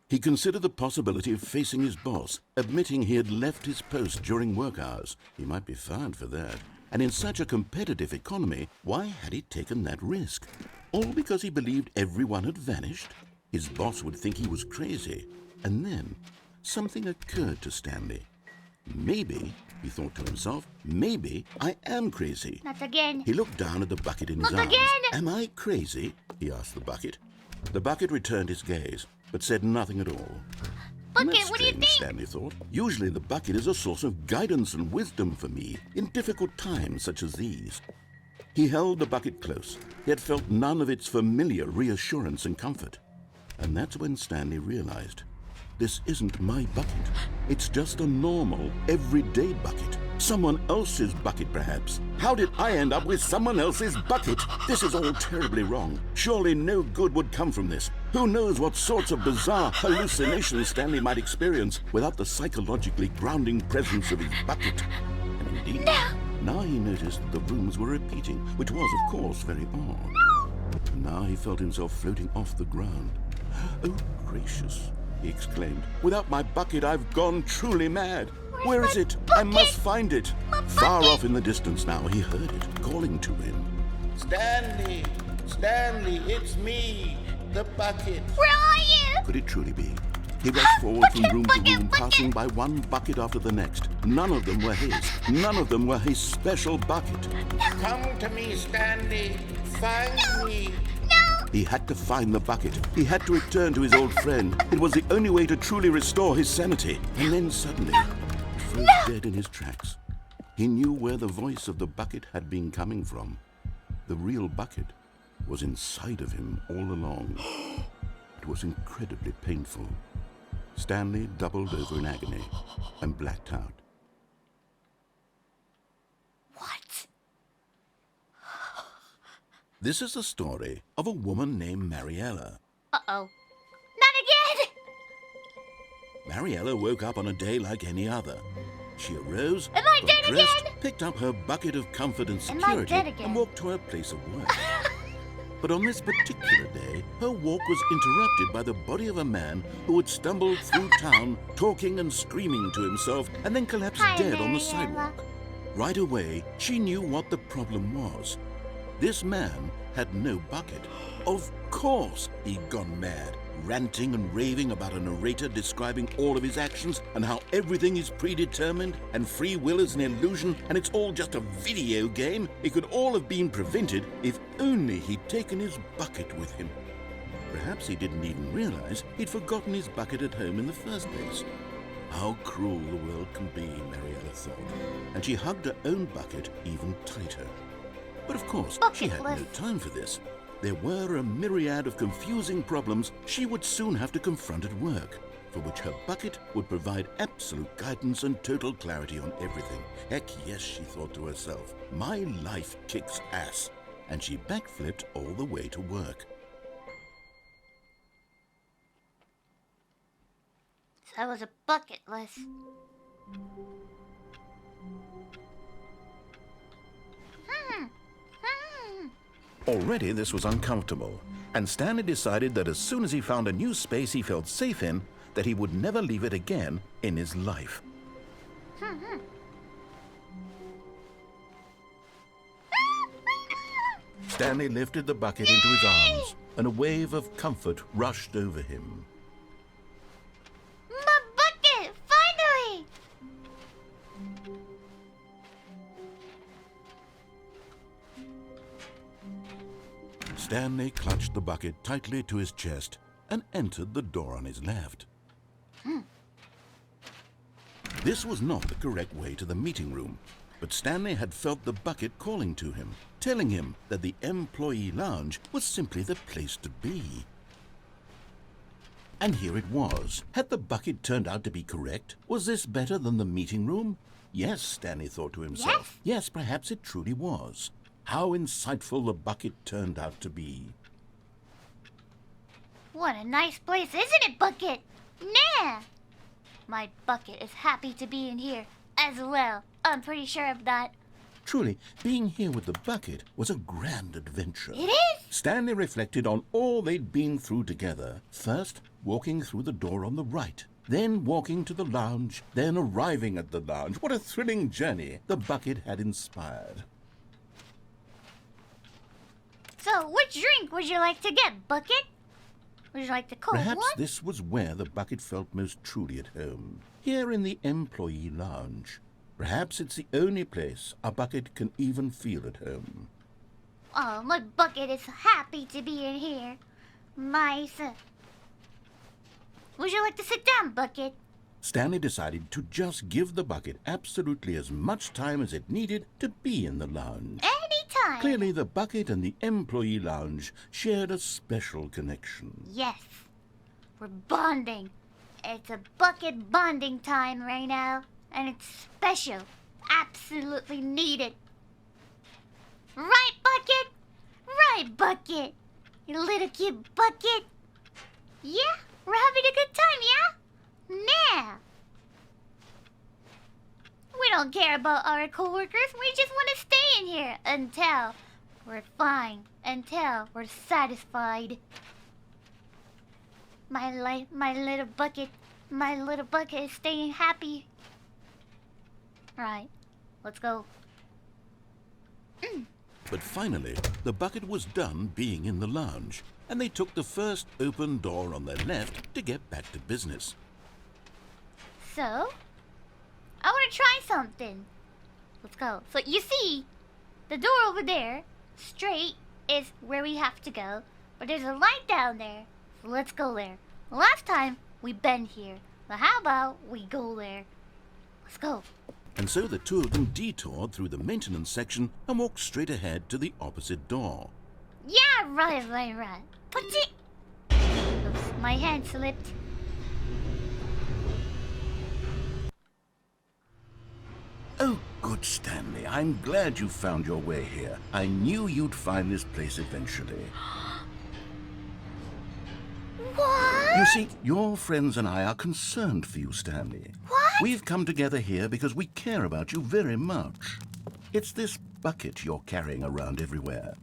He considered the possibility of facing his boss, admitting he had left his post during work hours. He might be fined for that. And in such a competitive economy, why had he taken that risk? All because he believed everyone had vanished? His boss would think he was crazy. And then, something occurred to Stanley. Maybe, he thought to himself, maybe I am crazy. Not again. He looked down at the bucket in his Not arms. again! Am I crazy? He asked the bucket. The bucket returned his gaze, but said nothing at all. Bucket, That's what do you strange, think? Stanley thought. Usually the bucket is a source of guidance and wisdom for me in difficult times such as these. He held the bucket close, yet felt none of its familiar reassurance and comfort. And that's when Stanley realized, this isn't my bucket. It's just a normal, everyday bucket. Someone else's bucket, perhaps. How did I end up with someone else's bucket? This is all terribly wrong. Surely no good would come from this. Who knows what sorts of bizarre hallucinations Stanley might experience without the psychologically grounding presence of his bucket. And indeed, now he noticed that the rooms were repeating, which was, of course, very odd. Now he felt himself floating off the ground. Oh, gracious, he exclaimed. Without my bucket, I've gone truly mad. Where is it? I must find it. Far off in the distance now, he heard it, calling to him. Stanley! Stanley, it's me, the bucket. Where are you? Could it truly be? He rushed forward from room to room, passing by one bucket after the next. None of them were his. None of them were his special bucket. Come to me, Stanley. Find me. He had to find the bucket. He had to return to his old friend. It was the only way to truly restore his sanity. And then suddenly, he froze dead in his tracks. He knew where the voice of the bucket had been coming from. The real bucket was inside of him all along. It was incredibly painful. Stanley doubled over in agony and blacked out. What? This is the story of a woman named Mariella. Uh-oh. Not again! Mariella woke up on a day like any other. She arose, Am I got dead dressed, again? picked up her bucket of comfort and Am I security, dead again? and walked to her place of work. But on this particular day, her walk was interrupted by the body of a man who had stumbled through town, talking and screaming to himself, and then collapsed Hi, dead on the Mariella. sidewalk. Right away, she knew what the problem was. This man had no bucket. Of course, he'd gone mad, ranting and raving about a narrator describing all of his actions and how everything is predetermined and free will is an illusion and it's all just a video game. It could all have been prevented if only he'd taken his bucket with him. Perhaps he didn't even realize he'd forgotten his bucket at home in the first place. How cruel the world can be, Mariella thought, and she hugged her own bucket even tighter. But of course, she had no time for this. There were a myriad of confusing problems she would soon have to confront at work, for which her bucket would provide absolute guidance and total clarity on everything. Heck yes, she thought to herself, my life kicks ass. And she backflipped all the way to work. So that was a bucket list. Already this was uncomfortable, and Stanley decided that as soon as he found a new space he felt safe in, that he would never leave it again in his life. Stanley lifted the bucket into his arms, and a wave of comfort rushed over him. My bucket! Finally! Stanley clutched the bucket tightly to his chest and entered the door on his left. This was not the correct way to the meeting room, but Stanley had felt the bucket calling to him, telling him that the employee lounge was simply the place to be. And here it was. Had the bucket turned out to be correct? Was this better than the meeting room? Yes, Stanley thought to himself. Yes, perhaps it truly was. How insightful the bucket turned out to be. What a nice place, isn't it, Bucket? Nah! My bucket is happy to be in here as well. I'm pretty sure of that. Truly, being here with the bucket was a grand adventure. It is! Stanley reflected on all they'd been through together. First, walking through the door on the right. Then walking to the lounge. Then arriving at the lounge. What a thrilling journey the bucket had inspired. So, which drink would you like to get, Bucket? Would you like the cold Perhaps one? this was where the bucket felt most truly at home. Here in the employee lounge. Perhaps it's the only place a bucket can even feel at home. Oh, my bucket is happy to be in here. Nice. Would you like to sit down, Bucket? Stanley decided to just give the bucket absolutely as much time as it needed to be in the lounge. Anytime. Clearly, the bucket and the employee lounge shared a special connection. Yes. We're bonding. It's a bucket bonding time right now. And it's special. Absolutely needed. Right, Bucket? Right, Bucket? You little cute Bucket? Yeah? We're having a good time, yeah? Nah. We don't care about our coworkers. We just want to stay in here until we're fine. Until we're satisfied. My little bucket is staying happy. Right. Let's go. But finally, the bucket was done being in the lounge, and they took the first open door on their left to get back to business. So, I want to try something. Let's go. So, you see, the door over there, straight, is where we have to go. But there's a light down there. So, let's go there. Last time, we been here. So, how about we go there? Let's go. And so the two of them detoured through the maintenance section and walked straight ahead to the opposite door. Yeah, right. What's it? Oops, my hand slipped. Oh, good, Stanley. I'm glad you found your way here. I knew you'd find this place eventually. What? You see, your friends and I are concerned for you, Stanley. What? We've come together here because we care about you very much. It's this bucket you're carrying around everywhere.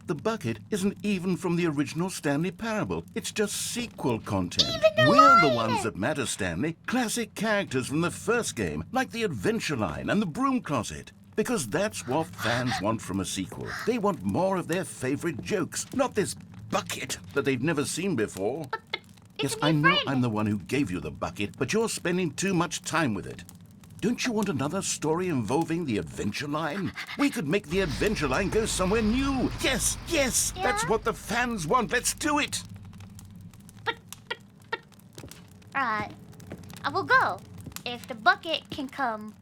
The bucket isn't even from the original Stanley Parable. It's just sequel content. We're the ones that matter, Stanley. Classic characters from the first game, like the Adventure Line and the Broom Closet. Because that's what fans want from a sequel. They want more of their favorite jokes, not this bucket that they've never seen before. It's Yes, a I new know friend. I'm the one who gave you the bucket, but you're spending too much time with it. Don't you want another story involving the adventure line? We could make the adventure line go somewhere new. Yes, yes, that's Yeah? what the fans want. Let's do it. Right. I will go if the bucket can come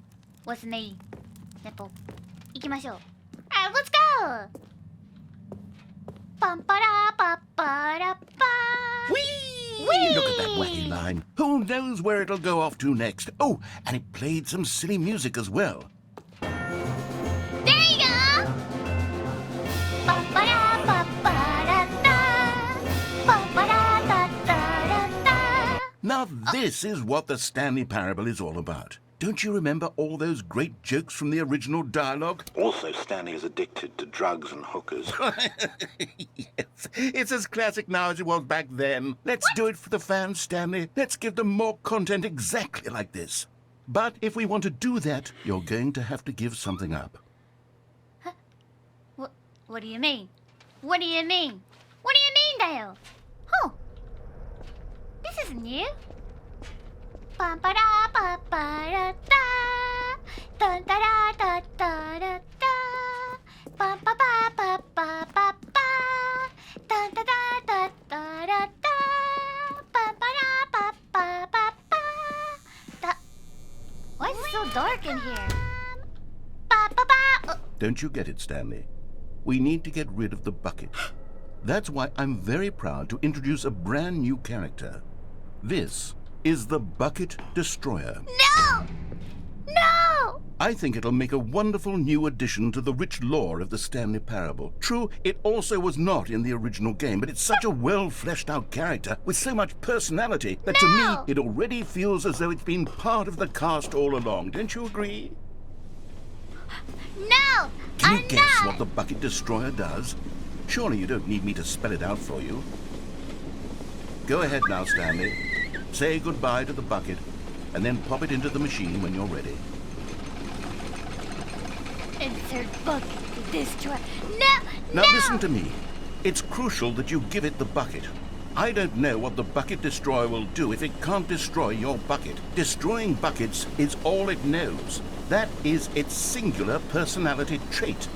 with me. Nipple. 行きましょう. Alright, let's go! Bum ba da ba ba da ba. Whee! Whee! Look at that wacky line. Who knows where it'll go off to next? Oh, and it played some silly music as well. There you go! Bum ba da ba ba da da. Bum ba da da da da da. Now this is what the Stanley Parable is all about. Don't you remember all those great jokes from the original dialogue? Also, Stanley is addicted to drugs and hookers. Yes, it's as classic now as it was back then. Let's do it for the fans, Stanley. Let's give them more content exactly like this. But if we want to do that, you're going to have to give something up. What do you mean? What do you mean? What do you mean, Dale? Oh, this is new. Ba ba da ba ba da da. Dun da da da da da da. Ba ba ba ba ba ba ba. Dun da da da da da da. Ba ba da ba ba ba ba. Da. Why is it so dark in here? Ba ba ba. Don't you get it, Stanley? We need to get rid of the bucket. That's why I'm very proud to introduce a brand new character. This is the Bucket Destroyer. No! No! I think it'll make a wonderful new addition to the rich lore of the Stanley Parable. True, it also was not in the original game, but it's such a well-fleshed-out character with so much personality that to No! me, it already feels as though it's been part of the cast all along. Don't you agree? No! Can you I'm guess not. what the Bucket Destroyer does? Surely you don't need me to spell it out for you. Go ahead now, Stanley. Say goodbye to the bucket, and then pop it into the machine when you're ready. Insert bucket to destroy. No! Now no! listen to me. It's crucial that you give it the bucket. I don't know what the Bucket Destroyer will do if it can't destroy your bucket. Destroying buckets is all it knows. That is its singular personality trait.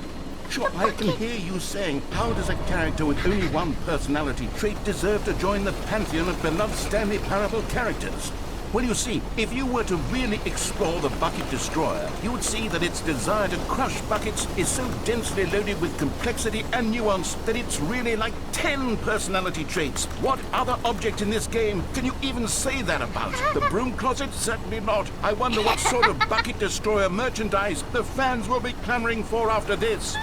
Sure, I can hear you saying, how does a character with only one personality trait deserve to join the pantheon of beloved Stanley Parable characters? Well, you see, if you were to really explore the Bucket Destroyer, you would see that its desire to crush buckets is so densely loaded with complexity and nuance that it's really like 10 personality traits. What other object in this game can you even say that about? The broom closet? Certainly not. I wonder what sort of Bucket Destroyer merchandise the fans will be clamoring for after this.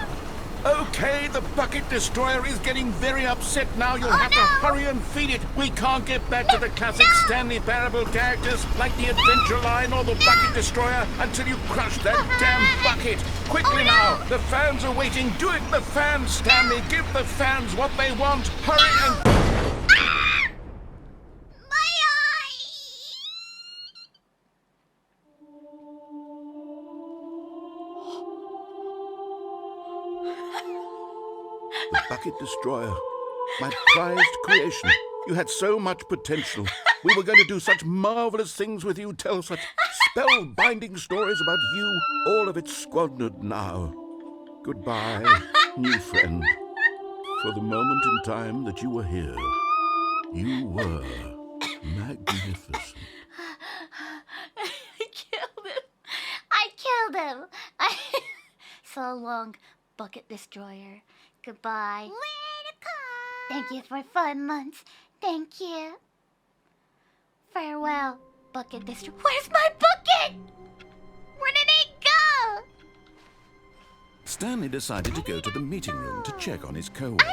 Okay, the Bucket Destroyer is getting very upset now. You'll have to hurry and feed it. We can't get back to the classic Stanley Parable characters like the Adventure Line or the Bucket Destroyer until you crush that damn bucket. Quickly now, the fans are waiting. Do it, the fans, Stanley. Give the fans what they want. Hurry and... The Bucket Destroyer. My prized creation. You had so much potential. We were going to do such marvelous things with you, tell such spellbinding stories about you. All of it squandered now. Goodbye, new friend. For the moment in time that you were here, you were magnificent. I killed him. I killed him. So long, Bucket Destroyer. Goodbye. Thank you for fun months. Thank you. Farewell, Bucket Destroyer. Where's my bucket? Where did it go? Stanley decided to go to the meeting room to check on his co-workers.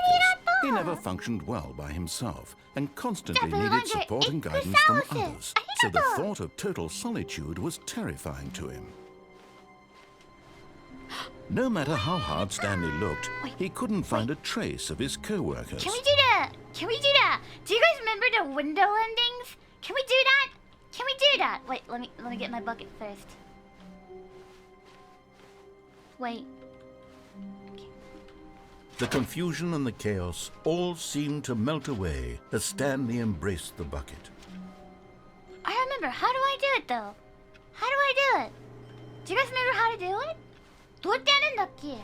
He never functioned well by himself and constantly needed support and guidance from others. So the thought of total solitude was terrifying to him. No matter how hard Stanley looked, he couldn't find a trace of his co-workers. Can we do that? Can we do that? Do you guys remember the window endings? Can we do that? Can we do that? Wait, let me get my bucket first. Wait. Okay. The confusion and the chaos all seemed to melt away as Stanley embraced the bucket. I remember. How do I do it, though? How do I do it? Do you guys remember how to do it? どうやってやるんだっけ?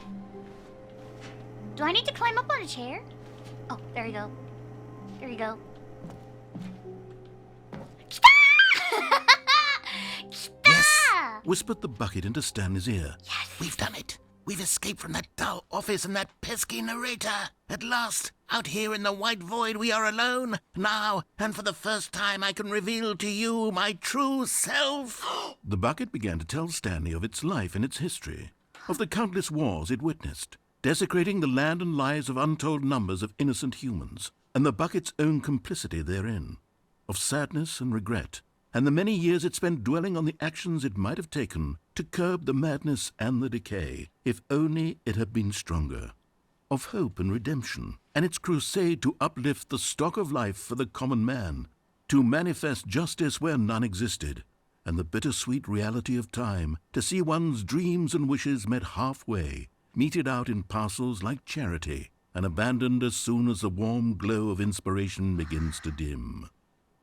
Do I need to climb up on a chair? Oh, there you go. Here you go. 来た! 来た! Yes! Whispered the bucket into Stanley's ear. Yes! We've done it. We've escaped from that dull office and that pesky narrator. At last, out here in the white void, we are alone. Now, and for the first time, I can reveal to you my true self. The bucket began to tell Stanley of its life and its history, of the countless wars it witnessed, desecrating the land and lives of untold numbers of innocent humans, and the bucket's own complicity therein, of sadness and regret, and the many years it spent dwelling on the actions it might have taken to curb the madness and the decay, if only it had been stronger, of hope and redemption, and its crusade to uplift the stock of life for the common man, to manifest justice where none existed, and the bittersweet reality of time, to see one's dreams and wishes met halfway, meted out in parcels like charity, and abandoned as soon as the warm glow of inspiration begins to dim.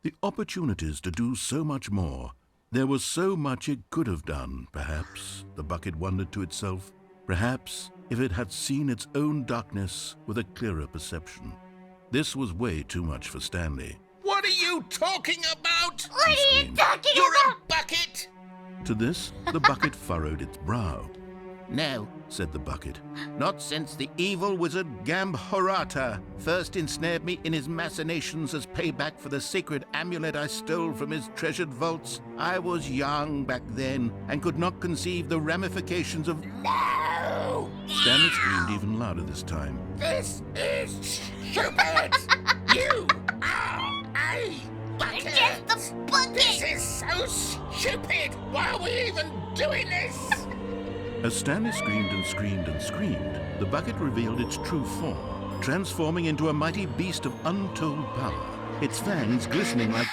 The opportunities to do so much more. There was so much it could have done, perhaps, the bucket wondered to itself. Perhaps, if it had seen its own darkness with a clearer perception. This was way too much for Stanley. What are you talking about? What are you talking You're about? a bucket! To this, the bucket furrowed its brow. No, Said the bucket. not since the evil wizard Gambhorata first ensnared me in his machinations as payback for the sacred amulet I stole from his treasured vaults. I was young back then and could not conceive the ramifications of... No! Stanley screamed even louder this time. This is stupid! You are a bucket! Just the bucket! This is so stupid! Why are we even doing this? As Stanley screamed and screamed and screamed, the bucket revealed its true form, transforming into a mighty beast of untold power, its fangs glistening like...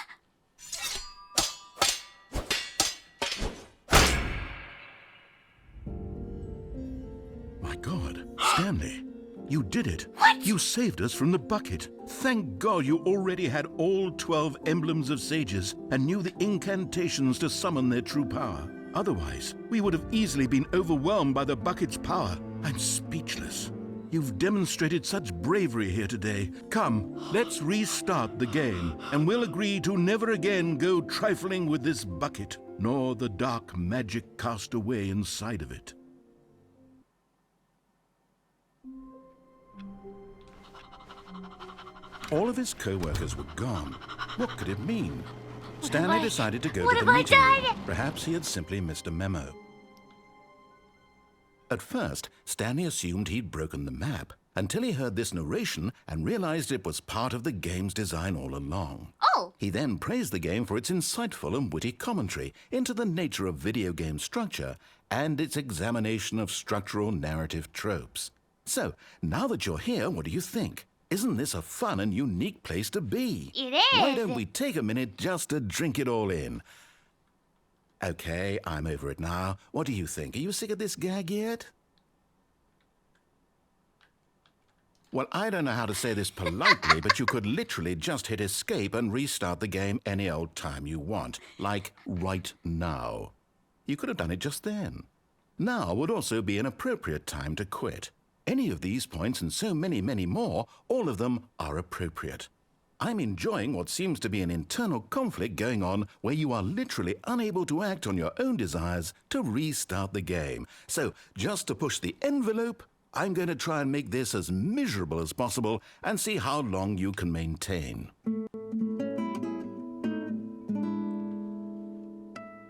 My God, Stanley, you did it. What? You saved us from the bucket. Thank God you already had all 12 emblems of sages and knew the incantations to summon their true power. Otherwise, we would have easily been overwhelmed by the bucket's power. I'm speechless. You've demonstrated such bravery here today. Come, let's restart the game, and we'll agree to never again go trifling with this bucket, nor the dark magic cast away inside of it. All of his co-workers were gone. What could it mean? Stanley decided to go to the meeting room. Perhaps he had simply missed a memo. At first, Stanley assumed he'd broken the map, until he heard this narration and realized it was part of the game's design all along. Oh! He then praised the game for its insightful and witty commentary into the nature of video game structure and its examination of structural narrative tropes. So, now that you're here, what do you think? Isn't this a fun and unique place to be? It is! Why don't we take a minute just to drink it all in? Okay, I'm over it now. What do you think? Are you sick of this gag yet? Well, I don't know how to say this politely, but you could literally just hit escape and restart the game any old time you want. Like right now. You could have done it just then. Now would also be an appropriate time to quit. Any of these points and so many, many more, all of them are appropriate. I'm enjoying what seems to be an internal conflict going on where you are literally unable to act on your own desires to restart the game. So, just to push the envelope, I'm going to try and make this as miserable as possible and see how long you can maintain.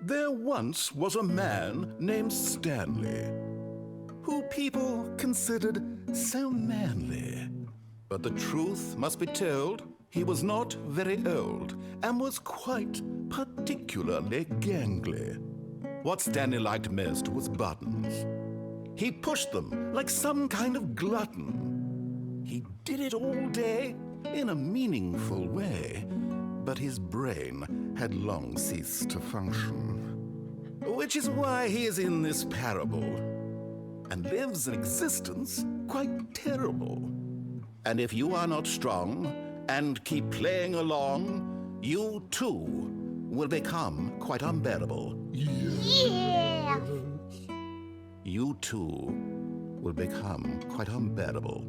There once was a man named Stanley, who people considered so manly. But the truth must be told, he was not very old and was quite particularly gangly. What Stanley liked most was buttons. He pushed them like some kind of glutton. He did it all day in a meaningful way, but his brain had long ceased to function. Which is why he is in this parable. and lives an existence quite terrible. And if you are not strong and keep playing along, you too will become quite unbearable. Yeah. You too will become quite unbearable.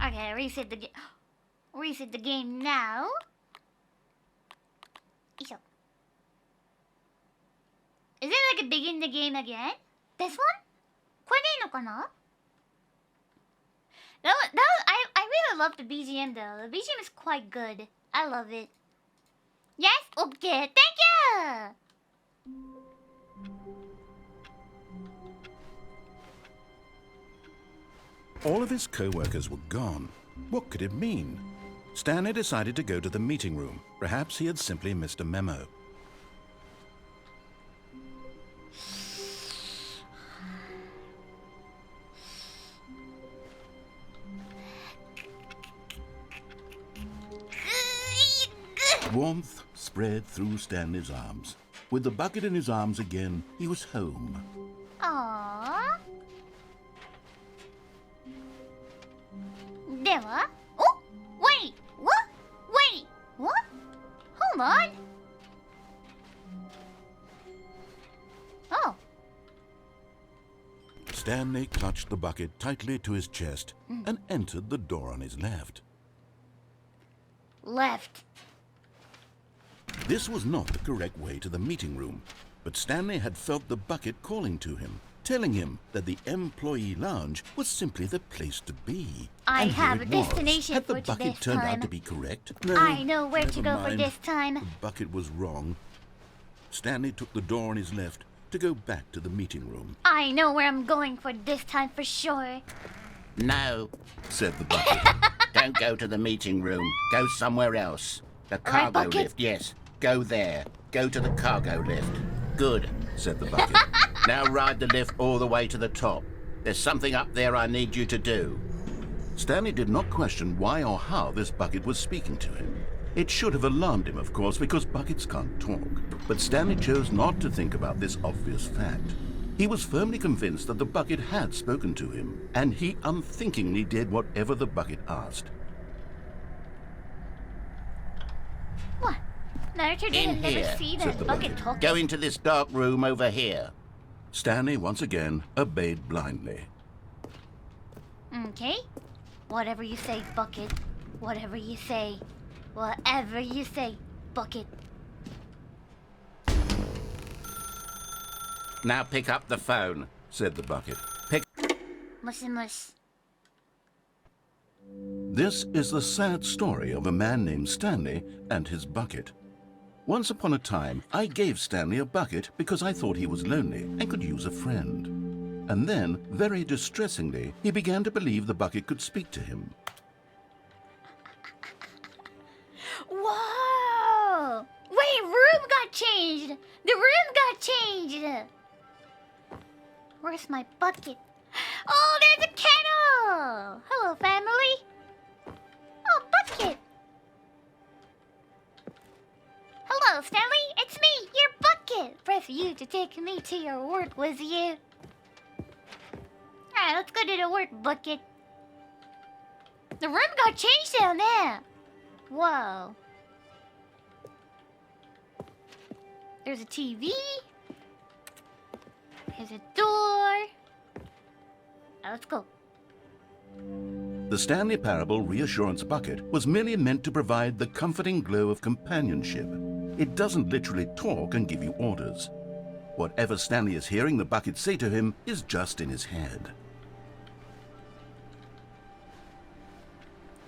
Okay, reset the game. Reset the game now. Isho. Is it like a begin the game again? This one? これでいいのかな? I really love the BGM though. The BGM is quite good. I love it. Yes? Okay, thank you! All of his co-workers were gone. What could it mean? Stanley decided to go to the meeting room. Perhaps he had simply missed a memo. Warmth spread through Stanley's arms. With the bucket in his arms again, he was home. Aww. では? Oh! Wait! What? Wait! What? Hold on! Oh. Stanley clutched the bucket tightly to his chest and entered the door on his left. Left. This was not the correct way to the meeting room, but Stanley had felt the bucket calling to him, telling him that the employee lounge was simply the place to be. I And have here a it was. destination Had for the bucket this turned time. out to be correct? No, I know where to never go for mind. this time. The bucket was wrong. Stanley took the door on his left to go back to the meeting room. I know where I'm going for this time for sure. No, Said the bucket. don't go to the meeting room. Go somewhere else. The All right, cargo bucket. lift, yes. Go there. Go to the cargo lift. Good, said the bucket. Now ride the lift all the way to the top. There's something up there I need you to do. Stanley did not question why or how this bucket was speaking to him. It should have alarmed him, of course, because buckets can't talk. But Stanley chose not to think about this obvious fact. He was firmly convinced that the bucket had spoken to him, and he unthinkingly did whatever the bucket asked. What? Naruto In didn't never here, see said that the bucket bucket. talking. Go into this dark room over here. Stanley once again obeyed blindly. Okay. Whatever you say, bucket. Whatever you say. Whatever you say, bucket. Now pick up the phone. Said the bucket. Mush mush. This is the sad story of a man named Stanley and his bucket. Once upon a time, I gave Stanley a bucket because I thought he was lonely and could use a friend. And then, very distressingly, he began to believe the bucket could speak to him. Whoa! Wait, room got changed! The room got changed! Where's my bucket? Oh, there's a kettle! Hello, family! Oh, bucket! Hello, Stanley! It's me, your bucket! Press U to take me to your work, was you? Alright, let's go to the work, bucket. The room got changed down there! Whoa. There's a TV. There's a door. Now let's go. The Stanley Parable Reassurance Bucket was merely meant to provide the comforting glow of companionship. It doesn't literally talk and give you orders. Whatever Stanley is hearing the bucket say to him is just in his head.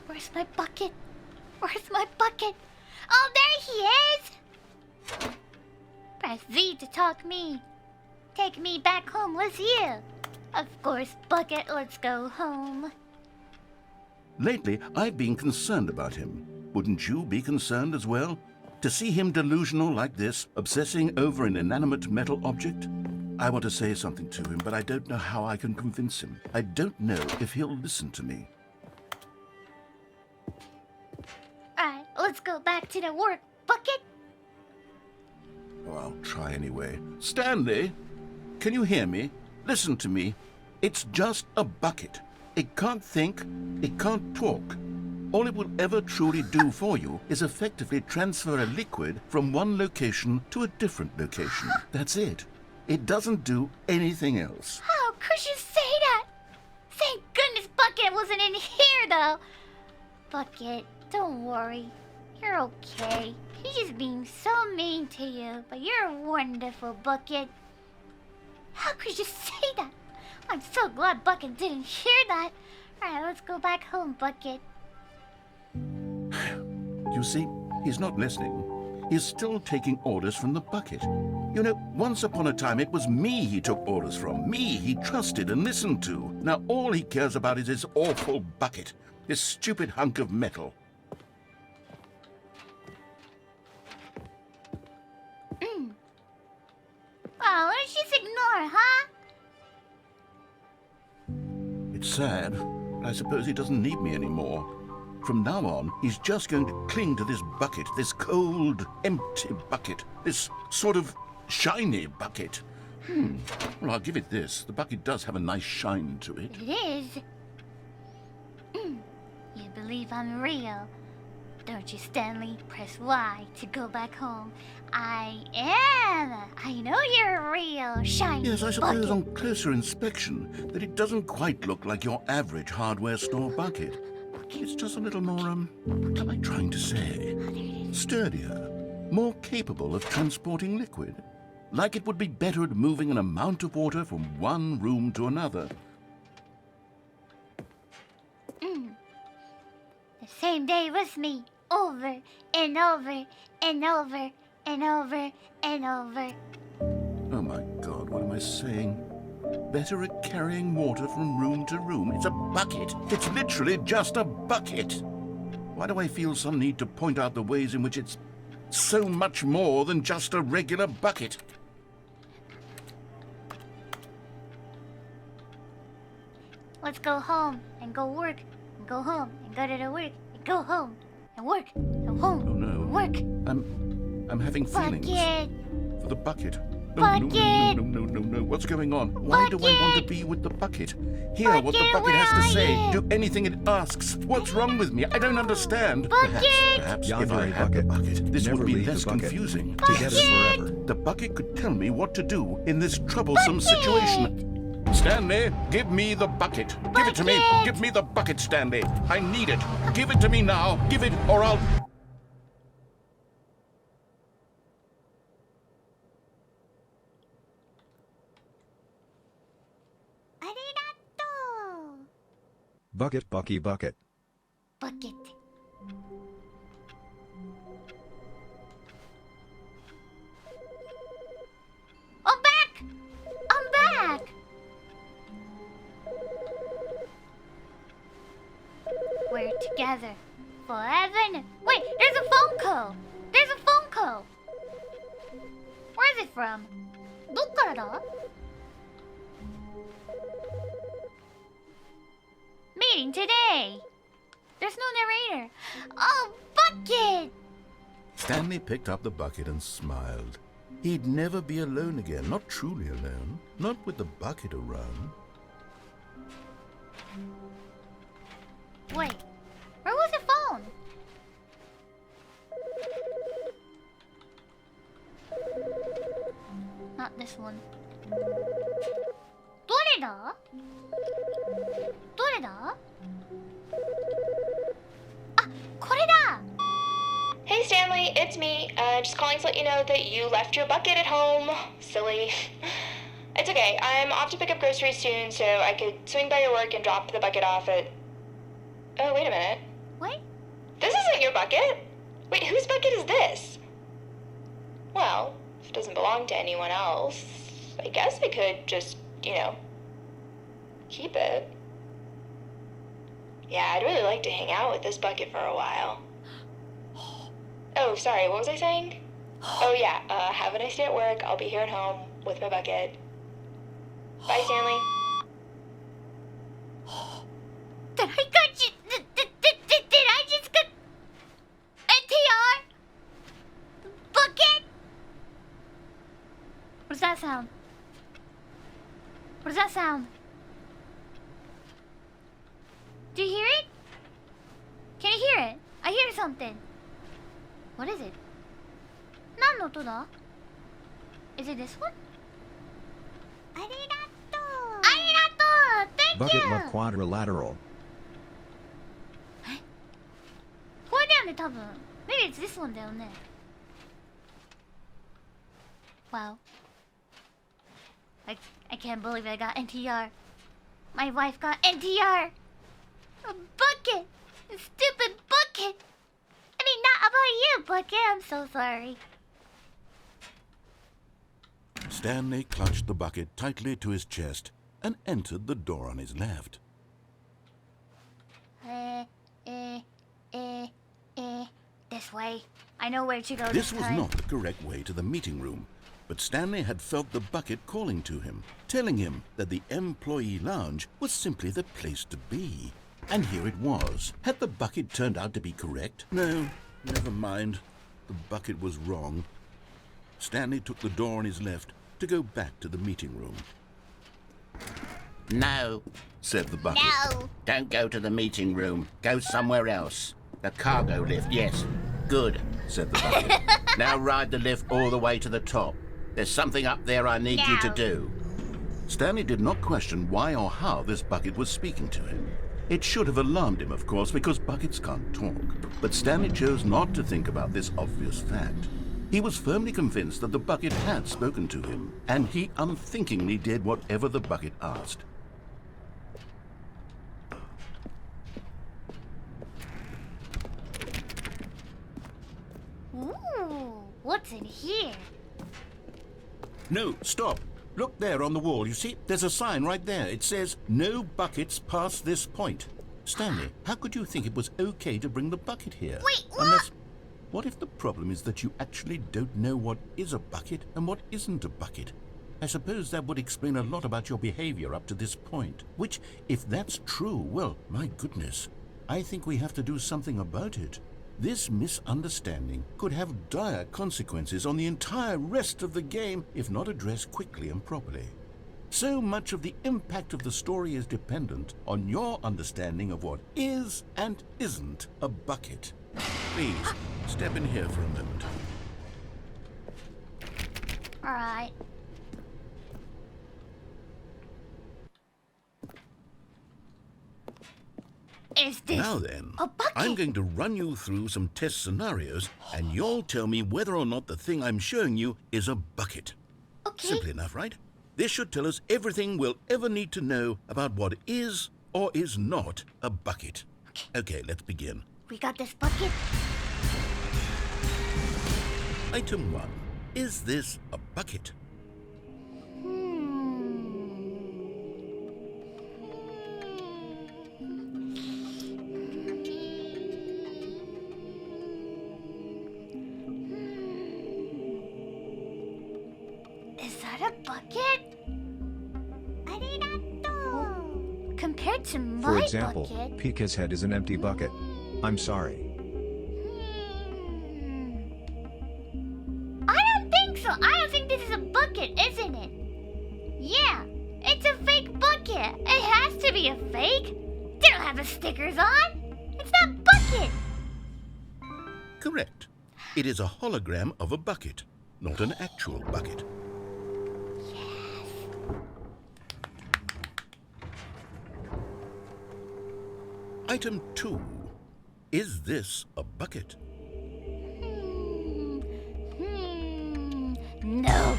Where's my bucket? Where's my bucket? Oh, there he is! Press Z to talk me. Take me back home with you. Of course, bucket, let's go home. Lately, I've been concerned about him. Wouldn't you be concerned as well? To see him delusional like this, obsessing over an inanimate metal object? I want to say something to him, but I don't know how I can convince him. I don't know if he'll listen to me. Alright, let's go back to the work bucket. Oh, I'll try anyway. Stanley, can you hear me? Listen to me. It's just a bucket. It can't think, it can't talk. All it will ever truly do for you is effectively transfer a liquid from one location to a different location. That's it. It doesn't do anything else. How could you say that? Thank goodness Bucket wasn't in here, though. Bucket, don't worry. You're okay. He's just being so mean to you, but you're wonderful, Bucket. How could you say that? I'm so glad Bucket didn't hear that. Alright, let's go back home, Bucket. You see, he's not listening. He's still taking orders from the bucket. You know, once upon a time it was me he took orders from. Me he trusted and listened to. Now all he cares about is his awful bucket. This stupid hunk of metal. Oh, let's just ignore, huh? It's sad, but I suppose he doesn't need me anymore. From now on, he's just going to cling to this bucket, this cold, empty bucket, this sort of shiny bucket. Well, I'll give it this. The bucket does have a nice shine to it. It is. You believe I'm real, don't you, Stanley? Press Y to go back home. I am. I know you're real, shiny Yes, I suppose bucket. on closer inspection that it doesn't quite look like your average hardware store bucket. It's just a little more, what am I trying to say? Sturdier, more capable of transporting liquid. Like it would be better at moving an amount of water from one room to another. The same day with me, over and over and over and over and over. Oh my God, what am I saying? Better at carrying water from room to room. It's a bucket. It's literally just a bucket. Why do I feel some need to point out the ways in which it's so much more than just a regular bucket? Let's go home and go work and go home and go to the work and go home and work and home Oh no. and work. I'm having feelings. Bucket. For the bucket. Bucket. No. What's going on? Why do I want to be with the bucket? Hear what the Bucket, bucket where has are to say. you? Do anything it asks. What's wrong with me? I don't understand. Bucket. Perhaps if Yonder I a had the bucket. bucket, this Never would be leave the less bucket. confusing. Together forever. The bucket could tell me what to do in this troublesome Bucket. situation. Stanley, give me the bucket. Give it to me. Bucket. Give me the bucket, Stanley. I need it. Give it to me now. Give it, or I'll... Arigato. Bucket, Bucky, bucket. Bucket. I'm back! I'm back! We're together forever. Wait, there's a phone call! There's a phone call! Where is it from? どっからだ? Meeting today! There's no narrator. Oh, Bucket! Stanley picked up the bucket and smiled. He'd never be alone again, not truly alone, not with the bucket around. Wait, where was the phone? Not this one. どれだ? どれだ? Ah, これだ! Hey Stanley, it's me. Just calling to let you know that you left your bucket at home. Silly. It's okay. I'm off to pick up groceries soon, so I could swing by your work and drop the bucket off at... Oh, wait a minute. What? This isn't your bucket. Wait, whose bucket is this? Well, if it doesn't belong to anyone else, I guess I could just, keep it. Yeah, I'd really like to hang out with this bucket for a while. Oh, sorry, what was I saying? Oh yeah, have a nice day at work. I'll be here at home with my bucket. Bye, Stanley. Did I got you? Did I just get NTR? Bucket? What does that sound? What does that sound? Do you hear it? Can you hear it? I hear something. What is it? 何の音だ? Is it this one? ありがとう. ありがとう. Thank Bucket you. love quadrilateral. これだよね、多分. Maybe it's this one だよね. Wow. I can't believe I got NTR. My wife got NTR. A bucket. A stupid bucket. I mean, not about you, bucket. I'm so sorry. Stanley clutched the bucket tightly to his chest and entered the door on his left. This way. I know where to go This this was time. not the correct way to the meeting room, but Stanley had felt the bucket calling to him, telling him that the employee lounge was simply the place to be. And here it was. Had the bucket turned out to be correct? No, never mind. The bucket was wrong. Stanley took the door on his left to go back to the meeting room. No, said the bucket. No. don't go to the meeting room. Go somewhere else. The cargo lift, yes. Good, said the bucket. Now ride the lift all the way to the top. There's something up there I need you to No. do. Stanley did not question why or how this bucket was speaking to him. It should have alarmed him, of course, because buckets can't talk. But Stanley chose not to think about this obvious fact. He was firmly convinced that the bucket had spoken to him, and he unthinkingly did whatever the bucket asked. Ooh, what's in here? No, stop. Look there on the wall. You see, there's a sign right there. It says, "No buckets past this point." Stanley, how could you think it was okay to bring the bucket here? Wait, what? Unless, what if the problem is that you actually don't know what is a bucket and what isn't a bucket? I suppose that would explain a lot about your behavior up to this point. Which, if that's true, well, my goodness, I think we have to do something about it. This misunderstanding could have dire consequences on the entire rest of the game if not addressed quickly and properly. So much of the impact of the story is dependent on your understanding of what is and isn't a bucket. Please, step in here for a moment. Alright. Is this Now then, a bucket? I'm going to run you through some test scenarios, and you'll tell me whether or not the thing I'm showing you is a bucket. Okay. Simple enough, right? This should tell us everything we'll ever need to know about what is or is not a bucket. Okay, let's begin. We got this bucket. Item 1. Is this a bucket? Is that a bucket? Compared to my For example, bucket. Pika's head is an empty bucket. I'm sorry. I don't think so. I don't think this is a bucket, isn't it? Yeah, it's a fake bucket. It has to be a fake. They don't have the stickers on. It's not bucket. Correct. It is a hologram of a bucket, not an actual bucket. Item 2. Is this a bucket? No.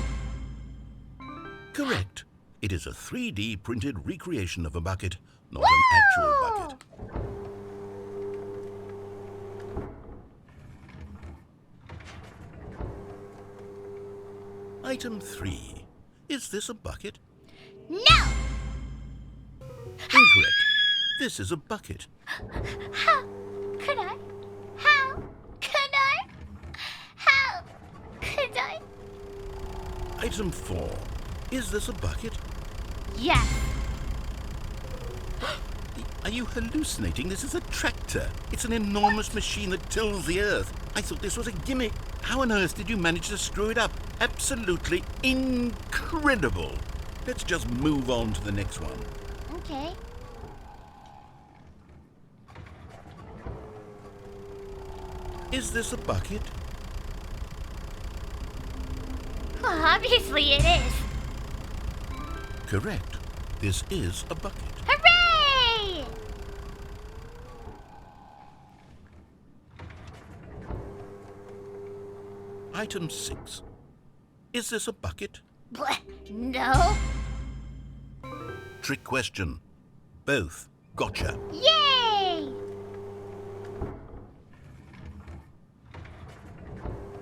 Correct. It is a 3D printed recreation of a bucket, not an actual bucket. Item 3. Is this a bucket? No. Incorrect. This is a bucket. How could I? How could I? Item 4. Is this a bucket? Yes. Are you hallucinating? This is a tractor. It's an enormous machine that tills the earth. I thought this was a gimmick. How on earth did you manage to screw it up? Absolutely incredible. Let's just move on to the next one. Okay. Is this a bucket? Well, obviously it is. Correct. This is a bucket. Hooray! Item 6. Is this a bucket? No. Trick question. Both. Gotcha. Yay!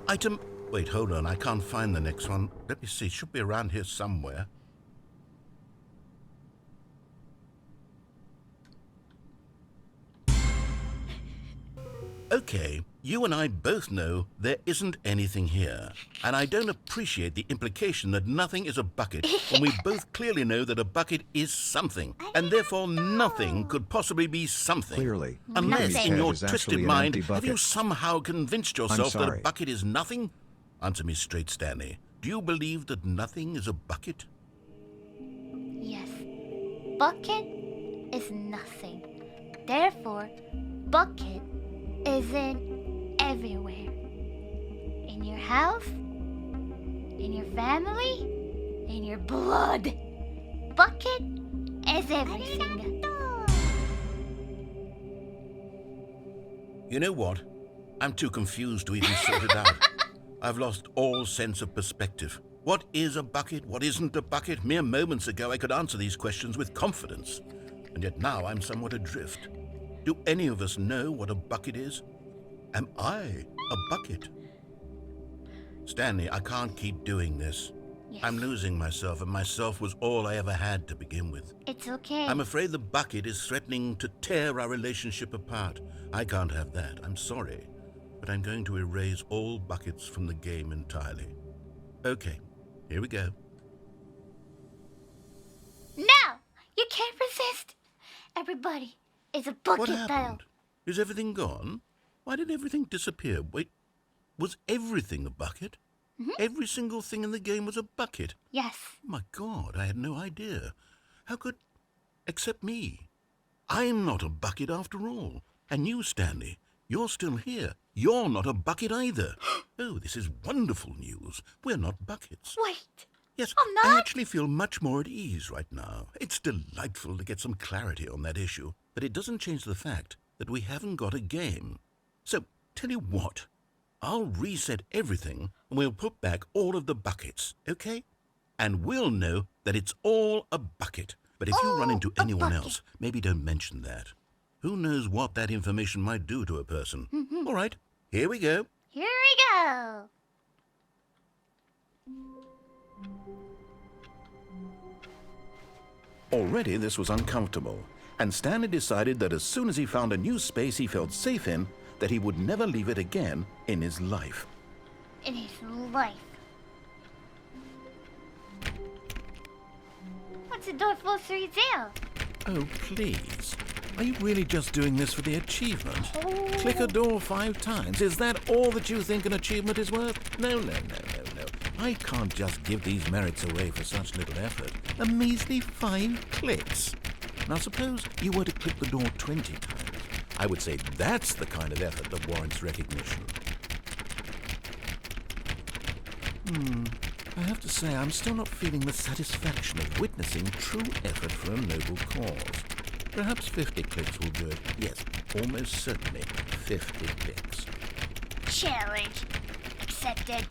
Item... Wait, hold on. I can't find the next one. Let me see. It should be around here somewhere. Okay, you and I both know there isn't anything here. And I don't appreciate the implication that nothing is a bucket when we both clearly know that a bucket is something. And therefore nothing could possibly be something. Clearly. Unless Nothing. in your Is actually twisted an mind, empty have you bucket. somehow convinced yourself that a sorry. bucket is nothing? Answer me straight, Stanley. Do you believe that nothing is a bucket? Yes. Bucket is nothing. Therefore, bucket isn't everywhere. In your house, in your family, in your blood. Bucket is everything. You know what? I'm too confused to even sort it out. I've lost all sense of perspective. What is a bucket? What isn't a bucket? Mere moments ago I could answer these questions with confidence. And yet now I'm somewhat adrift. Do any of us know what a bucket is? Am I a bucket? Stanley, I can't keep doing this. Yes. I'm losing myself, and myself was all I ever had to begin with. It's okay. I'm afraid the bucket is threatening to tear our relationship apart. I can't have that. I'm sorry. But I'm going to erase all buckets from the game entirely. Okay, here we go. No! You can't resist! Everybody is a bucket What though. happened? Is everything gone? Why did everything disappear? Wait, was everything a bucket? Every single thing in the game was a bucket? Yes. Oh my God, I had no idea. How could... Except me. I'm not a bucket after all. And you, Stanley, you're still here. You're not a bucket either. Oh, this is wonderful news. We're not buckets. Wait. Yes, I'm not? I actually feel much more at ease right now. It's delightful to get some clarity on that issue, but it doesn't change the fact that we haven't got a game. So, tell you what, I'll reset everything and we'll put back all of the buckets, okay? And we'll know that it's all a bucket. But if you run into a anyone bucket. else, maybe don't mention that. Who knows what that information might do to a person? All right, here we go. Here we go. Already this was uncomfortable, and Stanley decided that as soon as he found a new space he felt safe in, that he would never leave it again in his life. In his life. What's the door full 30? Oh, please. Are you really just doing this for the achievement? Click a door 5 times. Is that all that you think an achievement is worth? No. I can't just give these merits away for such little effort. A measly 5 clicks. Now suppose you were to click the door 20 times. I would say that's the kind of effort that warrants recognition. I have to say I'm still not feeling the satisfaction of witnessing true effort for a noble cause. Perhaps 50 clicks will do it. Yes, almost certainly 50 clicks. Challenge accepted.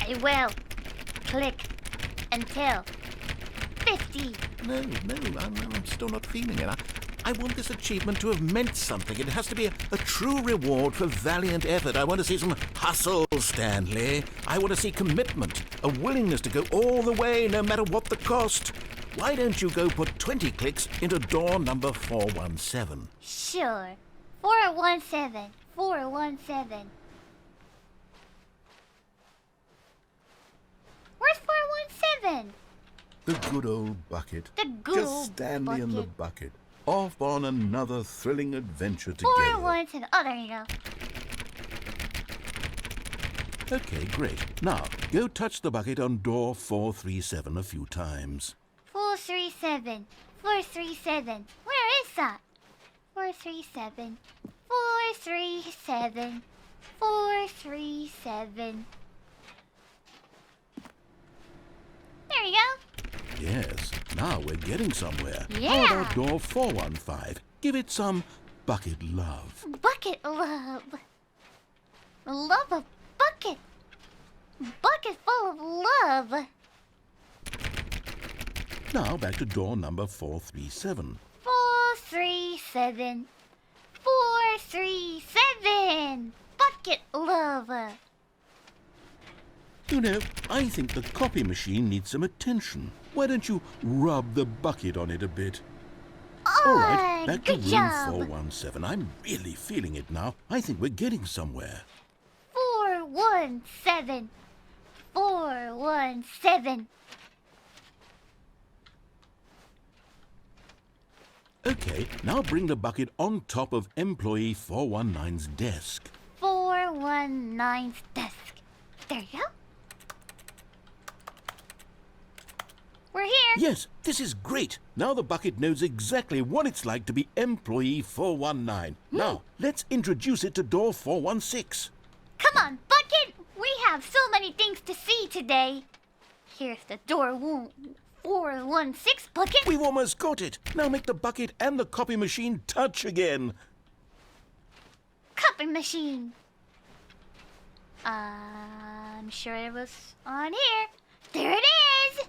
I will click until 50. No, I'm still not feeling it. I want this achievement to have meant something. It has to be a true reward for valiant effort. I want to see some hustle, Stanley. I want to see commitment, a willingness to go all the way, no matter what the cost. Why don't you go put 20 clicks into door number 417? Sure. 417. 417. Where's The good old bucket. The good Just old Stanley and the bucket. bucket. Off on another thrilling adventure together. 4 1 10. Oh, there you go. Okay, great. Now, go touch the bucket on door 437 a few times. 437. 437. Where is that? 437. 437. 437. There you go. Yes, now we're getting somewhere. Yeah. How about door 415? Give it some bucket love. Bucket love. Love a bucket. Bucket full of love. Now back to door number 437. 437. 437. Bucket love. You know, I think the copy machine needs some attention. Why don't you rub the bucket on it a bit? All right, back to good room job. 417. I'm really feeling it now. I think we're getting somewhere. 417. 417. Okay, now bring the bucket on top of employee 419's desk. 419's desk. There you go. We're here. Yes, this is great. Now the bucket knows exactly what it's like to be employee 419. Now, let's introduce it to door 416. Come on, bucket. We have so many things to see today. Here's the door 416 bucket. We've almost got it. Now make the bucket and the copy machine touch again. Copy machine. I'm sure it was on here. There it is.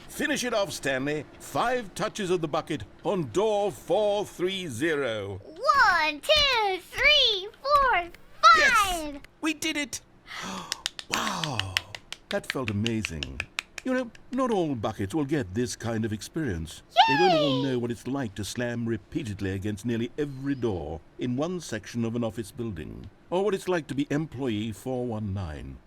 Finish it off, Stanley. 5 touches of the bucket on door 430. 1, 2, 3, 4, 5. Yes! We did it! Wow! That felt amazing. You know, not all buckets will get this kind of experience. They don't all know what it's like to slam repeatedly against nearly every door in one section of an office building, or what it's like to be employee 419.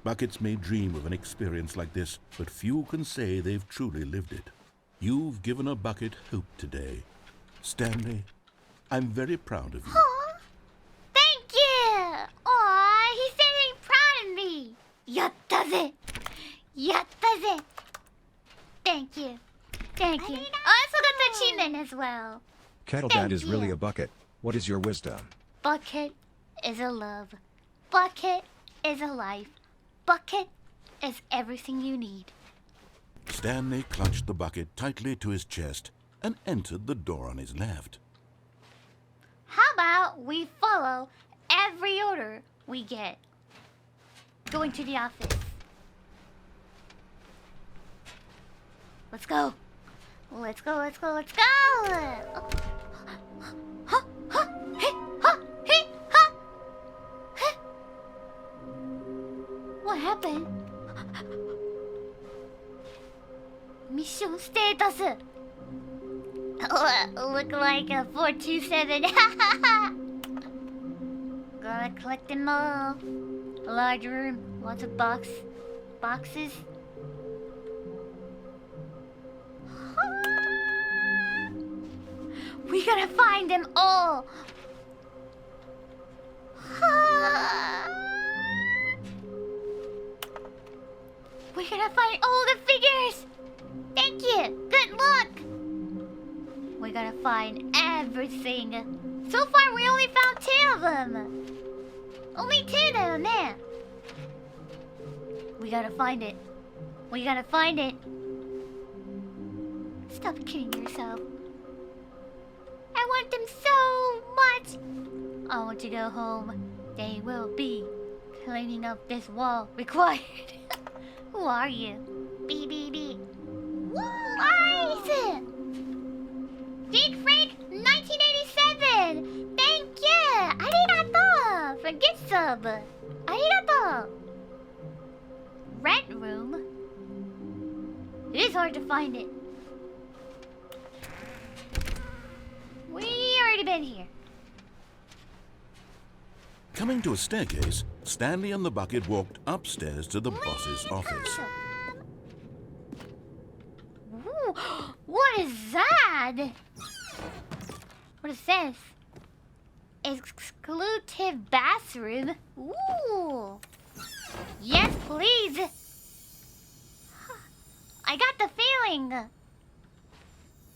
Buckets may dream of an experience like this, but few can say they've truly lived it. You've given a bucket hope today. Stanley, I'm very proud of you. Aw, thank you. Aw, he said he's proud of me. Yattaze. Yattaze. Thank you. Thank you. I also got the achievement as well. Kettle Thank Dad is really you. a bucket. What is your wisdom? Bucket is a love. Bucket is a life. Bucket is everything you need. Stanley clutched the bucket tightly to his chest and entered the door on his left. How about we follow every order we get? Going to the office. Let's go. Let's go, let's go, let's go! Huh, huh, hey, huh, hey, huh, huh. What happened? Mission status. Look like a 427. Gotta collect them all. A large room, lots of boxes. We gotta find them all. We gotta find all the figures. Thank you. Good luck. We gotta find everything. So far, we only found 2 of them. Only 2 though, man. We gotta find it. We gotta find it. Stop kidding yourself. I want them so much. I want to go home. They will be cleaning up this wall required. Who are you? B. Nice! Big Frank 1987! Thank you! Arigato! For gift sub! Arigato! Rent room? It is hard to find it. We already been here. Coming to a staircase, Stanley and the bucket walked upstairs to the boss's office. Ooh. What is that? What is this? Exclusive bathroom. Ooh. Yes, please. I got the feeling.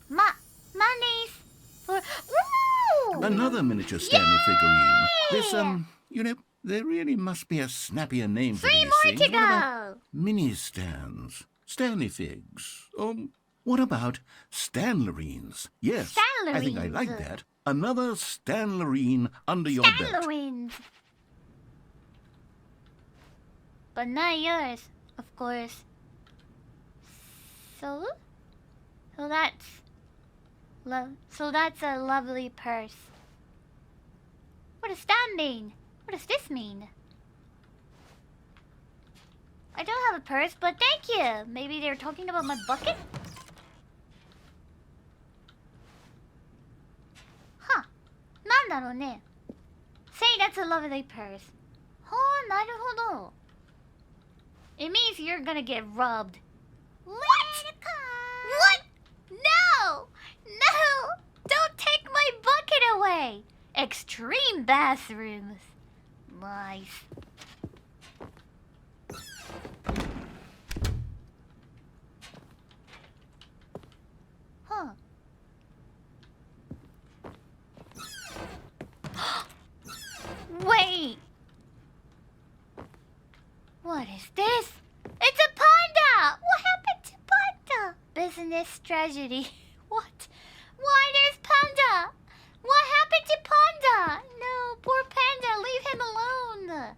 Money's for... Ooh! Another miniature Stanley figurine. This, you know, there really must be a snappier name for these things. 3 more to What about go. mini stands, Stanley figs, or what about Stanlerines? Yes, I think I like that. Another Stanlerine under your belt. Stanlerines. But not yours, of course. So that's a lovely purse. What does that mean? What does this mean? I don't have a purse, but thank you. Maybe they're talking about my bucket? Huh. なんだろうね. Say that's a lovely purse. Oh, なるほど. It means you're gonna get rubbed. What? What? No! No! Don't take my bucket away! Extreme bathrooms. Nice. Huh. Wait! What is this? It's a panda! What happened to panda? Business tragedy. What? Why there's panda? What happened to panda? No, poor panda, leave him alone.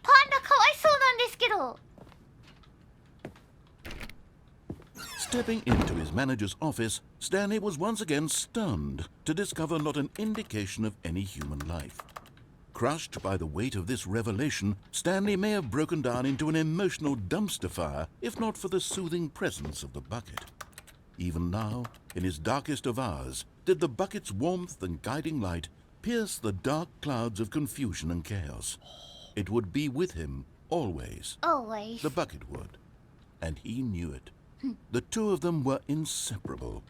Panda かわいそうなんですけど. Stepping into his manager's office, Stanley was once again stunned to discover not an indication of any human life. Crushed by the weight of this revelation, Stanley may have broken down into an emotional dumpster fire if not for the soothing presence of the bucket. Even now, in his darkest of hours, did the bucket's warmth and guiding light pierce the dark clouds of confusion and chaos. It would be with him always. Always. The bucket would. And he knew it. The two of them were inseparable.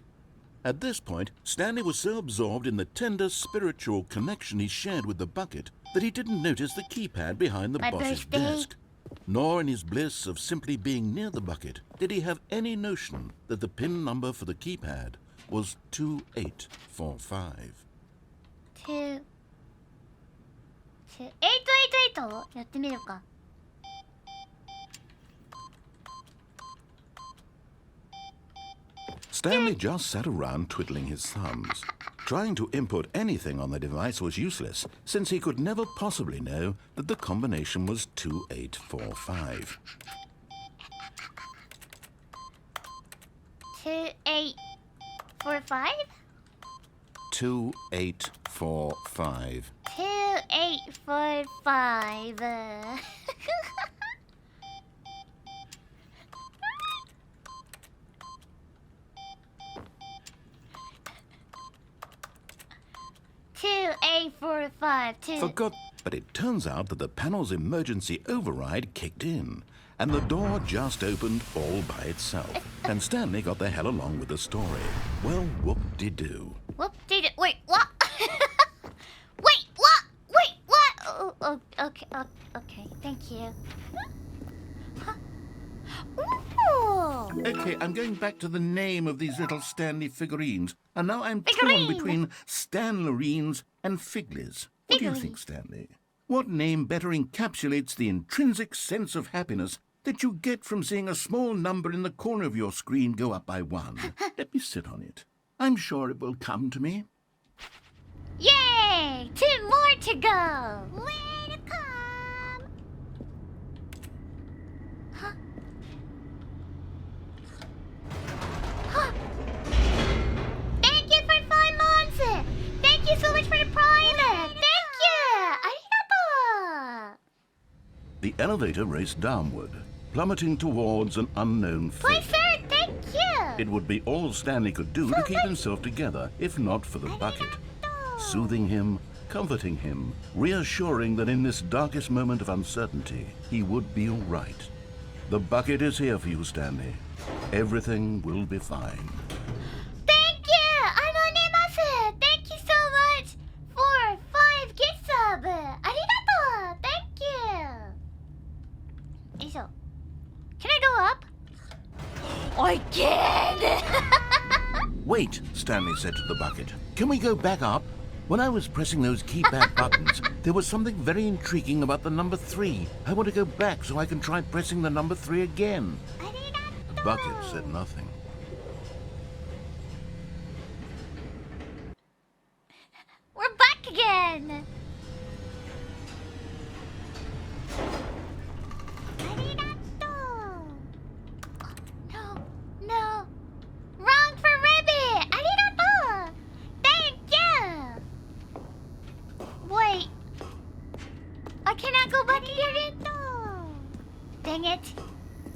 At this point, Stanley was so absorbed in the tender spiritual connection he shared with the bucket that he didn't notice the keypad behind the boss's desk. Nor in his bliss of simply being near the bucket did he have any notion that the PIN number for the keypad was 2845. 888やってみるか. Stanley just sat around twiddling his thumbs. Trying to input anything on the device was useless, since he could never possibly know that the combination was 2845. 2845? 2845. 2845. 2845. Forgot, but it turns out that the panel's emergency override kicked in, and the door just opened all by itself. And Stanley got the hell along with the story. Well, whoop-de-doo. Whoop-de-doo. Wait, what? Wait, what? Wait, what? Oh, okay, thank you. Ooh. Okay, I'm going back to the name of these little Stanley figurines. And now I'm torn between Stanlerines and Figlies. What do you think, Stanley? What name better encapsulates the intrinsic sense of happiness that you get from seeing a small number in the corner of your screen go up by 1? Let me sit on it. I'm sure it will come to me. Yay! 2 more to go! Way to come! Huh? Huh? Thank you for 5 months! Thank you so much for the prime! Thank you! Arigato! The elevator raced downward, plummeting towards an unknown fate. Please, sir, thank you! It would be all Stanley could do to keep himself together, if not for the bucket. Soothing him, comforting him, reassuring that in this darkest moment of uncertainty, he would be all right. The bucket is here for you, Stanley. Everything will be fine. Thank you! Anonymous! Thank you so much for 5 gift sub! Arigato! Thank you! Isho. Can I go up? I can! Wait, Stanley said to the bucket. Can we go back up? When I was pressing those keypad buttons, there was something very intriguing about the number 3. I want to go back so I can try pressing the number 3 again. The bucket said nothing. We're back again! Arigato! No, no. Wrong for Ribbit! Arigato! Thank you! Wait. I cannot go back again. Dang it.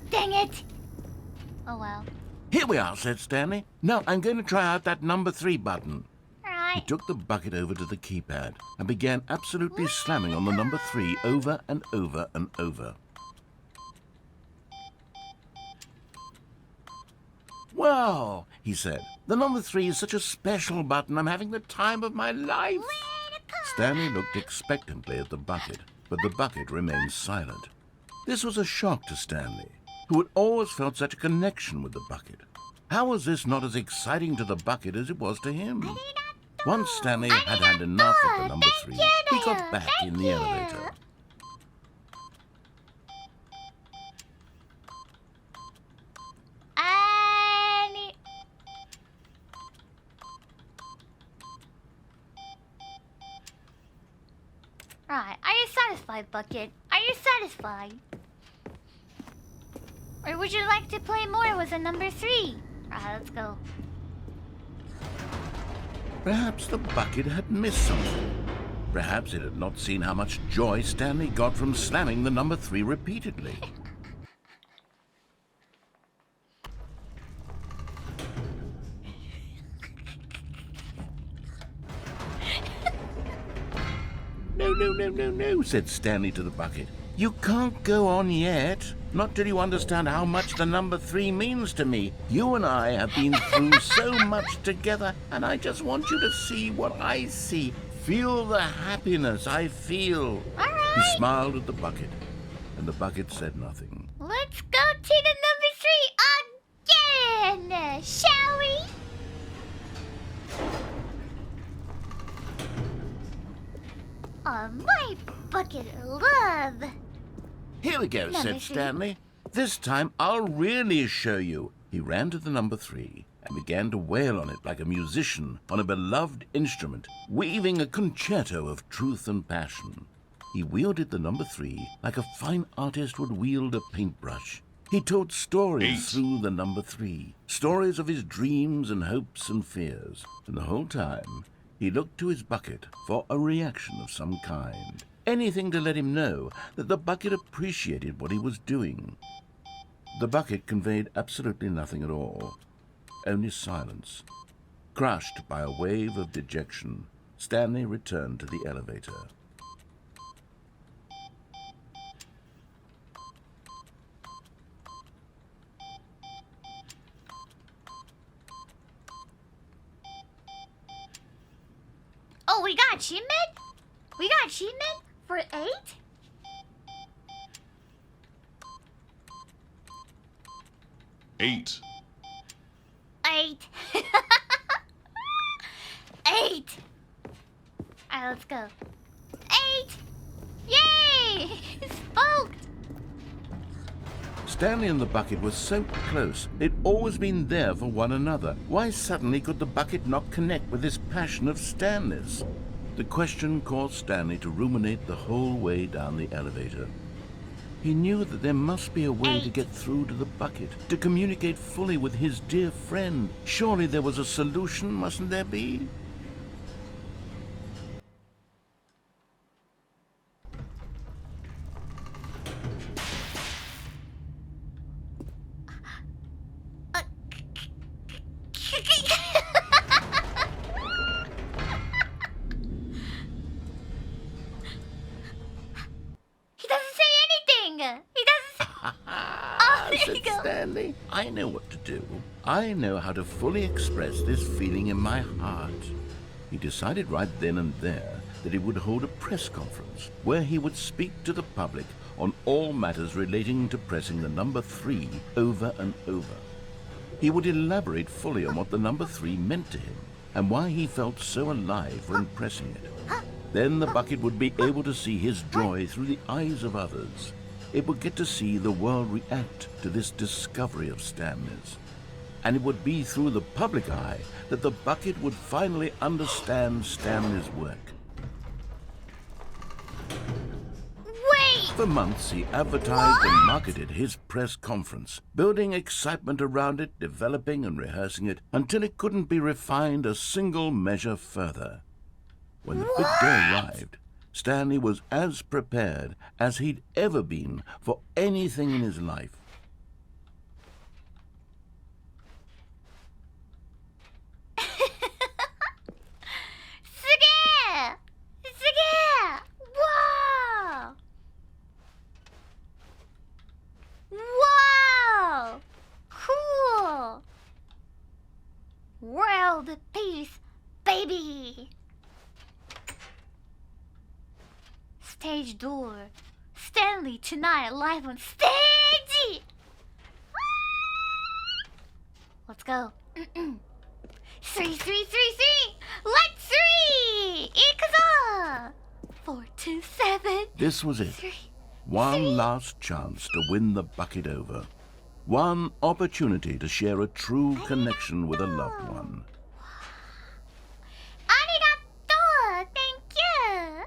Dang it. Oh well. Here we are, said Stanley. Now I'm going to try out that number 3 button. He Alright. took the bucket over to the keypad and began absolutely slamming on the number 3 over and over and over. Wow, he said. The number 3 is such a special button. I'm having the time of my life. Stanley looked expectantly at the bucket, but the bucket remained silent. This was a shock to Stanley, who had always felt such a connection with the bucket. How was this not as exciting to the bucket as it was to him? Once Stanley had had enough of the number 3, he got back in the elevator. Right, are you satisfied, Bucket? Are you satisfied? Or would you like to play more with a number 3? Alright, let's go. Perhaps the bucket had missed something. Perhaps it had not seen how much joy Stanley got from slamming the number 3 repeatedly. No, said Stanley to the bucket. You can't go on yet. Not till you understand how much the number 3 means to me. You and I have been through so much together, and I just want you to see what I see. Feel the happiness I feel. All right. He smiled at the bucket, and the bucket said nothing. Let's go to the number 3 again, shall we? Oh, my bucket of love. Here we go, Number said 3. Stanley. This time I'll really show you. He ran to the number 3 and began to wail on it like a musician on a beloved instrument, weaving a concerto of truth and passion. He wielded the number 3 like a fine artist would wield a paintbrush. He told stories through the number 3, stories of his dreams and hopes and fears. And the whole time, he looked to his bucket for a reaction of some kind. Anything to let him know that the bucket appreciated what he was doing. The bucket conveyed absolutely nothing at all, only silence. Crushed by a wave of dejection, Stanley returned to the elevator. Oh, we got achievement? We got achievement for 8? 8. 8. 8. Alright, let's go. 8. Yay! Smoked. Stanley and the bucket were so close. They'd always been there for one another. Why suddenly could the bucket not connect with this passion of Stanley's? The question caused Stanley to ruminate the whole way down the elevator. He knew that there must be a way to get through to the bucket, to communicate fully with his dear friend. Surely there was a solution, mustn't there be? He doesn't say anything. He doesn't say... Oh, said Stanley. I know what to do. I know how to fully express this feeling in my heart. He decided right then and there that he would hold a press conference where he would speak to the public on all matters relating to pressing the number 3 over and over. He would elaborate fully on what the number 3 meant to him and why he felt so alive when pressing it. Then the bucket would be able to see his joy through the eyes of others. It would get to see the world react to this discovery of Stanley's. And it would be through the public eye that the bucket would finally understand Stanley's work. Wait! For months, he advertised and marketed his press conference, building excitement around it, developing and rehearsing it, until it couldn't be refined a single measure further. When the big day arrived, Stanley was as prepared as he'd ever been for anything in his life. Wow! Wow! Cool! World peace, baby! Stage door. Stanley tonight live on stage! Let's go. 3, 3, 3, 3! Let's 3! 行くぞ! 4, 2, 7. This was it. 3. One last chance to win the bucket over. One opportunity to share a true connection with a loved one. ありがとう! Thank you!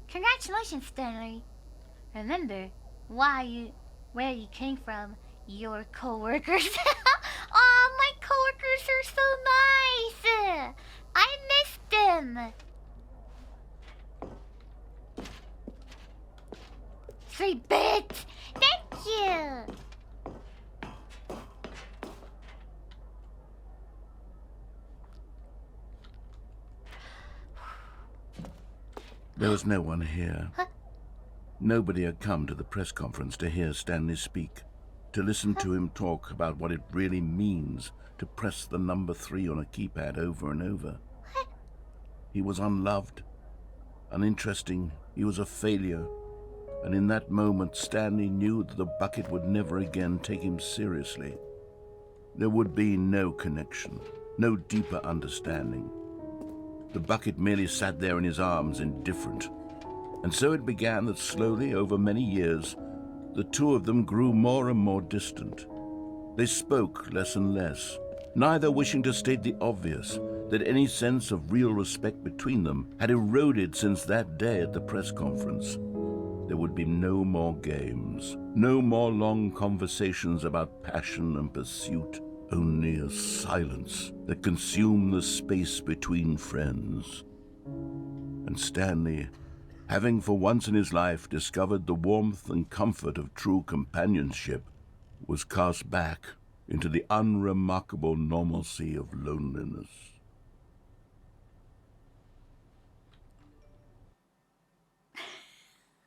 Congratulations, Stanley. Remember where you came from, your coworkers. Oh, my coworkers are so nice. I missed them. 3 bits. Thank you. There was no one here. Huh? Nobody had come to the press conference to hear Stanley speak, to listen to him talk about what it really means to press the number 3 on a keypad over and over. He was unloved, uninteresting, he was a failure, and in that moment Stanley knew that the bucket would never again take him seriously. There would be no connection, no deeper understanding. The bucket merely sat there in his arms, indifferent. And so it began that slowly, over many years, the two of them grew more and more distant. They spoke less and less, neither wishing to state the obvious, that any sense of real respect between them had eroded since that day at the press conference. There would be no more games, no more long conversations about passion and pursuit, only a silence that consumed the space between friends. And Stanley, having for once in his life discovered the warmth and comfort of true companionship, was cast back into the unremarkable normalcy of loneliness.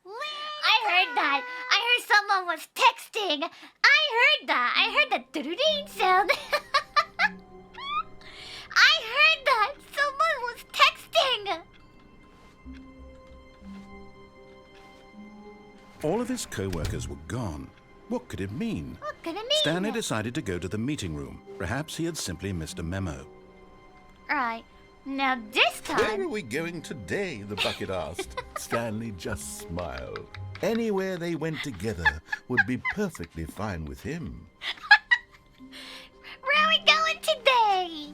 I heard that. I heard someone was texting. I heard that. I heard that doo-doo-ding sound. I heard that. Someone was texting. All of his co-workers were gone. What could it mean? What could it mean? Stanley decided to go to the meeting room. Perhaps he had simply missed a memo. Right. Now this Where time... are we going today? The bucket asked. Stanley just smiled. Anywhere they went together would be perfectly fine with him. Where are we going today?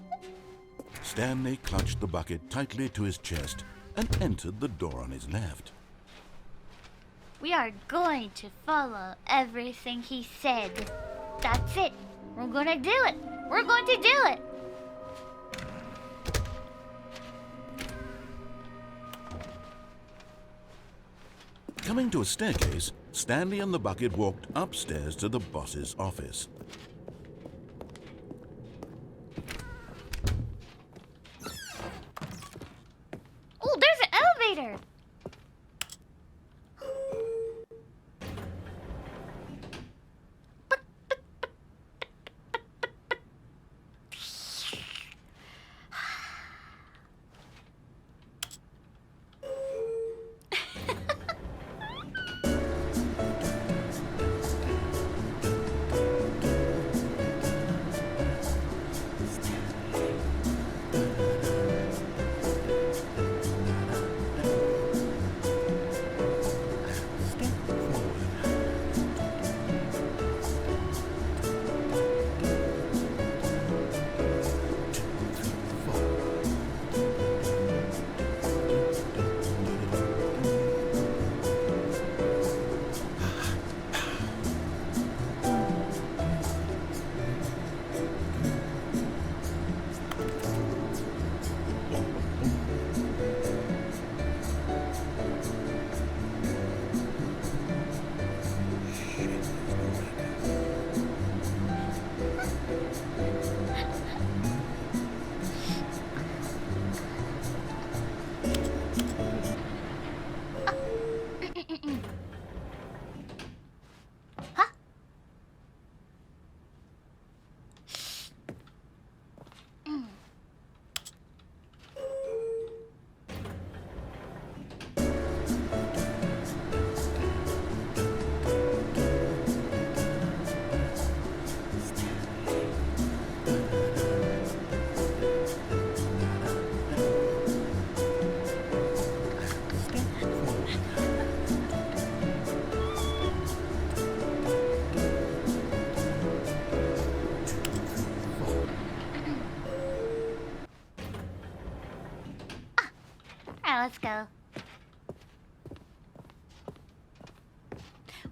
Stanley clutched the bucket tightly to his chest and entered the door on his left. We are going to follow everything he said. That's it. We're gonna do it. We're going to do it. Coming to a staircase, Stanley and the bucket walked upstairs to the boss's office. Oh, there's an elevator.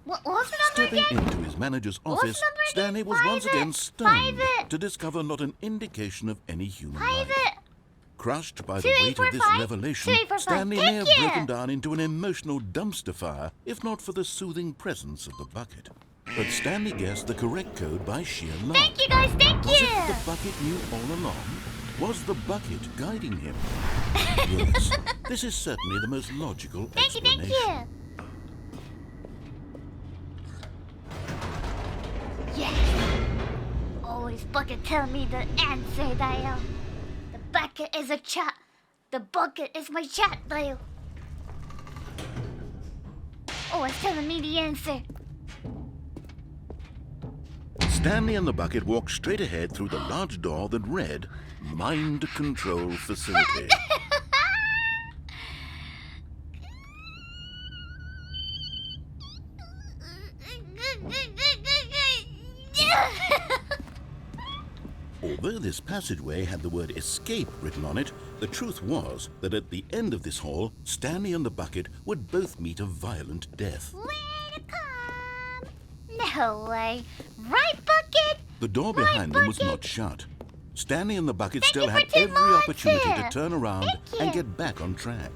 What's the number Stepping again? into his manager's What's office, the number again? Stanley was once Private. again stunned Private. to discover not an indication of any human life. Private. Crushed by the weight of this 2845. revelation, 2845. Stanley may Thank have you. broken down into an emotional dumpster fire if not for the soothing presence of the bucket. But Stanley guessed the correct code by sheer luck. Thank you guys, thank Was you! it the bucket knew all along? Was the bucket guiding him? Yes, this is certainly the most logical Thank you, explanation. thank you! Yes! Always bucket tell me the answer, Dale. The bucket is a chat. The bucket is my chat, Dale. Always telling me the answer. Stanley and the bucket walked straight ahead through the large door that read, Mind Control Facility. Although this passageway had the word escape written on it, the truth was that at the end of this hall, Stanley and the bucket would both meet a violent death. Way to come! No way. Right, bucket? The door Right, behind them was bucket? not shut. Stanley and the bucket Thank still you for had 2 every months, opportunity sir. to turn around Thank and you. get back on track.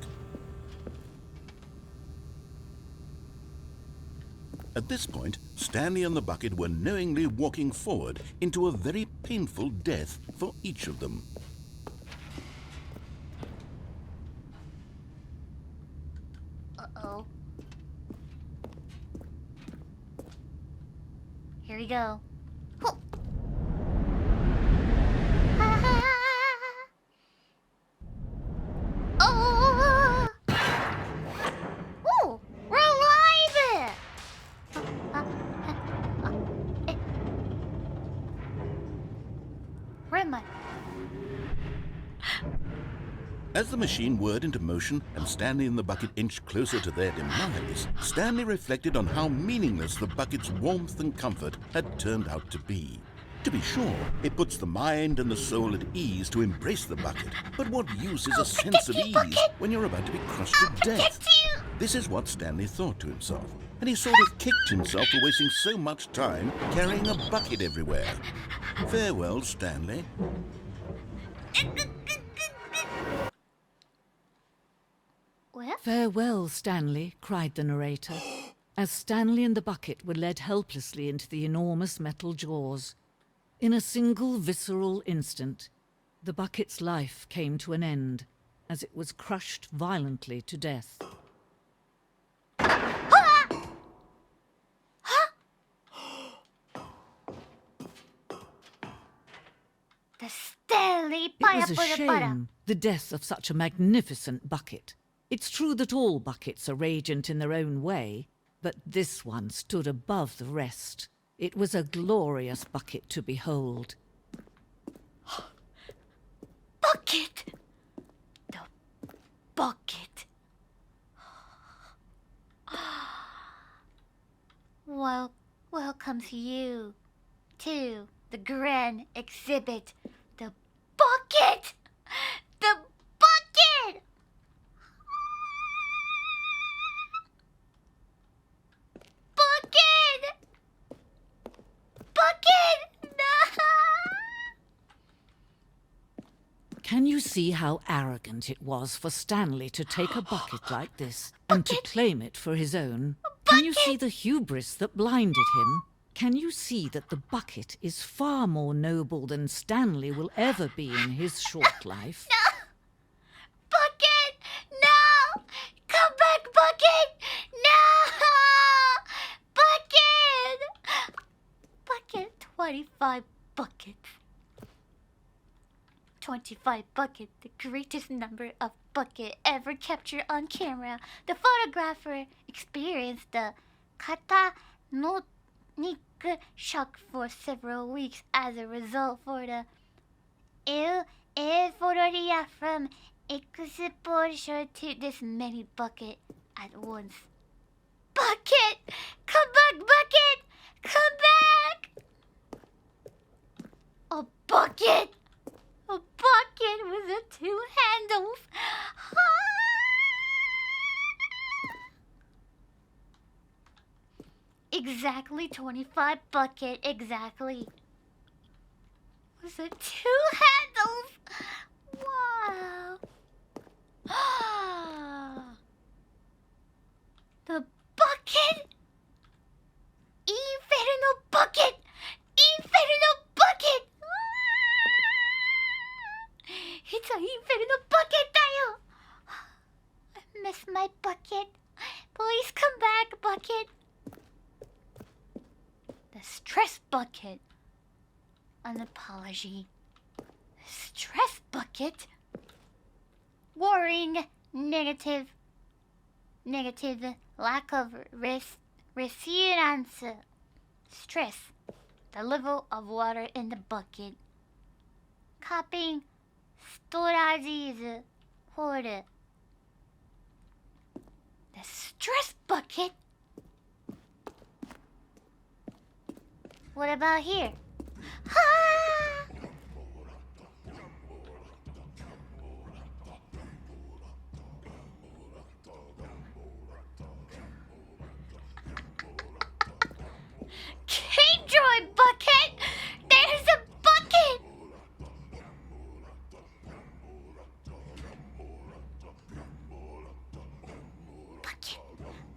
At this point, Stanley and the bucket were knowingly walking forward into a very painful death for each of them. Uh-oh. Here we go. Ho- Oh! Oh! We're alive! Where am I? As the machine whirred into motion and Stanley and the bucket inched closer to their demise, Stanley reflected on how meaningless the bucket's warmth and comfort had turned out to be. To be sure, it puts the mind and the soul at ease to embrace the bucket, but what use is a sense of ease when you're about to be crushed to death? This is what Stanley thought to himself, and he sort of kicked himself for wasting so much time carrying a bucket everywhere. Farewell, Stanley. Well? Farewell, Stanley, cried the narrator, as Stanley and the bucket were led helplessly into the enormous metal jaws. In a single visceral instant, the bucket's life came to an end, as it was crushed violently to death. The Stanley It was a PARAPORAPARE. shame, the death of such a magnificent bucket. It's true that all buckets are radiant in their own way, but this one stood above the rest. It was a glorious bucket to behold. Bucket! The bucket. Well, welcome to you to the grand exhibit. The bucket! The bucket! Bucket! Bucket! No! Can you see how arrogant it was for Stanley to take a bucket like this and to claim it for his own? Can you see the hubris that blinded him? Can you see that the bucket is far more noble than Stanley will ever be in his short life? Bucket! No! Come back, Bucket! No! Bucket! Bucket, 25 buckets. 25 bucket, the greatest number of bucket ever captured on camera. The photographer experienced the catatonic shock for several weeks as a result for the euphoria from exposure to this many bucket at once. Bucket! Come back, Bucket! Come back! A bucket! A bucket with a 2 handles. Exactly 25 bucket, exactly. Was it 2 handles? Wow. The bucket? Inferno bucket! Inferno bucket! It's an inferno bucket だよ! I miss my bucket. Please come back, bucket. The stress bucket. An apology. Stress bucket? Worrying. Negative. Lack of resilience. Stress. The level of water in the bucket. Copying. Storages. Hold it. The stress bucket? What about here? Ah! K-Droid bucket! There's a bucket!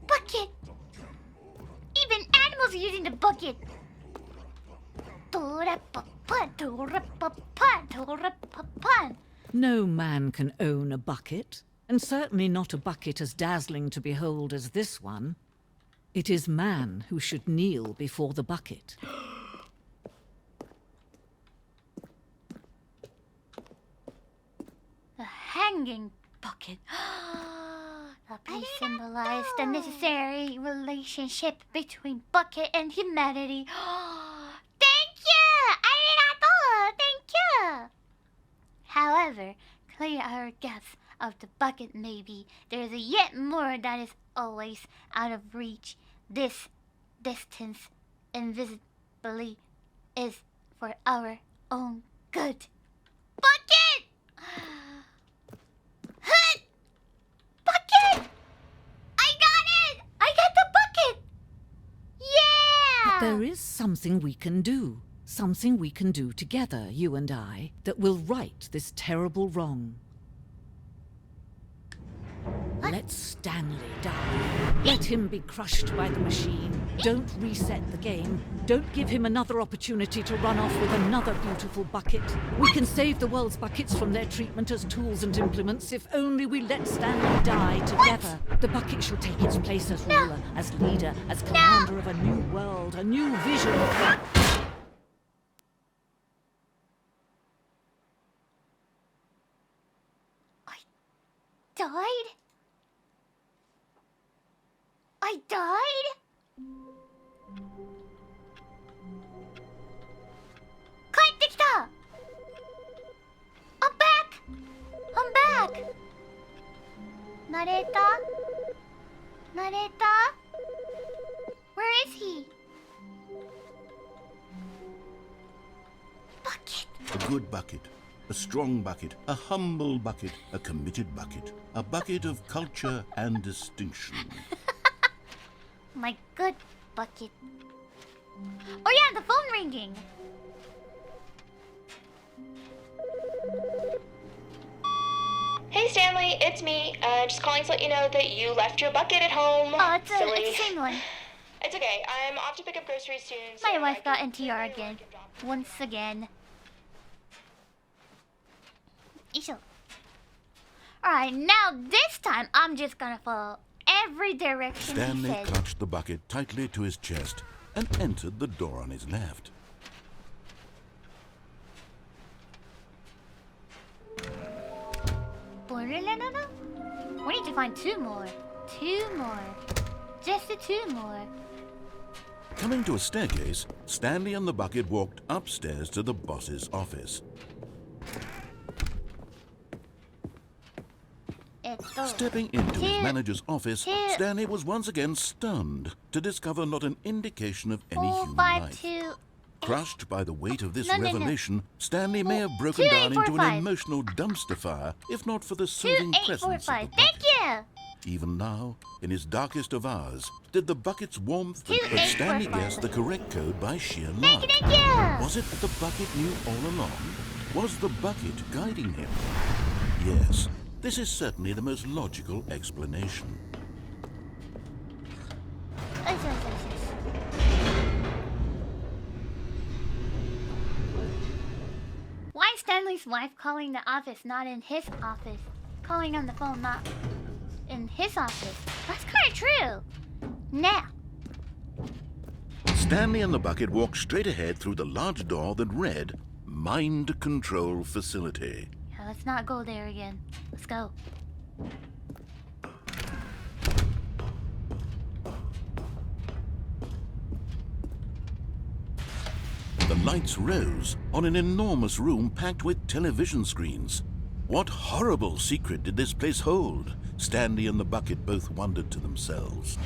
Bucket! Even animals are using the bucket! No man can own a bucket, and certainly not a bucket as dazzling to behold as this one. It is man who should kneel before the bucket. The hanging bucket. The piece symbolized the necessary relationship between bucket and humanity. Thank you! Arigato! Thank you! However, clear our gaps of the bucket maybe. There is yet more that is always out of reach. This distance invisibly is for our own good. Bucket! Bucket! I got it! I got the bucket! Yeah! But there is something we can do. Something we can do together, you and I, that will right this terrible wrong. Let Stanley die. Let him be crushed by the machine. Don't reset the game. Don't give him another opportunity to run off with another beautiful bucket. We can save the world's buckets from their treatment as tools and implements if only we let Stanley die together. The bucket shall take its place as ruler, as leader, as commander of a new world, a new vision. Died? I died? 帰ってきた! I'm back! I'm back! Narrator? Where is he? Bucket! A good bucket. A strong bucket, a humble bucket, a committed bucket, a bucket of culture and distinction. My good bucket. Oh yeah, the phone ringing. Hey Stanley, it's me. Just calling to let you know that you left your bucket at home. Oh, it's Silly. the same one. It's okay. I'm off to pick up groceries soon. My so wife I got can- NTR again. Once again. Alright, now this time I'm just gonna follow every direction he Stanley says. clutched the bucket tightly to his chest and entered the door on his left. We need to find 2 more. 2 more. Just 2 more. Coming to a staircase, Stanley and the bucket walked upstairs to the boss's office. Stepping into his manager's office, Stanley was once again stunned to discover not an indication of any human life. Crushed by the weight of this revelation, Stanley may have broken down into an emotional dumpster fire, if not for the soothing presence of the bucket. Thank you! Even now, in his darkest of hours, did the bucket's warmth but 2, 8, Stanley 4, 4. guessed the correct code by sheer Thank luck. you, thank you! Was it that the bucket knew all along? Was the bucket guiding him? Yes, this is certainly the most logical explanation. Why is Stanley's wife calling the office, not in his office? Calling on the phone, not in his office. That's kind of true. Now. Stanley and the bucket walked straight ahead through the large door that read, Mind Control Facility. Yeah, let's not go there again. Let's go. The lights rose on an enormous room packed with television screens. What horrible secret did this place hold? Stanley and the bucket both wondered to themselves.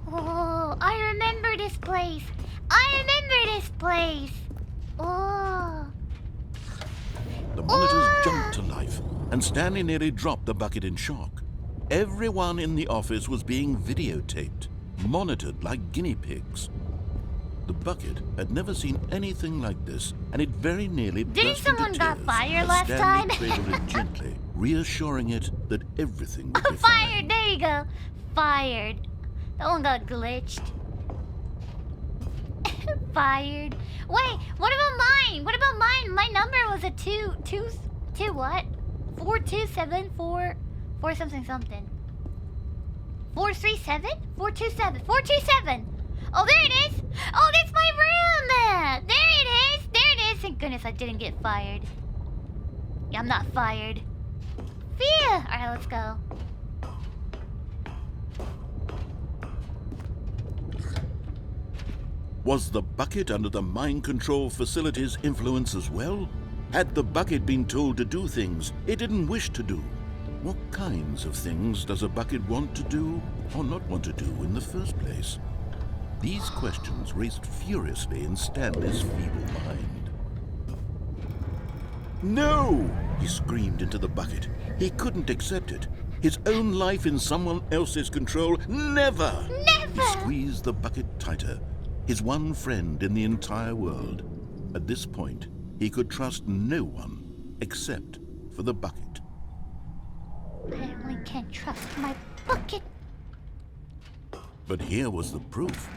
Oh, I remember this place. I remember this place. Oh. The monitors jumped to life, and Stanley nearly dropped the bucket in shock. Everyone in the office was being videotaped, monitored like guinea pigs. The bucket had never seen anything like this, and it very nearly burst someone into got tears fired as last Stanley time? cradled it gently, reassuring it that everything would be fine. Fired. There you go. Fired. That one got glitched. Fired. Wait, what about mine? What about mine? My number was a 2 what? 4274 4 something something. 437? 427. 427. Oh, there it is. Oh, that's my room. There it is. There it is. Thank goodness I didn't get fired. Yeah, I'm not fired. Phew. All right, let's go. Was the bucket under the mind control facility's influence as well? Had the bucket been told to do things it didn't wish to do? What kinds of things does a bucket want to do or not want to do in the first place? These questions raced furiously in Stanley's feeble mind. No! He screamed into the bucket. He couldn't accept it. His own life in someone else's control, never! Never! He squeezed the bucket tighter. His one friend in the entire world. At this point, he could trust no one except for the bucket. I only can't trust my bucket. But here was the proof.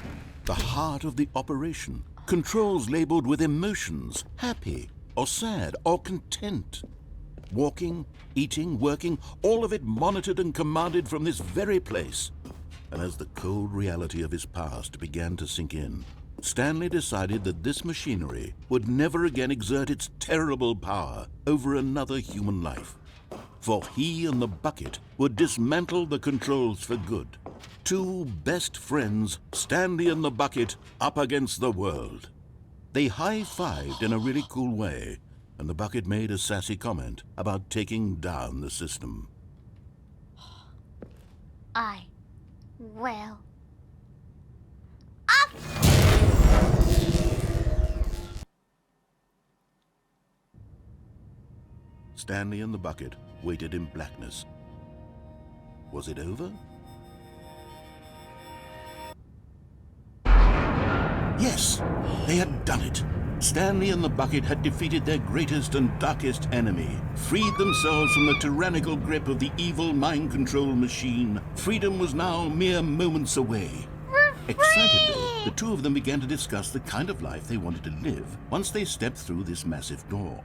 The heart of the operation. Controls labeled with emotions, happy or sad or content. Walking, eating, working, all of it monitored and commanded from this very place. And as the cold reality of his past began to sink in, Stanley decided that this machinery would never again exert its terrible power over another human life. For he and the bucket would dismantle the controls for good. Two best friends, Stanley and the bucket, up against the world. They high-fived in a really cool way, and the bucket made a sassy comment about taking down the system. I will. Up! Stanley and the bucket waited in blackness. Was it over? Yes, they had done it. Stanley and the bucket had defeated their greatest and darkest enemy, freed themselves from the tyrannical grip of the evil mind control machine. Freedom was now mere moments away. Excitedly, the two of them began to discuss the kind of life they wanted to live once they stepped through this massive door.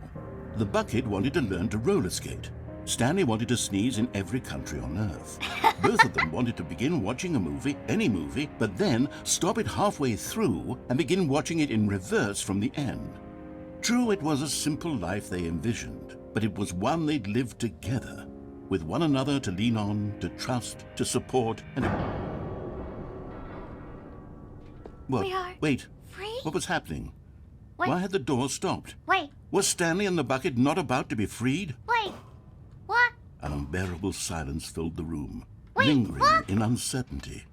The bucket wanted to learn to roller skate. Stanley wanted to sneeze in every country on Earth. Both of them wanted to begin watching a movie, any movie, but then stop it halfway through and begin watching it in reverse from the end. True, it was a simple life they envisioned, but it was one they'd lived together, with one another to lean on, to trust, to support, and... What? We are Wait, free? what was happening? What? Why had the door stopped? Wait, Was Stanley and the bucket not about to be freed? wait. What? An unbearable silence filled the room, Wait, lingering what? in uncertainty.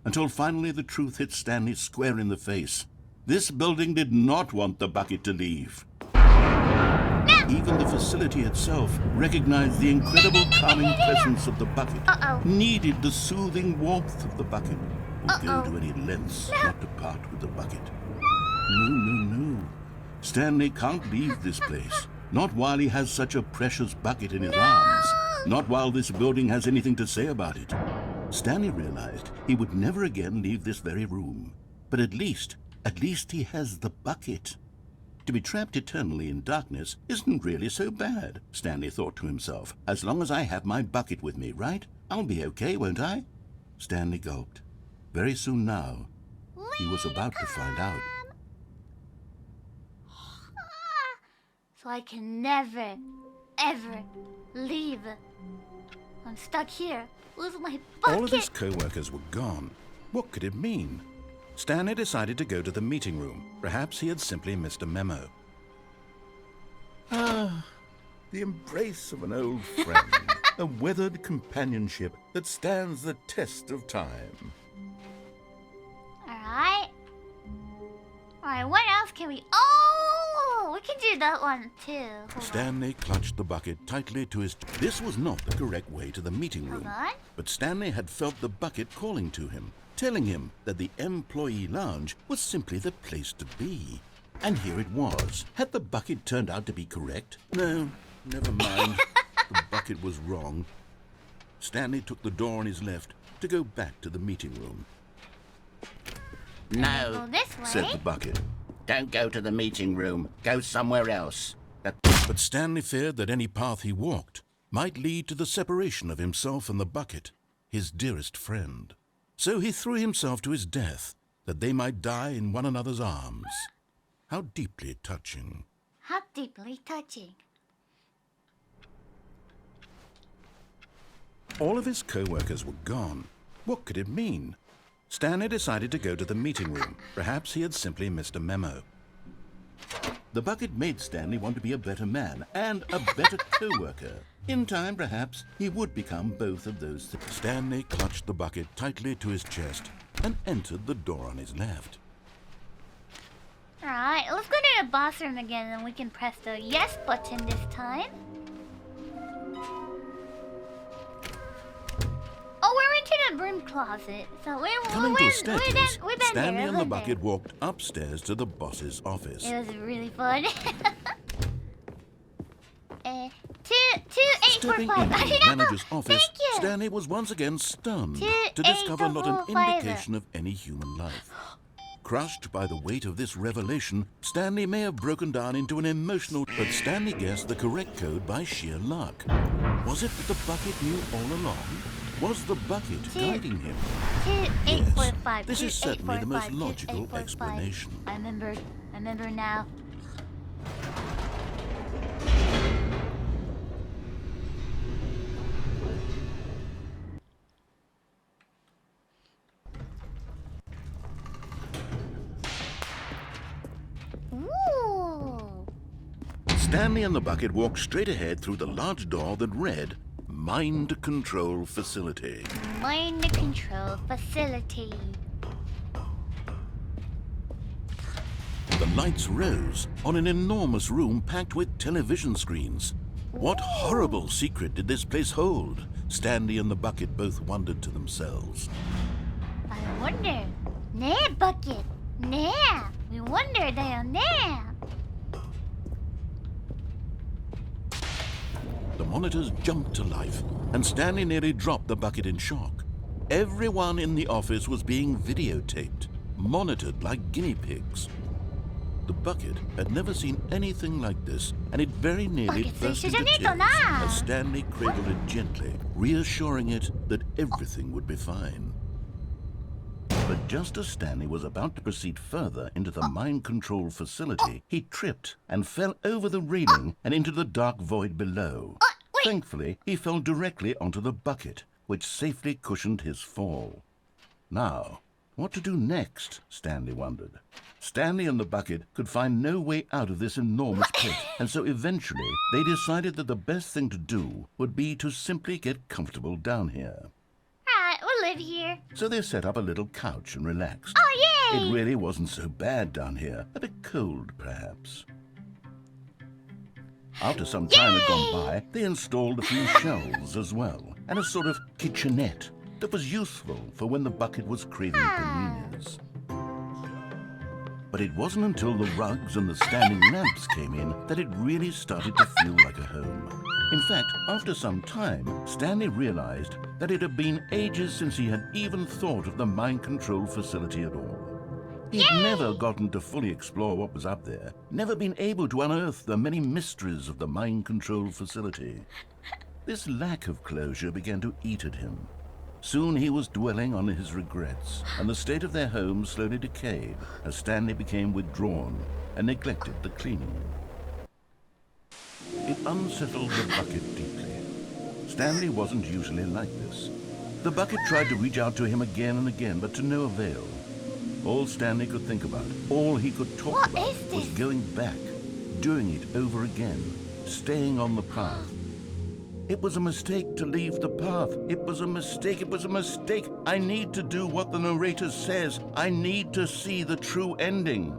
Until finally the truth hit Stanley square in the face. This building did not want the bucket to leave. No! even the facility itself recognized the incredible calming presence of the bucket, needed the soothing warmth of the bucket, would go to any lengths not to part with the bucket. No. Stanley can't leave this place. Not while he has such a precious bucket in his arms. Not while this building has anything to say about it. Stanley realized he would never again leave this very room. But at least he has the bucket. To be trapped eternally in darkness isn't really so bad, Stanley thought to himself. As long as I have my bucket with me, right? I'll be okay, won't I? Stanley gulped. Very soon now, he was about to find out. So I can never, ever leave. I'm stuck here with my bucket. All of his co-workers were gone. What could it mean? Stanley decided to go to the meeting room. Perhaps he had simply missed a memo. Ah, the embrace of an old friend. A weathered companionship that stands the test of time. Alright, what else can we... Oh, we can do that one too. Stanley clutched the bucket tightly to his... This was not the correct way to the meeting room. But Stanley had felt the bucket calling to him, telling him that the employee lounge was simply the place to be. And here it was. Had the bucket turned out to be correct? No, never mind. The bucket was wrong. Stanley took the door on his left to go back to the meeting room. No, said the bucket. Don't go to the meeting room. Go somewhere else. But Stanley feared that any path he walked might lead to the separation of himself and the bucket, his dearest friend. So he threw himself to his death, that they might die in one another's arms. How deeply touching. How deeply touching. All of his co-workers were gone. What could it mean? Stanley decided to go to the meeting room. Perhaps he had simply missed a memo. The bucket made Stanley want to be a better man and a better co-worker. In time, perhaps, he would become both of those things. Stanley clutched the bucket tightly to his chest and entered the door on his left. Alright, let's go to the boss room again and we can press the yes button this time. Oh, we're into the broom closet. So Coming to a staircase, we've been Stanley there, and the we've been bucket there. walked upstairs to the boss's office. It was really fun. 2845. Stepping into the manager's office, Stanley was once again stunned to discover not an indication of any human life. Crushed by the weight of this revelation, Stanley may have broken down into an emotional... But Stanley guessed the correct code by sheer luck. Was it that the bucket knew all along? Was the bucket guiding him? Yes, this is certainly the most logical explanation. I remember now. Ooh. Stanley and the bucket walked straight ahead through the large door that read, Mind Control Facility. Mind Control Facility. The lights rose on an enormous room packed with television screens. What horrible secret did this place hold? Stanley and the bucket both wondered to themselves. I wonder. Nah, bucket. Nah. We wonder there. Nah. The monitors jumped to life, and Stanley nearly dropped the bucket in shock. Everyone in the office was being videotaped, monitored like guinea pigs. The bucket had never seen anything like this, and it very nearly burst into tears as Stanley cradled it gently, reassuring it that everything would be fine. But just as Stanley was about to proceed further into the mind control facility, he tripped and fell over the railing and into the dark void below. Thankfully, he fell directly onto the bucket, which safely cushioned his fall. Now, what to do next? Stanley wondered. Stanley and the bucket could find no way out of this enormous pit, and so eventually they decided that the best thing to do would be to simply get comfortable down here. Alright, we'll live here. So they set up a little couch and relaxed. Oh, yay! It really wasn't so bad down here. A bit cold, perhaps. After some time had gone by, they installed a few shelves as well, and a sort of kitchenette that was useful for when the bucket was craving paninis. But it wasn't until the rugs and the standing lamps came in that it really started to feel like a home. In fact, after some time, Stanley realized that it had been ages since he had even thought of the mind control facility at all. He'd never gotten to fully explore what was up there, never been able to unearth the many mysteries of the mind control facility. This lack of closure began to eat at him. Soon he was dwelling on his regrets, and the state of their home slowly decayed as Stanley became withdrawn and neglected the cleaning. It unsettled the bucket deeply. Stanley wasn't usually like this. The bucket tried to reach out to him again and again, but to no avail. All Stanley could think about, all he could talk about, was going back, doing it over again, staying on the path. It was a mistake to leave the path. It was a mistake. It was a mistake. I need to do what the narrator says. I need to see the true ending.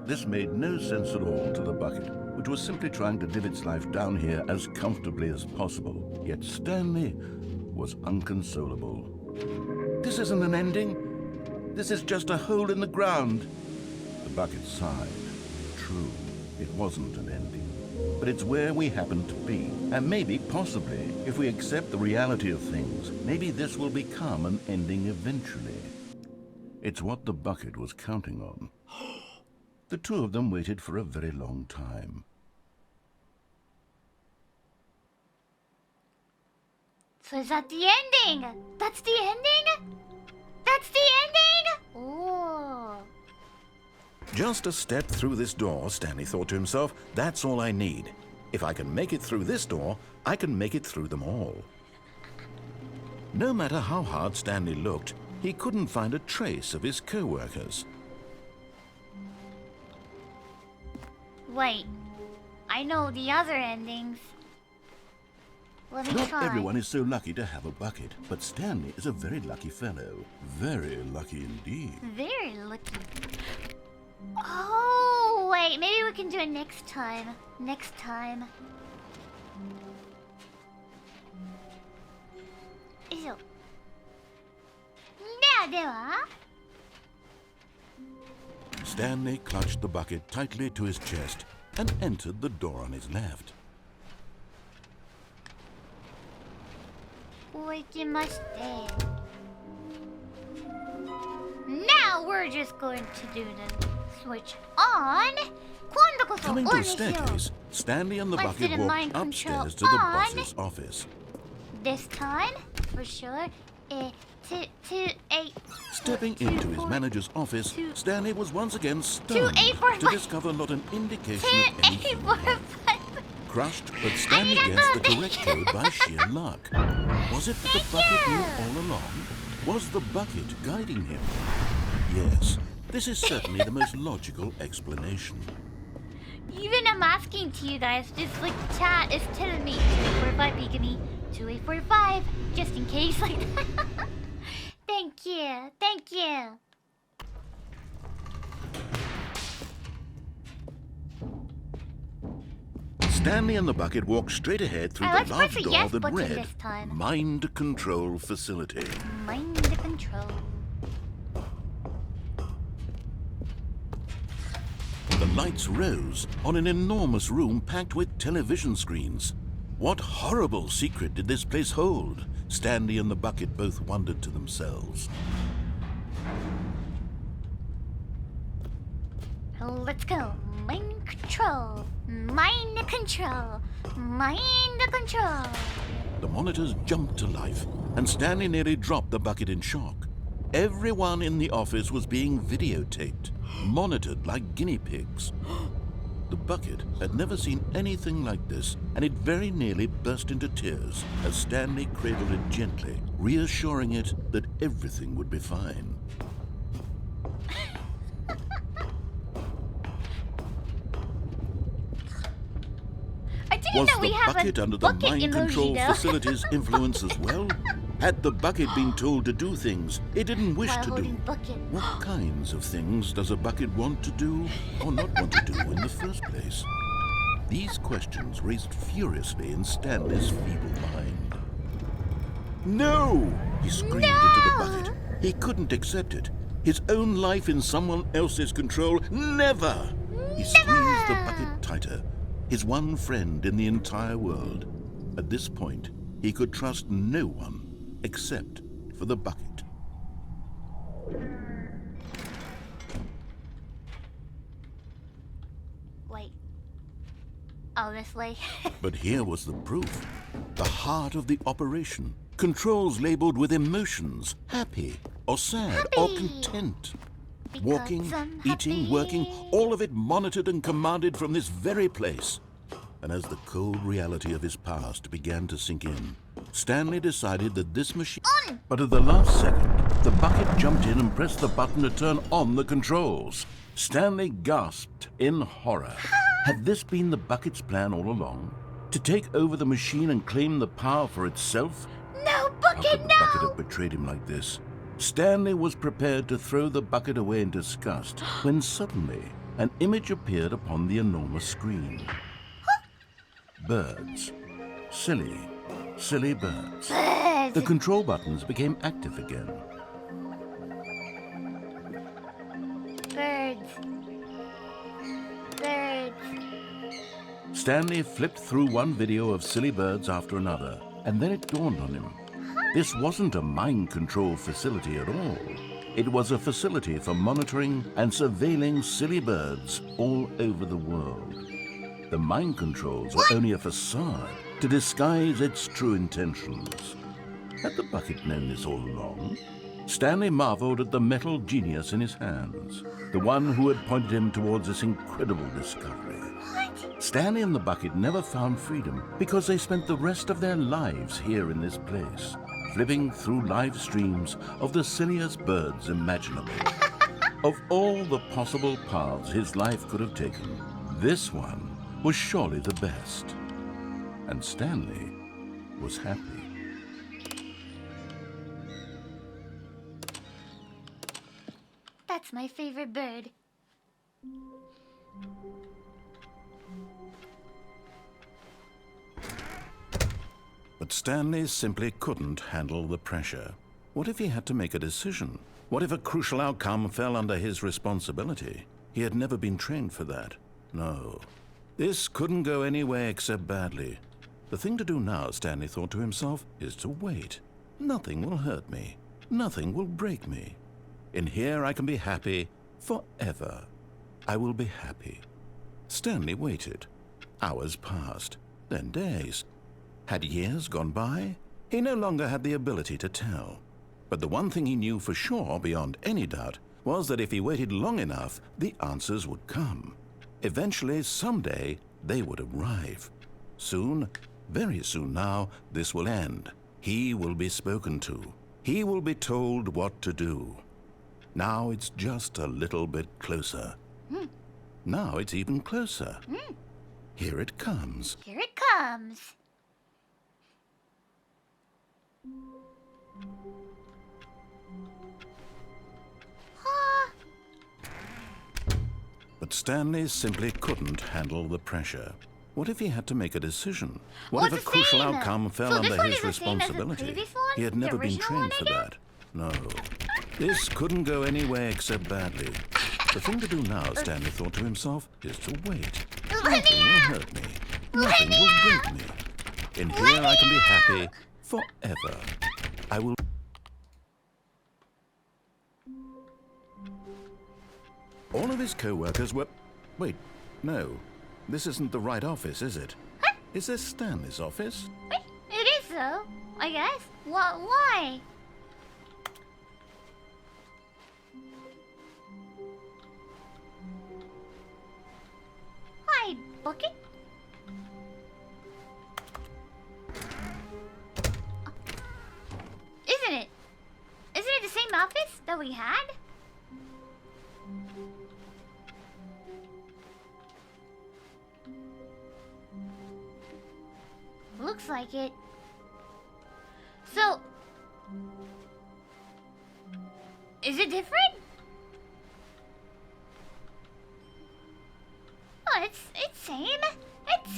This made no sense at all to the bucket, which was simply trying to live its life down here as comfortably as possible. Yet Stanley was inconsolable. This isn't an ending. This is just a hole in the ground. The bucket sighed. True, it wasn't an ending. But it's where we happen to be. And maybe, possibly, if we accept the reality of things, maybe this will become an ending eventually. It's what the bucket was counting on. The two of them waited for a very long time. So is that the ending? That's the ending? That's the ending? Oh. Just a step through this door, Stanley thought to himself, that's all I need. If I can make it through this door, I can make it through them all. No matter how hard Stanley looked, he couldn't find a trace of his co-workers. Wait, I know the other endings. Let me Not try. everyone is so lucky to have a bucket, but Stanley is a very lucky fellow. Very lucky indeed. Very lucky. Oh, wait, maybe we can do it next time. Next time. よいしょ。では Stanley clutched the bucket tightly to his chest and entered the door on his left. こう行きまして。Now we're just going to do the switch on. 今度こそ Coming オ to ン a にしよう。 staircase, Stanley and the Let's do bucket the walked mind control upstairs to the on. boss's office. This time, for sure. 2, 8. Stepping into his manager's office, Stanley was once again 2, stunned 8, 4, to 5. discover not an indication 2, of 8, anything. 4, 5. Crushed, but Stanley guessed the correct code by sheer luck. Was it that the bucket knew all along? Was the bucket guiding him? Yes, this is certainly the most logical explanation. Even I'm asking to you guys, just like chat is telling me 2845 Pikamee, 2845, just in case, like that. Thank you, thank you. Stanley and the bucket walked straight ahead through the Let's large press the door yes that button read this time. Mind Control Facility. Mind control. The lights rose on an enormous room packed with television screens. What horrible secret did this place hold? Stanley and the bucket both wondered to themselves. Let's go. Mind control. Mind control. Mind control. The monitors jumped to life, and Stanley nearly dropped the bucket in shock. Everyone in the office was being videotaped, monitored like guinea pigs. The bucket had never seen anything like this, and it very nearly burst into tears as Stanley cradled it gently, reassuring it that everything would be fine. Was the bucket under the mind control facility's influence as well? Had the bucket been told to do things it didn't wish to do? What kinds of things does a bucket want to do or not want to do in the first place? These questions raced furiously in Stanley's feeble mind. No! He screamed into the bucket. He couldn't accept it. His own life in someone else's control. Never! He squeezed the bucket tighter. His one friend in the entire world. At this point, he could trust no one except for the bucket. Wait. Oh, this way. But here was the proof. The heart of the operation. Controls labeled with emotions. Happy or sad or content. Because Walking, I'm eating, happy. working, all of it monitored and commanded from this very place. And as the cold reality of his past began to sink in, Stanley decided that this machine... But at the last second, the bucket jumped in and pressed the button to turn on the controls. Stanley gasped in horror. Had this been the bucket's plan all along? To take over the machine and claim the power for itself? No, How bucket, could the no! bucket have betrayed him like this? Stanley was prepared to throw the bucket away in disgust when suddenly an image appeared upon the enormous screen. Birds. Silly, silly birds. Birds. The control buttons became active again. Birds. Birds. Stanley flipped through one video of silly birds after another, and then it dawned on him. This wasn't a mind control facility at all. It was a facility for monitoring and surveilling silly birds all over the world. The mind controls were only a facade to disguise its true intentions. Had the bucket known this all along? Stanley marveled at the metal genius in his hands, the one who had pointed him towards this incredible discovery. Stanley and the bucket never found freedom because they spent the rest of their lives here in this place, flipping through live streams of the silliest birds imaginable. Of all the possible paths his life could have taken, this one was surely the best. And Stanley was happy. That's my favorite bird. But Stanley simply couldn't handle the pressure. What if he had to make a decision? What if a crucial outcome fell under his responsibility? He had never been trained for that. No. This couldn't go any way except badly. The thing to do now, Stanley thought to himself, is to wait. Nothing will hurt me. Nothing will break me. In here I can be happy forever. I will be happy. Stanley waited. Hours passed, then days. Had years gone by? He no longer had the ability to tell. But the one thing he knew for sure, beyond any doubt, was that if he waited long enough, the answers would come. Eventually, someday, they would arrive. Soon, very soon now, this will end. He will be spoken to. He will be told what to do. Now it's just a little bit closer. Now it's even closer. Here it comes. Here it comes. But Stanley simply couldn't handle the pressure. What if he had to make a decision? What if a crucial outcome fell under his responsibility? He had never been trained for that. No. This couldn't go any way except badly. The thing to do now, Stanley thought to himself, is to wait. Nothing will hurt me. Nothing will break me. In here I can be happy forever. I will... All of his co-workers were... Wait, no. This isn't the right office, is it? Huh? Is this Stanley's office? It is so, I guess. Why? Hi, Bucket. Isn't it? Isn't it the same office that we had? Looks like it. So, is it different? Oh, it's same. It's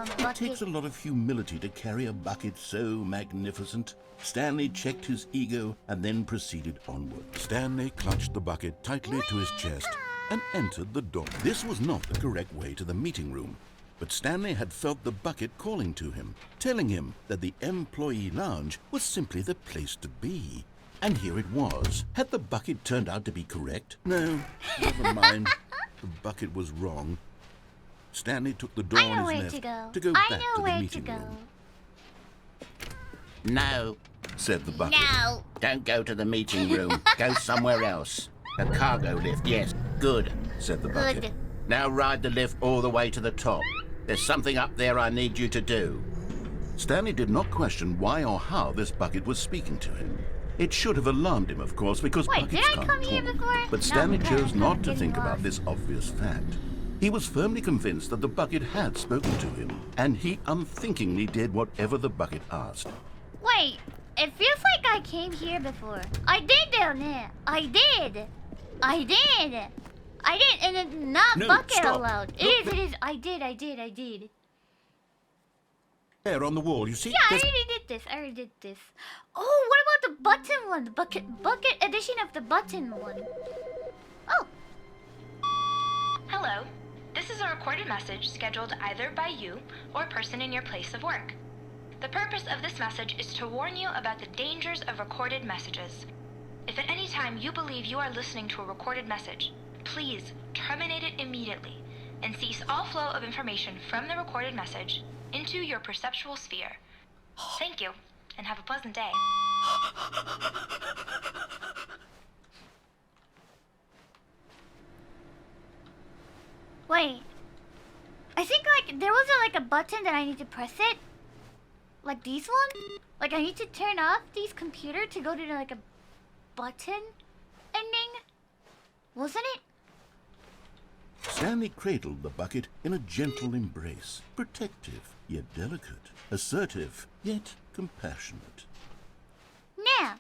It bucket. takes a lot of humility to carry a bucket so magnificent. Stanley checked his ego and then proceeded onward. Stanley clutched the bucket tightly to his chest and entered the door. This was not the correct way to the meeting room, but Stanley had felt the bucket calling to him, telling him that the employee lounge was simply the place to be. And here it was. Had the bucket turned out to be correct? No, never mind. The bucket was wrong. Stanley took the door I know on where his to left go. to go I back know to where the to meeting go. room. No, Said the bucket. No. don't go to the meeting room. Go somewhere else. A cargo lift, yes. Good. Said the bucket. Good. Now ride the lift all the way to the top. There's something up there I need you to do. Stanley did not question why or how this bucket was speaking to him. It should have alarmed him, of course, because Wait, buckets did I can't come here talk. before? But No, Stanley okay, chose I'm not to getting think about lost. this obvious fact. He was firmly convinced that the bucket had spoken to him, and he unthinkingly did whatever the bucket asked. Wait, it feels like I came here before. I did down there. I did, and it's not No, bucket stop. allowed. Look, It is. I did. There on the wall, you see? Yeah, I There's- already did this. Oh, what about the button one? The bucket edition of the button one. Oh, Hello. This is a recorded message scheduled either by you or a person in your place of work. The purpose of this message is to warn you about the dangers of recorded messages. If at any time you believe you are listening to a recorded message, please terminate it immediately and cease all flow of information from the recorded message into your perceptual sphere. Thank you, and have a pleasant day. wait. I think like there was a button that I need to press it. Like these one? Like I need to turn off these computer to go to like a button ending? Wasn't it? Stanley cradled the bucket in a gentle embrace, protective yet delicate, assertive yet compassionate. Now.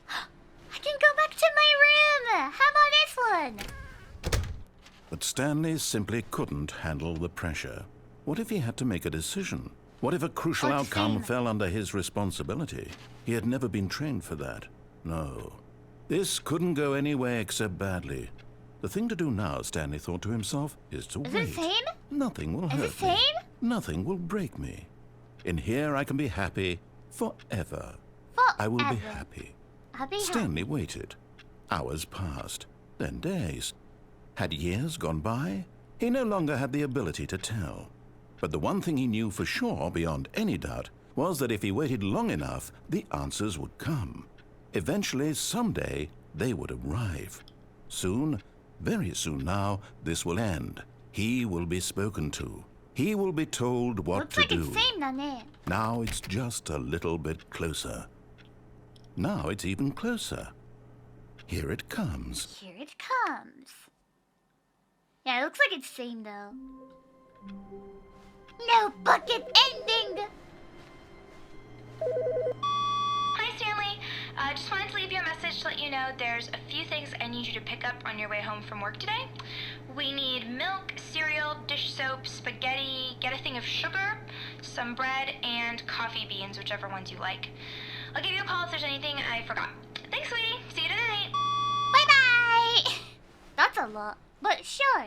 I can go back to my room. How about this one? But Stanley simply couldn't handle the pressure. What if he had to make a decision? What if a crucial What's outcome same? fell under his responsibility? He had never been trained for that. No. This couldn't go anywhere except badly. The thing to do now, Stanley thought to himself, is to Is wait. it same? Nothing will Is hurt it me. same? Nothing will break me. In here I can be happy forever. I will be Forever. happy. Happy Stanley waited. Hours passed, then days. Had years gone by? He no longer had the ability to tell. But the one thing he knew for sure, beyond any doubt, was that if he waited long enough, the answers would come. Eventually, someday, they would arrive. Soon, very soon now, this will end. He will be spoken to. He will be told what Looks to like do. it's same だね. Now it's just a little bit closer. Now it's even closer. Here it comes. Here it comes. Yeah, it looks like it's same though. No bucket ending! Hi, Stanley. Just wanted to leave you a message to let you know there's a few things I need you to pick up on your way home from work today. We need milk, cereal, dish soap, spaghetti, get a thing of sugar, some bread, and coffee beans, whichever ones you like. I'll give you a call if there's anything I forgot. Thanks, sweetie. See you tonight. Bye bye! That's a lot, but sure.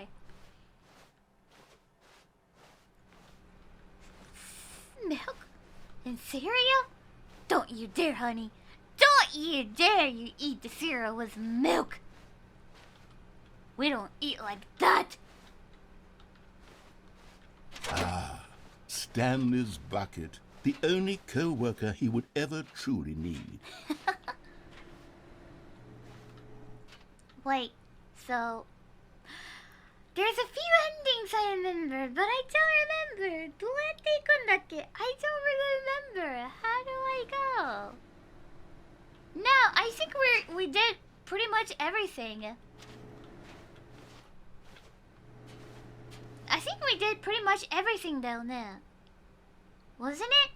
Milk and cereal? Don't you dare, honey. Don't you dare you eat the cereal with milk. We don't eat like that. Stanley's bucket, the only co-worker he would ever truly need. Wait, so there's a few endings I remember, but I don't remember. どうやって行くんだっけ? I don't remember. How do I go? No, I think we did pretty much everything. I think we did pretty much everything down there. Wasn't it?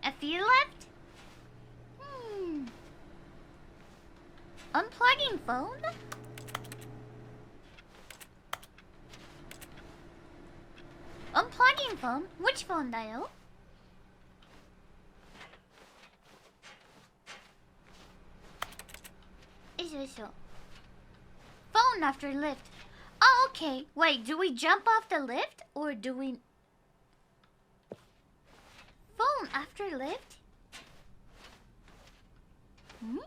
A few left? Unplugging phone? Unplugging phone? Which phone, Dayo? Phone after lift. Oh, okay. Wait, do we jump off the lift or do we... Phone after lift? Hmm?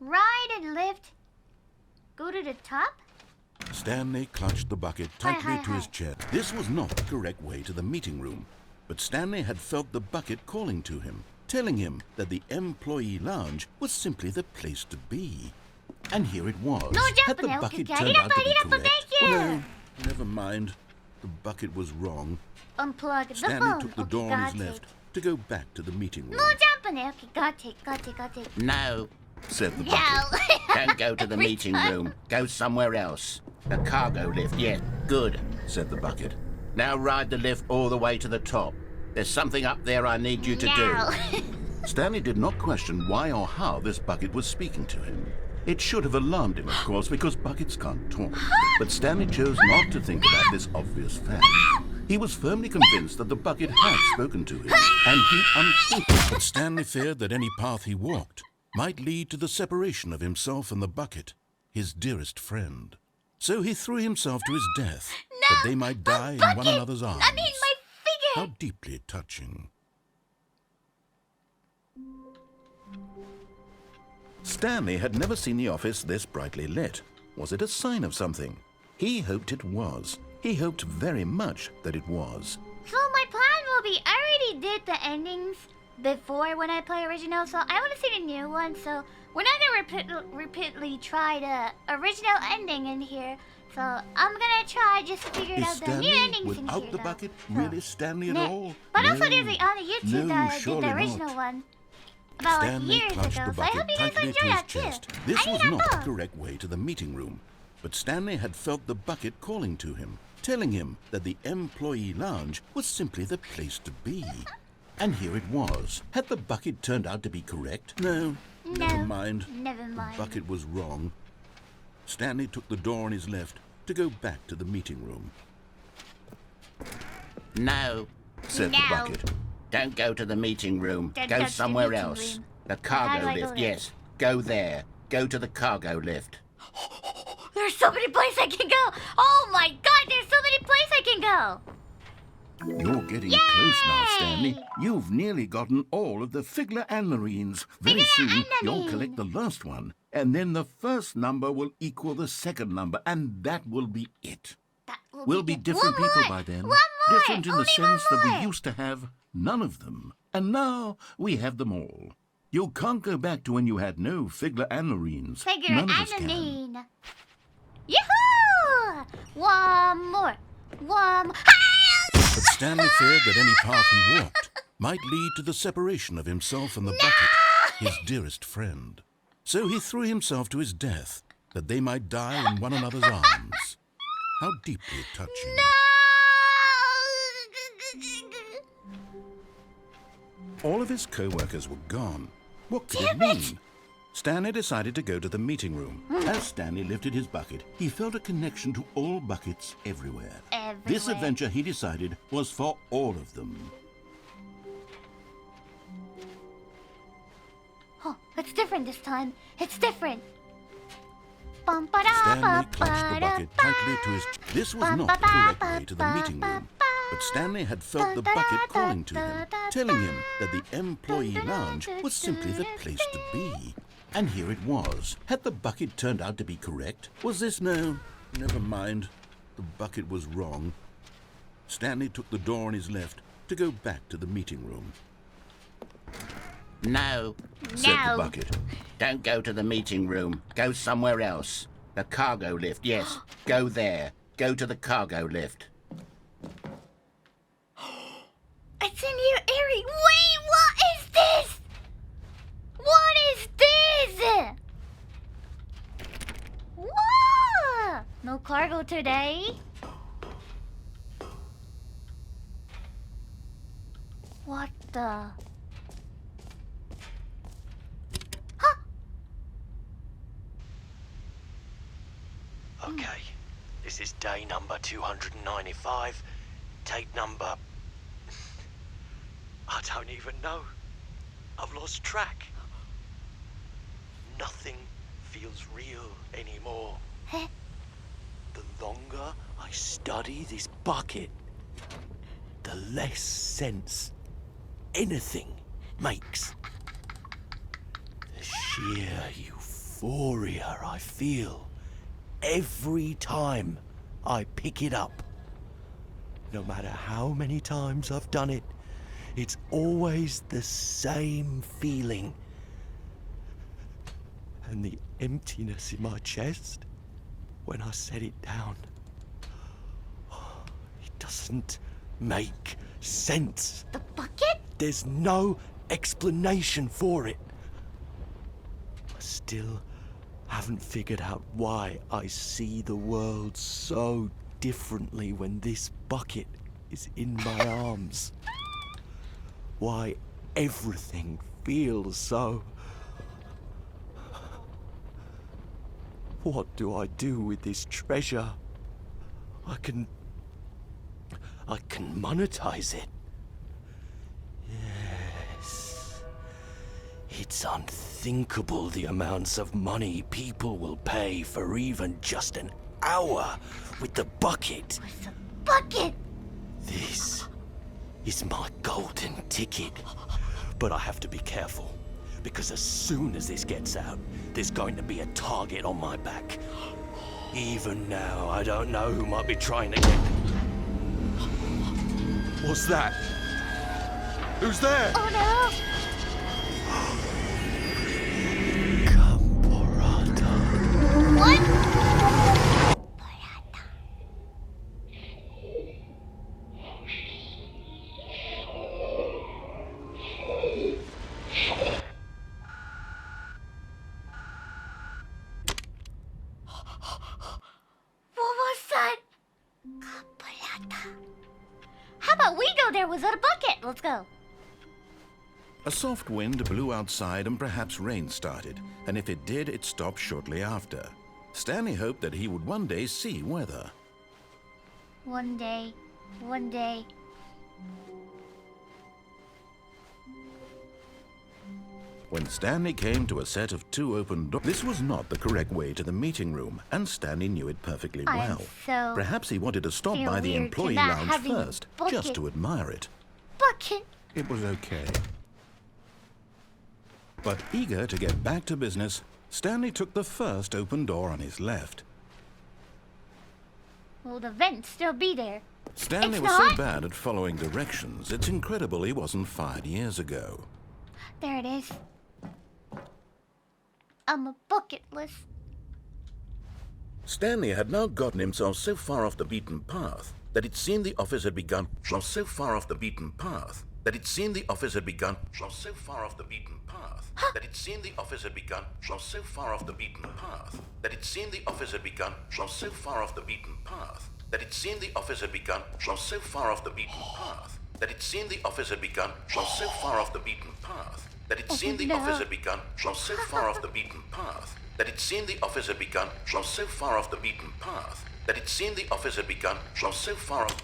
Ride and lift. Go to the top? Stanley clutched the bucket tightly to his chest. This was not the correct way to the meeting room, but Stanley had felt the bucket calling to him, telling him that the employee lounge was simply the place to be. And here it was. No Had the jumping, bucket okay. turned out to be correct? Thank you. No, never mind. The bucket was wrong. Unplug the Stanley phone. took the Okay, door on his got left it. to go back to the meeting room. No jumping. Okay, got it. No, Said the No. bucket. don't go to the Every meeting time. room. Go somewhere else. The cargo lift, yes, good. Said the bucket. Now ride the lift all the way to the top. There's something up there I need you to No. do. Stanley did not question why or how this bucket was speaking to him. It should have alarmed him, of course, because buckets can't talk. But Stanley chose not to think about this obvious fact. He was firmly convinced that the bucket had spoken to him, and he unthinkingly. But Stanley feared that any path he walked might lead to the separation of himself and the bucket, his dearest friend. So he threw himself to his death, that they might die in one another's arms. I mean, my How figure. deeply touching. Stanley had never seen the office this brightly lit. Was it a sign of something? He hoped it was. He hoped very much that it was. So my plan will be, I already did the endings before when I play original, so I want to see the new one. So we're not gonna repeatedly try the original ending in here. So I'm gonna try just to figure Is out the new Stanley, endings in without here. the though. bucket, So, really Stanley at nah. all? But also No. there's the on the YouTube No, that did surely the original not. one about Stanley like years clutched ago. the So I hope bucket you guys tightly enjoy to his that chest. too. This I was need not that the book. correct way to the meeting room, but Stanley had felt the bucket calling to him, telling him that the employee lounge was simply the place to be. And here it was. Had the bucket turned out to be correct? No, never mind. Never mind. The bucket was wrong. Stanley took the door on his left to go back to the meeting room. No, Said the No. bucket. don't go to the meeting room. Don't Go go to the somewhere meeting else. room. The How do cargo I go lift, there? yes. Go there. Go to the cargo lift. There's so many places I can go. Oh my god, there's so many places I can go. You're getting close now, Stanley. You've nearly gotten all of the Figler and Marines. Very soon, you'll collect the last one, and then the first number will equal the second number, and that will be it. That will We'll be good. different One people more. by then. One more. Different in the Only sense one that more. we used to have none of them. And now we have them all. You can't go back to when you had no Figler and Marines. Figure None of and us a can. mean. Yahoo! One more. One. But Stanley feared that any path he walked might lead to the separation of himself and the bucket, his dearest friend. So he threw himself to his death, that they might die in one another's arms. How deeply touching. All of his co-workers were gone. What could it mean? Stanley decided to go to the meeting room. As Stanley lifted his bucket, he felt a connection to all buckets everywhere. This Everywhere. adventure, he decided, was for all of them. Oh, it's different this time. It's different. Stanley clutched the bucket tightly to his chest. This was not the correct way to the meeting room, but Stanley had felt the bucket calling to him, telling him that the employee lounge was simply the place to be. And here it was. Had the bucket turned out to be correct? Was this no? Never mind. The bucket was wrong. Stanley took the door on his left to go back to the meeting room. No, Said No. the bucket. don't go to the meeting room. Go somewhere else. The cargo lift, yes. Go there. Go to the cargo lift. It's in here, Ari. Wait, what is this? What is this? Whoa! No cargo today. What the? Okay, this This is day number 295. Take number... I don't even know. I've lost track. Nothing feels real anymore. The longer I study this bucket, the less sense anything makes. The sheer euphoria I feel every time I pick it up. No matter how many times I've done it, it's always the same feeling. And the emptiness in my chest when I set it down, it doesn't make sense. The bucket? There's no explanation for it. I still haven't figured out why I see the world so differently when this bucket is in my arms. Why everything feels so... What do I do with this treasure? I can monetize it. Yes. It's unthinkable the amounts of money people will pay for even just an hour with the bucket. What's a bucket? This is my golden ticket. But I have to be careful, because as soon as this gets out, there's going to be a target on my back. Even now, I don't know who might be trying to get... What's that? Who's there? Oh no! What? What was that? How about we go there without a bucket? Let's go. A soft wind blew outside and perhaps rain started, and if it did, it stopped shortly after. Stanley hoped that he would one day see weather. One day. One day. When Stanley came to a set of 2 open doors, this was not the correct way to the meeting room, and Stanley knew it perfectly well. So Perhaps he wanted to stop by the weird employee to not lounge having first, bucket. just to admire it. Bucket. It was okay. But eager to get back to business, Stanley took the first open door on his left. Will the vent still be there? Stanley It's was not? so bad at following directions, it's incredible he wasn't fired years ago. There it is. I'm a bucketless. Stanley had now gotten himself so far off the beaten path that it seemed the office had begun so far off the beaten path that it seemed the office had begun so far off the beaten path that it seemed the office had begun so far off the beaten path that it seemed the office had begun so far off the beaten path that it seemed the office had begun so far off the beaten path that it seemed the office had begun so far off the beaten path that it seemed the office had begun so far off the beaten path that it seemed the office had begun so far off the beaten path that it seemed the office had begun so far off.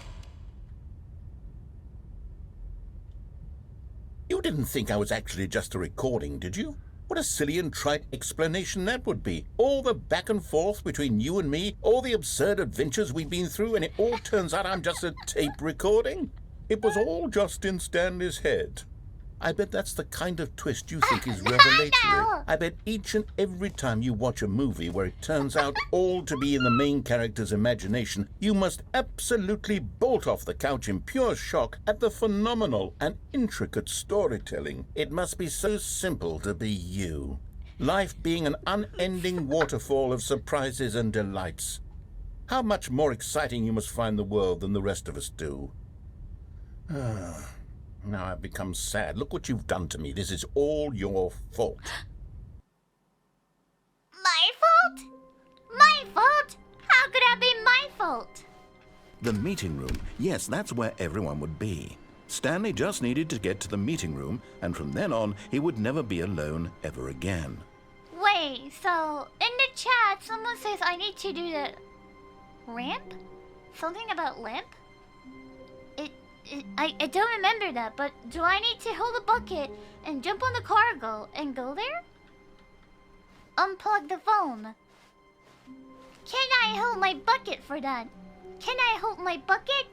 You didn't think I was actually just a recording, did you? What a silly and trite explanation that would be. All the back and forth between you and me, all the absurd adventures we've been through, and it all turns out I'm just a tape recording? It was all just in Stanley's head. I bet that's the kind of twist you think is revelatory. No. I bet each and every time you watch a movie where it turns out all to be in the main character's imagination, you must absolutely bolt off the couch in pure shock at the phenomenal and intricate storytelling. It must be so simple to be you. Life being an unending waterfall of surprises and delights. How much more exciting you must find the world than the rest of us do. Now I've become sad. Look what you've done to me. This is all your fault. My fault? My fault? How could that be my fault? The meeting room. Yes, that's where everyone would be. Stanley just needed to get to the meeting room, and from then on, he would never be alone ever again. Wait, so in the chat, someone says I need to do the Ramp? Something about lamp? I don't remember that, but do I need to hold a bucket and jump on the cargo and go there? Unplug the phone. Can I hold my bucket for that? Can I hold my bucket?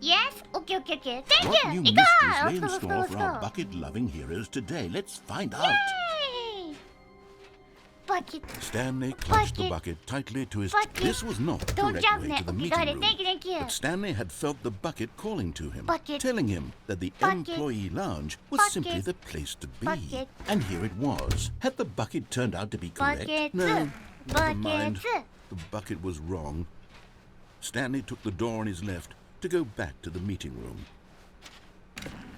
Yes? Okay. Thank you! What new Ika! mysteries lay in Let's store for our go. bucket-loving heroes today? Let's find out. Yay! Bucket. Stanley clutched the bucket tightly to his... This was not the Don't correct jump way now. to the Okay, meeting got it. room. Thank you. But Stanley had felt the bucket calling to him, Bucket. telling him that the Bucket. employee lounge was Bucket. simply the place to be. Bucket. And here it was. Had the bucket turned out to be correct? Bucket. No, never Bucket. mind. The bucket was wrong. Stanley took the door on his left to go back to the meeting room.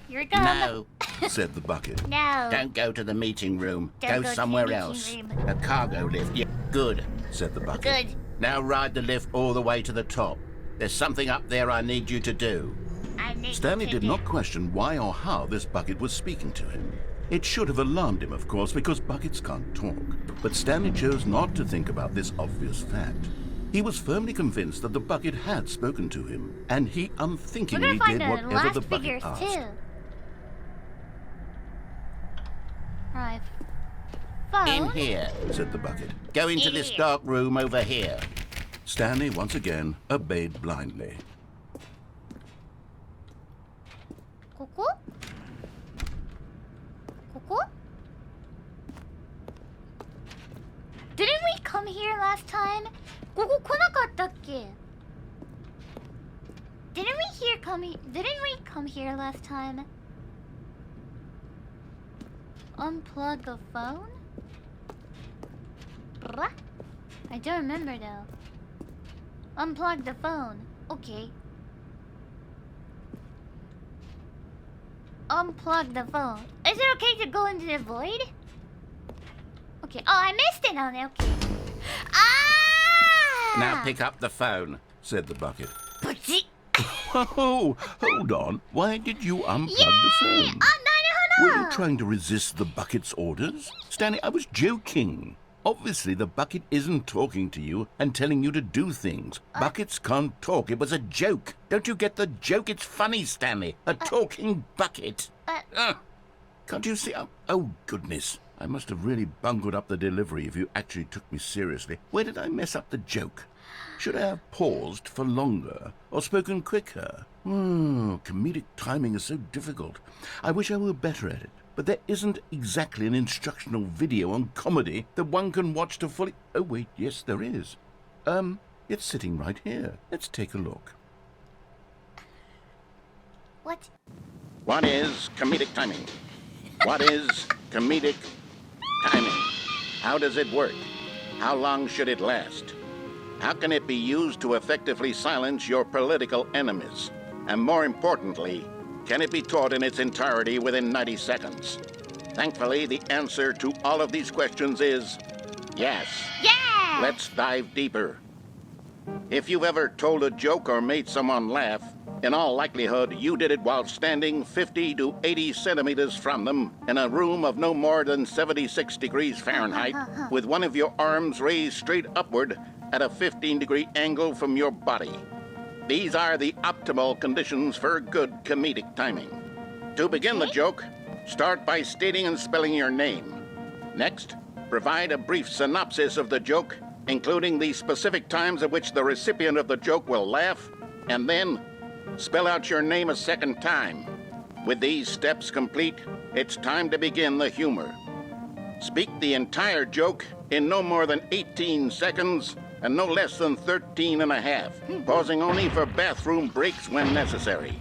You're going. No, said the bucket. No. Don't go to the meeting room. Don't go to the somewhere meeting else. room. A cargo lift. Yeah, good, said the bucket. Good. Now ride the lift all the way to the top. There's something up there I need you to do. Stanley did not question why or how this bucket was speaking to him. It should have alarmed him, of course, because buckets can't talk. But Stanley chose not to think about this obvious fact. He was firmly convinced that the bucket had spoken to him, and he unthinkingly did whatever the bucket asked. Too. Right. Phone? In here, said the bucket. Go into this dark room over here. Stanley once again obeyed blindly. Koko? Didn't we come here last time? ここ来なかったっけ? Didn't we come here last time? Unplug the phone? What? I don't remember though. Unplug the phone. Okay. Unplug the phone. Is it okay to go into the void? Okay. Oh, I missed it on it. Okay. Ah! Now pick up the phone, said the bucket. Putzi. Oh, hold on. Why did you unplug the phone? Were you trying to resist the bucket's orders? Stanley, I was joking. Obviously, the bucket isn't talking to you and telling you to do things. Buckets can't talk. It was a joke. Don't you get the joke? It's funny, Stanley. A talking bucket. Can't you see? Oh, goodness. I must have really bungled up the delivery if you actually took me seriously. Where did I mess up the joke? Should I have paused for longer or spoken quicker? Comedic timing is so difficult. I wish I were better at it. But there isn't exactly an instructional video on comedy that one can watch to fully... Oh, wait, yes, there is. It's sitting right here. Let's take a look. What? What is comedic timing? What is comedic timing? How does it work? How long should it last? How can it be used to effectively silence your political enemies? And more importantly, can it be taught in its entirety within 90 seconds? Thankfully, the answer to all of these questions is yes. Yeah! Let's dive deeper. If you've ever told a joke or made someone laugh, in all likelihood, you did it while standing 50 to 80 centimeters from them in a room of no more than 76 degrees Fahrenheit, with one of your arms raised straight upward at a 15-degree angle from your body. These are the optimal conditions for good comedic timing. To begin the joke, start by stating and spelling your name. Next, provide a brief synopsis of the joke, including the specific times at which the recipient of the joke will laugh, and then spell out your name a second time. With these steps complete, it's time to begin the humor. Speak the entire joke in no more than 18 seconds and no less than 13 and a half, pausing only for bathroom breaks when necessary.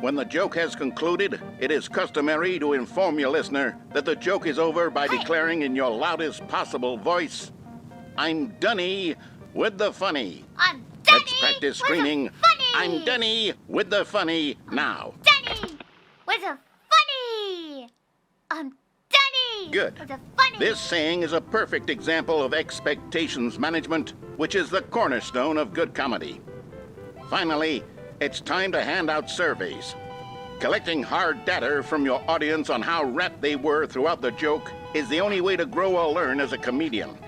When the joke has concluded, it is customary to inform your listener that the joke is over by declaring in your loudest possible voice, "I'm Dunny with the funny." I'm Dunny. Let's practice screaming, "I'm Dunny with the funny" now. Dunny with the funny. I'm Dunny. Good. With the funny. This saying is a perfect example of expectations management, which is the cornerstone of good comedy. Finally, it's time to hand out surveys. Collecting hard data from your audience on how rapt they were throughout the joke is the only way to grow or learn as a comedian.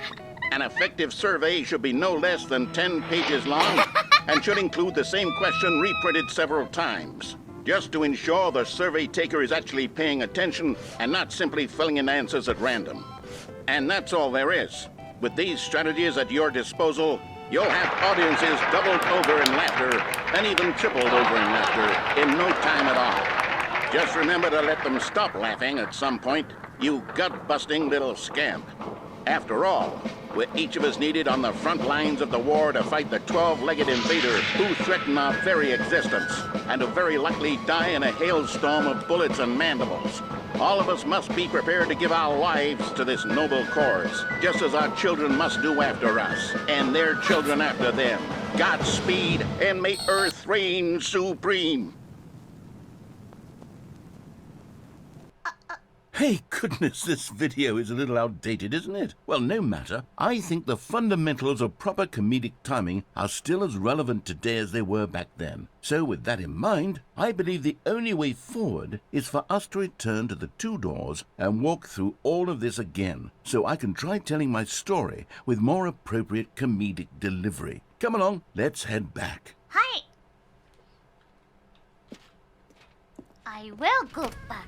An effective survey should be no less than 10 pages long and should include the same question reprinted several times, just to ensure the survey taker is actually paying attention and not simply filling in answers at random. And that's all there is. With these strategies at your disposal, you'll have audiences doubled over in laughter and even tripled over in laughter in no time at all. Just remember to let them stop laughing at some point, you gut-busting little scamp. After all, we're each of us needed on the front lines of the war to fight the 12-legged invader who threaten our very existence, and who very likely die in a hailstorm of bullets and mandibles. All of us must be prepared to give our lives to this noble cause, just as our children must do after us, and their children after them. Godspeed, and may Earth reign supreme. Hey, goodness, this video is a little outdated, isn't it? Well, no matter. I think the fundamentals of proper comedic timing are still as relevant today as they were back then. So with that in mind, I believe the only way forward is for us to return to the 2 doors and walk through all of this again, so I can try telling my story with more appropriate comedic delivery. Come along, let's head back. Hi. I will go back.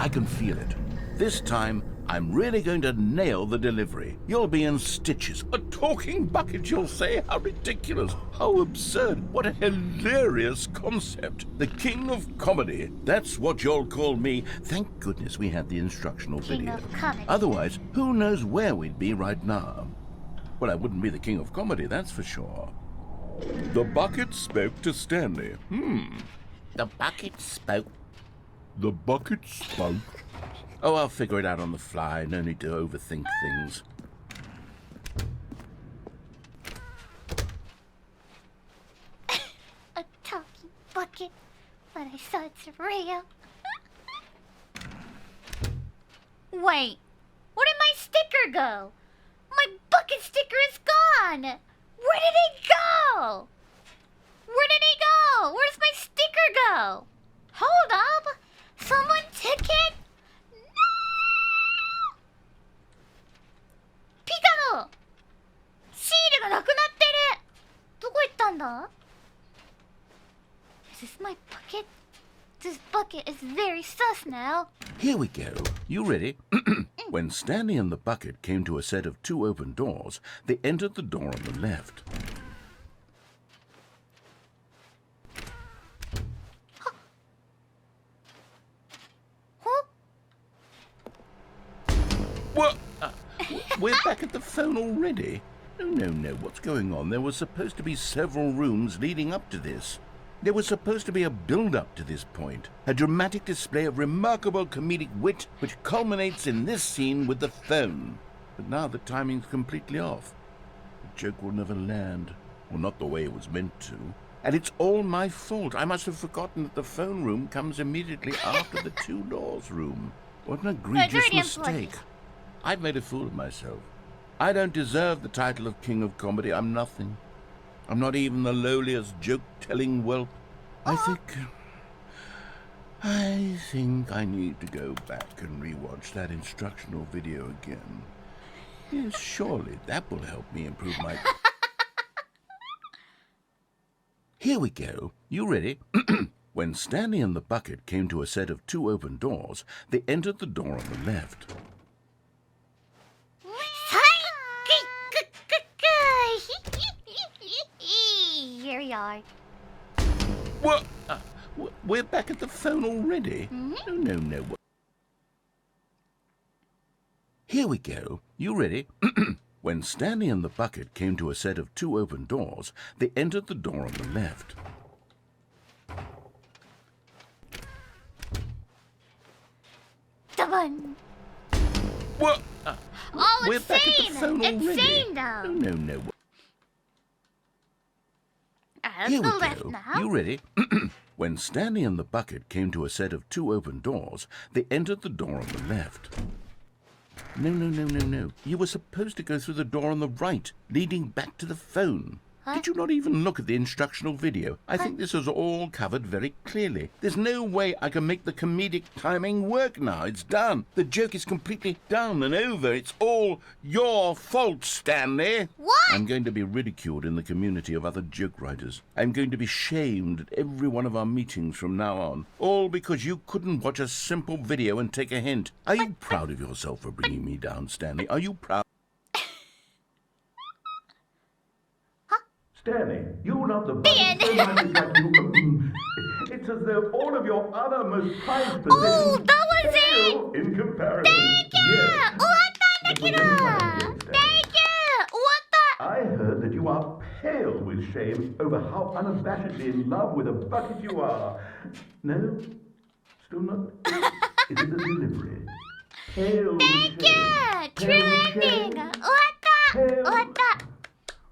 I can feel it. This time, I'm really going to nail the delivery. You'll be in stitches. A talking bucket, you'll say? How ridiculous. How absurd. What a hilarious concept. The king of comedy. That's what you'll call me. Thank goodness we had the instructional video. King of comedy. Otherwise, who knows where we'd be right now. Well, I wouldn't be the king of comedy, that's for sure. The bucket spoke to Stanley. The bucket spoke. The bucket spoke. Oh, I'll figure it out on the fly. No need to overthink things. A talking bucket, but I saw it's real. Wait, where did my sticker go? My bucket sticker is gone. Where did it go? Where did it go? Where's my sticker go? Hold up. Someone took it? No! Piccolo! シールがなくなってる。どこ行ったんだ? Is this my bucket? This bucket is very sus now. Here we go. You ready? When Stanley and the bucket came to a set of 2 open doors, they entered the door on the left. What? We're back at the phone already? No, what's going on? There was supposed to be several rooms leading up to this. There was supposed to be a build-up to this point, a dramatic display of remarkable comedic wit which culminates in this scene with the phone. But now the timing's completely off. The joke will never land, or not the way it was meant to. And it's all my fault. I must have forgotten that the phone room comes immediately after the 2 doors room. What an egregious mistake. I've made a fool of myself. I don't deserve the title of King of Comedy. I'm nothing. I'm not even the lowliest joke-telling whelp. I think I need to go back and rewatch that instructional video again. Yes, surely that will help me improve my... Here we go. You ready? When Stanley and the bucket came to a set of 2 open doors, they entered the door on the left. Here we are. What? We're back at the phone already? No. Here we go. You ready? When Stanley and the bucket came to a set of 2 open doors, they entered the door on the left. What? Oh, we're it's back sane. at the phone It's already? sane now. No. That's Here the we left go. now. You ready? When Stanley and the bucket came to a set of 2 open doors, they entered the door on the left. No. You were supposed to go through the door on the right, leading back to the phone. Did you not even look at the instructional video? I think this is all covered very clearly. There's no way I can make the comedic timing work now. It's done. The joke is completely done and over. It's all your fault, Stanley. What? I'm going to be ridiculed in the community of other joke writers. I'm going to be shamed at every one of our meetings from now on. All because you couldn't watch a simple video and take a hint. Are you proud of yourself for bringing me down, Stanley? Are you proud? Stanley, you love the bunny so much it's like you... It's as though all of your other most prized possessions pale in comparison. Thank you! Yes. 終わったんだけど Thank you! 終わった I heard that you are pale with shame over how unabashedly in love with a bucket you are. No? Still not? It is a delivery. Pale with Thank shame. you! True Pale with ending! shame. 終わった終わった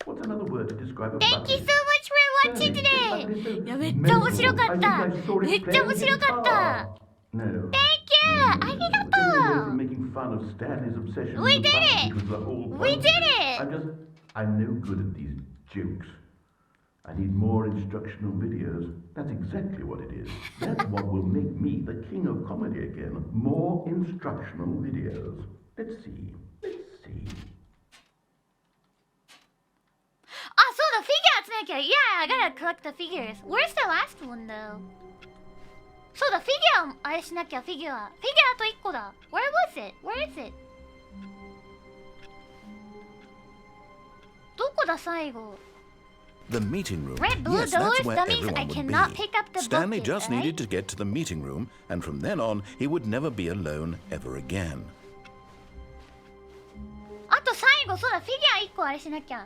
What's another word to describe a Thank you bucket? so much for watching today! いや、めっちゃ面白かっためっちゃ面白かった No. Thank you! ありがと Making fun of Stanley's obsession We with the did bucket it! was the whole We point. did it! I'm no good at these jokes. I need more instructional videos. That's exactly what it is. That's what will make me the king of comedy again. More instructional videos. Let's see. Let's see. あ、そうだ、フィギュア集めなきゃ Yeah, I gotta collect the figures. Where's the last one though? そうだ、フィギュアあれしなきゃ、フィギュアあと1個だ Where was it? Where is it? どこだ、最後 The meeting room. Red, blue, Yes, those that's where dummies, everyone I would cannot be. pick up the Stanley bucket, just right? needed to get to the meeting room, and from then on, he would never be alone ever again. あと最後、そうだ、フィギュア1個あれしなきゃ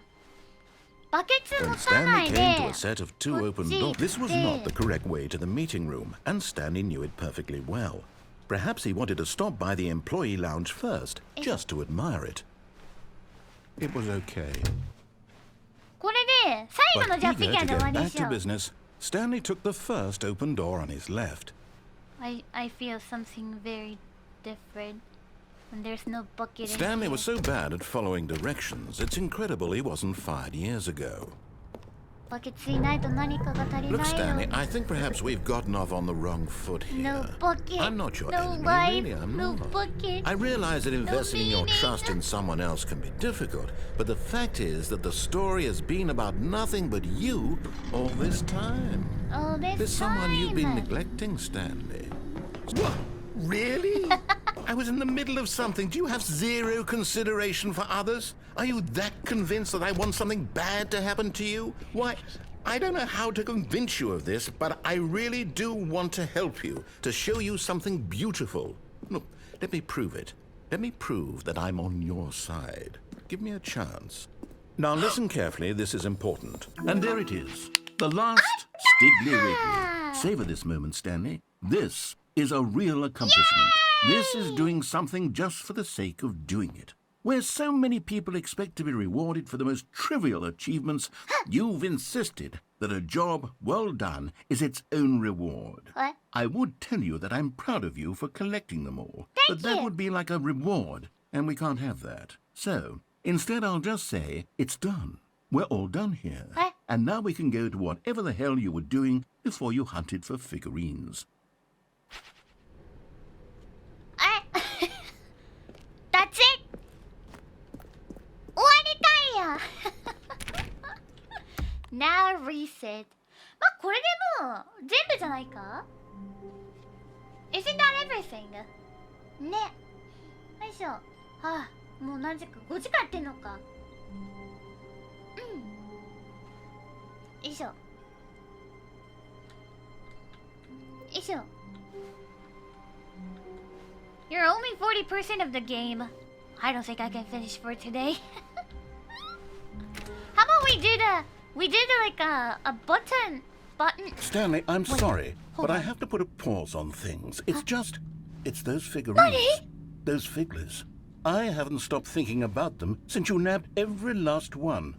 バケツ持 When たな Stanley い came で to a set of two open doors, this was not the correct way to the meeting room, and Stanley knew it perfectly well. Perhaps he wanted to stop by the employee lounge first, just to admire it. It was okay. これで最後の But じゃあフィ eager ギュア to で終わ get りに back しよ to う business, Stanley took the first open door on his left. I feel something very different when there's no bucket in Stanley here. was so bad at following directions, it's incredible he wasn't fired years ago. バケツいないと何かが足り Look, ない Stanley, よ I think perhaps we've gotten off on the wrong foot here. No bucket, I'm not your no enemy, wife, really, I'm no not. bucket. I realize that investing your meaning. trust in someone else can be difficult, but the fact is that the story has been about nothing but you all this time. Oh, There's someone you've been neglecting, Stanley. What? Really? I was in the middle of something. Do you have zero consideration for others? Are you that convinced that I want something bad to happen to you? Why, I don't know how to convince you of this, but I really do want to help you, to show you something beautiful. Look, let me prove it. Let me prove that I'm on your side. Give me a chance. Now listen carefully, this is important. And there it is. The last Stiggly Wiggly. Savor this moment, Stanley. This is a real accomplishment. This is doing something just for the sake of doing it. Where so many people expect to be rewarded for the most trivial achievements, you've insisted that a job well done is its own reward. What? I would tell you that I'm proud of you for collecting them all, but that you. would be like a reward, and we can't have that. So, instead I'll just say, it's done. We're all done here. What? And now we can go to whatever the hell you were doing before you hunted for figurines. That's it! 終わりたいや Now reset まあこれでもう全部じゃないか Isn't that everything? ねよいしょはあもう何時間5時間やってんのかうんよいしょよいしょYou're only 40% of the game. I don't think I can finish for today. How about we do like a button. Stanley, I'm sorry, but I have to put a pause on things. It's those figurines. Those figglers. I haven't stopped thinking about them since you nabbed every last one.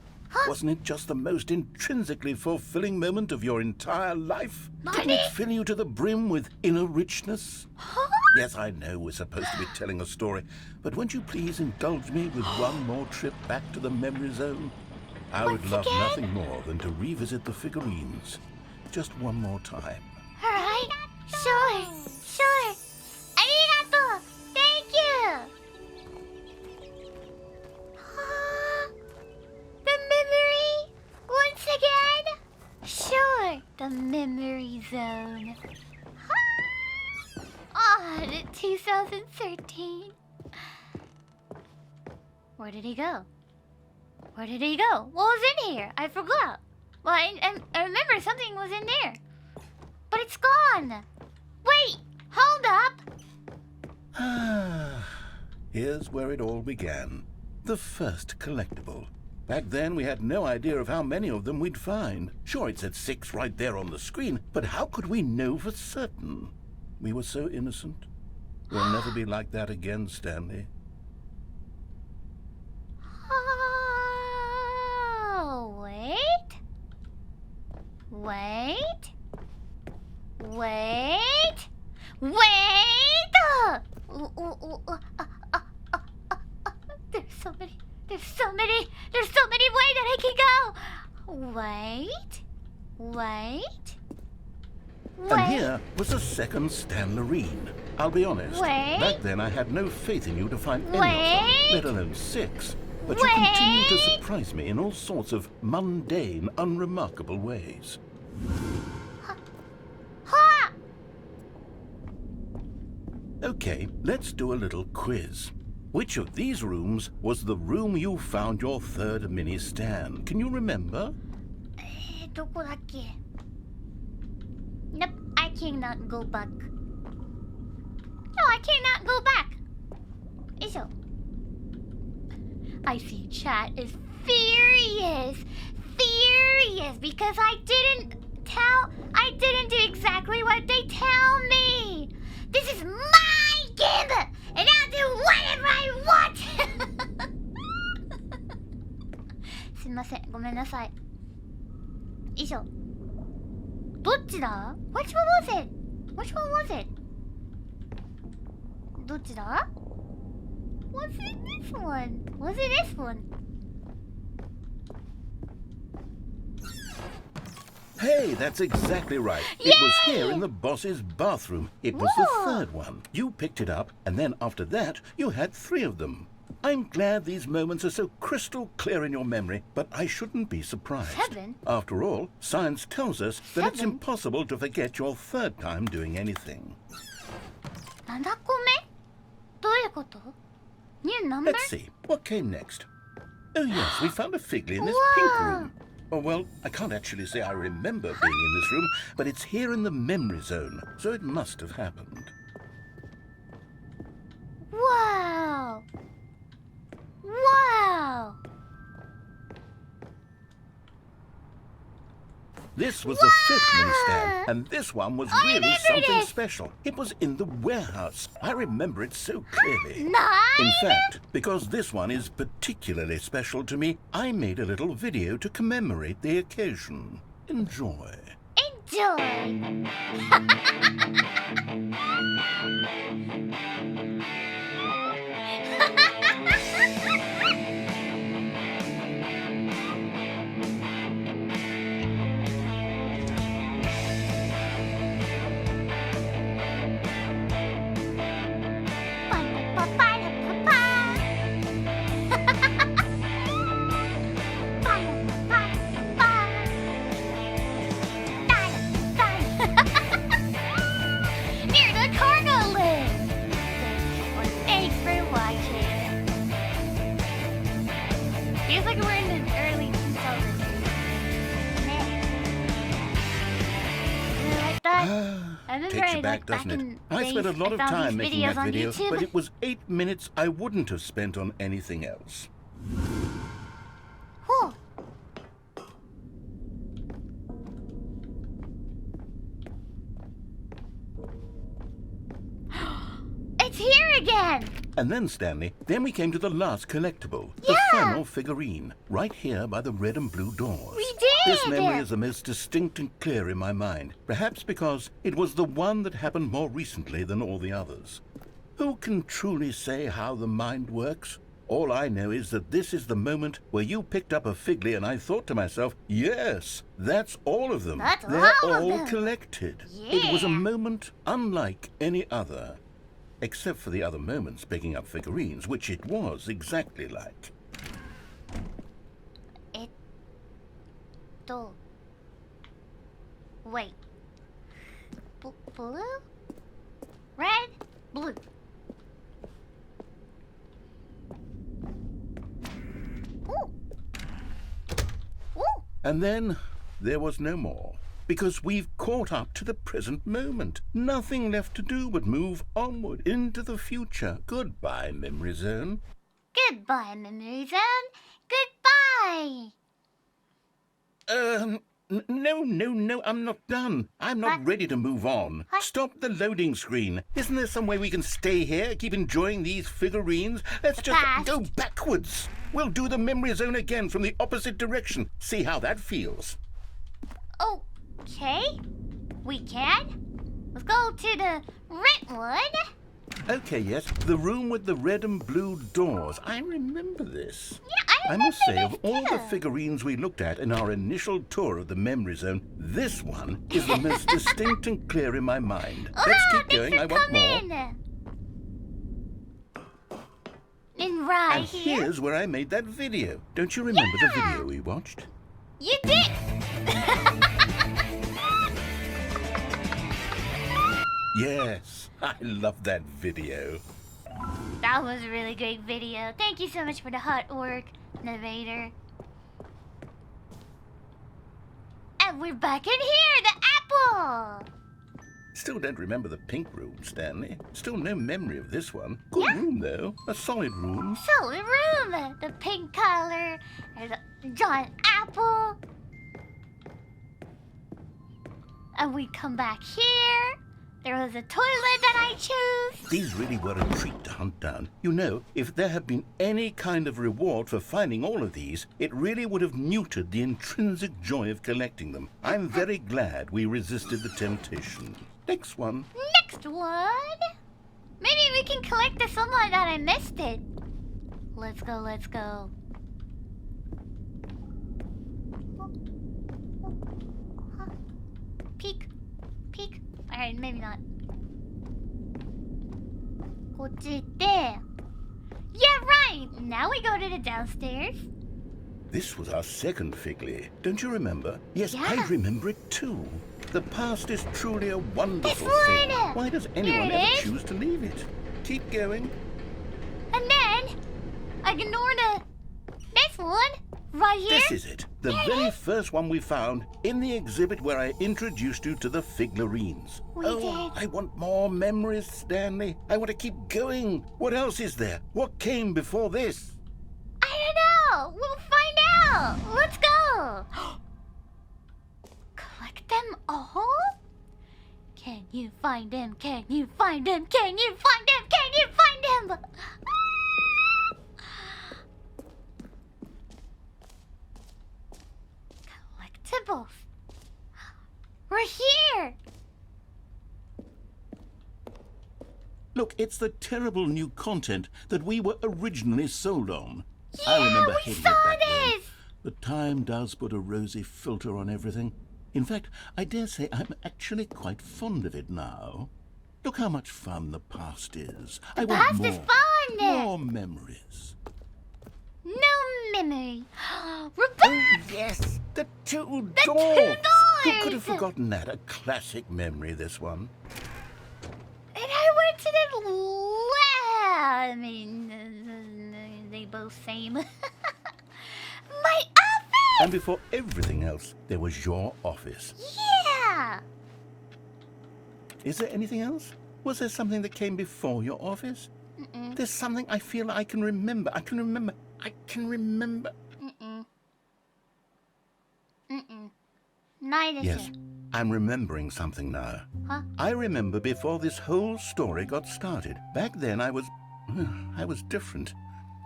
Wasn't it just the most intrinsically fulfilling moment of your entire life? Didn't it fill you to the brim with inner richness? Yes, I know we're supposed to be telling a story, but won't you please indulge me with one more trip back to the memory zone? I would love nothing more than to revisit the figurines. Just one more time. Alright, sure. Arigato! Thank you! The memory! Once again! Sure, the memory zone. Ah, 2013. Where did he go? Where did he go? What was in here? I forgot. Well, I remember something was in there. But it's gone. Wait, hold up. Here's where it all began. The first collectible. Back then, we had no idea of how many of them we'd find. Sure, it said 6 right there on the screen, but how could we know for certain? We were so innocent. We'll never be like that again, Stanley. Oh, There's so many ways that I can go. Wait. And here was a second Stanlerine. I'll be honest. Back then I had no faith in you to find any of them, let alone 6. But you continue to surprise me in all sorts of mundane, unremarkable ways. Okay, let's do a little quiz. Which of these rooms was the room you found your third mini Stan? Can you remember? どこだっけ? Nope, I cannot go back. No, I cannot go back. Isho. I see chat is furious because I didn't do exactly what they tell me. This is my game, and I'll do whatever I want. すみません、ごめんなさい。以上。どっちだ? Which one was it? Which one was it? どっちだ? Was it this one? Was it this one? Hey, that's exactly right. Yay! It was here in the boss's bathroom. It was the third one. You picked it up, and then after that, you had 3 of them. I'm glad these moments are so crystal clear in your memory, but I shouldn't be surprised. 7? After all, science tells us that it's impossible to forget your third time doing anything. 7個目? どういうこと? New number? Let's see. What came next? Oh yes, we found a Figley in this pink room. Oh, well, I can't actually say I remember being in this room, but it's here in the memory zone, so it must have happened. Wow! This was the 5th mini Stan, and this one was really something special. It was in the warehouse. I remember it so clearly. 9? In fact, because this one is particularly special to me, I made a little video to commemorate the occasion. Enjoy. Enjoy! Near the cargo lift! Thanks for watching. Feels like we're in the early 2000s. Like that. I remember Takes you back, doesn't it? I spent a lot of time making that video, but it was 8 minutes I wouldn't have spent on anything else. Whoa. It's here again! And then, Stanley, then we came to the last collectible, the final figurine, right here by the red and blue doors. We did! This memory is the most distinct and clear in my mind, perhaps because it was the one that happened more recently than all the others. Who can truly say how the mind works? All I know is that this is the moment where you picked up a Figley and I thought to myself, yes, that's all of them. That's They're all of all them. collected. Yeah. It was a moment unlike any other. Except for the other moments picking up figurines, which it was exactly like. Wait. Blue? Red? Blue. Ooh. Ooh. And then there was no more. Because we've caught up to the present moment. Nothing left to do but move onward into the future. Goodbye, Memory Zone. Goodbye, Memory Zone. Goodbye. No, I'm not done. I'm not ready to move on. Stop the loading screen. Isn't there some way we can stay here, keep enjoying these figurines? Let's just go backwards. We'll do the Memory Zone again from the opposite direction. See how that feels. Okay. We can. Let's go to the red one. Okay, yes, the room with the red and blue doors. I remember this. Yeah, I must say, of all the too. figurines we looked at in our initial tour of the Memory Zone, this one is the most distinct and clear in my mind. Let's keep going. I want more. And right And here. here's where I made that video. Don't you remember the video we watched? You did. Yes, I love that video. That was a really great video. Thank you so much for the hard work, Innovator. And we're back in here, the apple. Still don't remember the pink room, Stanley. Still no memory of this one. Good room, though. A solid room. Solid room. The pink color. There's a giant apple. And we come back here. There was a toilet that I chose. These really were a treat to hunt down. You know, if there had been any kind of reward for finding all of these, it really would have muted the intrinsic joy of collecting them. I'm very glad we resisted the temptation. Next one. Next one. Maybe we can collect this one that I missed it. Let's go, let's go. Peek. Peek. Alright, maybe not. こっち行って. Yeah, right! Now we go to the downstairs. This was our second Figley. Don't you remember? Yes, Yeah. I remember it too. The past is truly a wonderful This thing. one! Why does Here anyone it ever is. choose to leave it? Keep going. And then, ignore this one right here. This is it. The very first one we found in the exhibit where I introduced you to the figurines. We did. I want more memories, Stanley. I want to keep going. What else is there? What came before this? I don't know. We'll find out. Let's go. Collect them all? Can you find them? Can you find them? Can you find them? Can you find them? Collectibles. We're here. Look, it's the terrible new content that we were originally sold on. Yeah, I remember we hating saw it back then. this. But time does put a rosy filter on everything. In fact, I dare say I'm actually quite fond of it now. Look how much fun the past is. I want Past more. is fun. More memories. No memory. We're back. Yes, the two The doors. two Who could doors. have forgotten that? A classic memory, this one. And I went to the lab. I mean, they both same. My office. And before everything else, there was your office. Yeah. Is there anything else? Was there something that came before your office? Mm-mm. There's something I feel I can remember. I can remember. Mm-mm. Mm-mm. Neither. Yes, I'm remembering something now. Huh? I remember before this whole story got started. Back then I was different.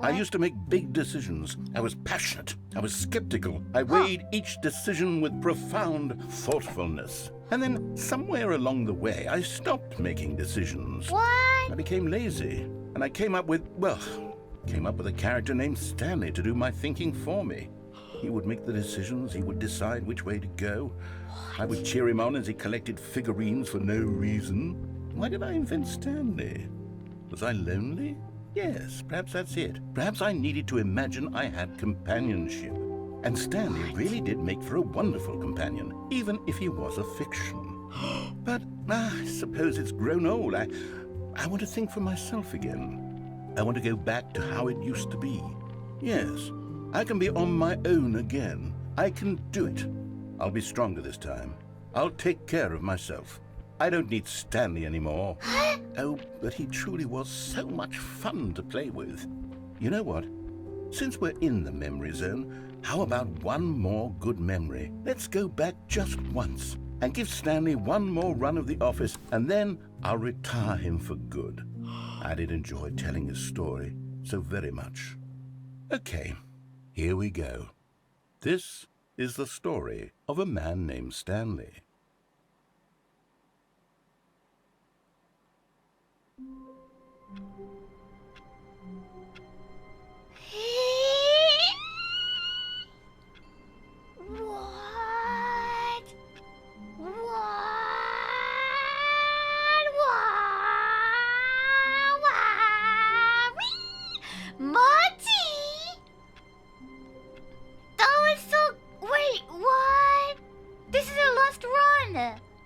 I What? used to make big decisions. I was passionate. I was skeptical. I weighed each decision with profound thoughtfulness. And then somewhere along the way, I stopped making decisions. What? I became lazy. And I came up with, well, Came up with a character named Stanley to do my thinking for me. He would make the decisions, he would decide which way to go. I would cheer him on as he collected figurines for no reason. Why did I invent Stanley? Was I lonely? Yes, perhaps that's it. Perhaps I needed to imagine I had companionship. And Stanley really did make for a wonderful companion, even if he was a fiction. But I suppose it's grown old. I want to think for myself again. I want to go back to how it used to be. Yes, I can be on my own again. I can do it. I'll be stronger this time. I'll take care of myself. I don't need Stanley anymore. Oh, but he truly was so much fun to play with. You know what? Since we're in the memory zone, how about one more good memory? Let's go back just once and give Stanley one more run of the office, and then I'll retire him for good. I did enjoy telling his story so very much. Okay, here we go. This is the story of a man named Stanley.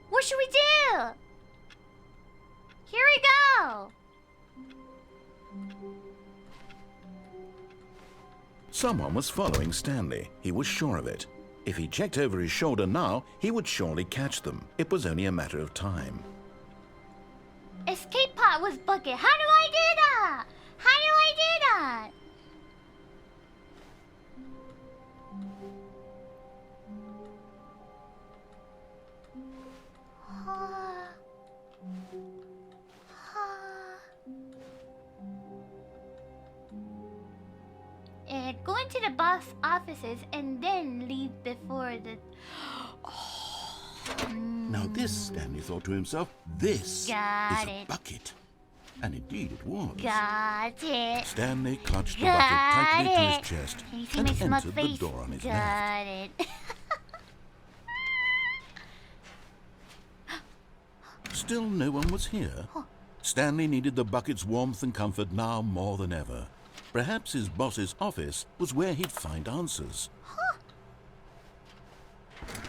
What should we do? Here we go. Someone was following Stanley. He was sure of it. If he checked over his shoulder now, he would surely catch them. It was only a matter of time. Escape pod was bucket. How do I do that? How do I do that? Go into the boss offices and then leave before the... Now this, Stanley thought to himself, this Got is a it. bucket. And indeed it was. Got it. Stanley clutched the Got bucket tightly to it. his chest Can you see and my smug entered the face? door on his left. Got it. Still no one was here. Stanley needed the bucket's warmth and comfort now more than ever. Perhaps his boss's office was where he'd find answers.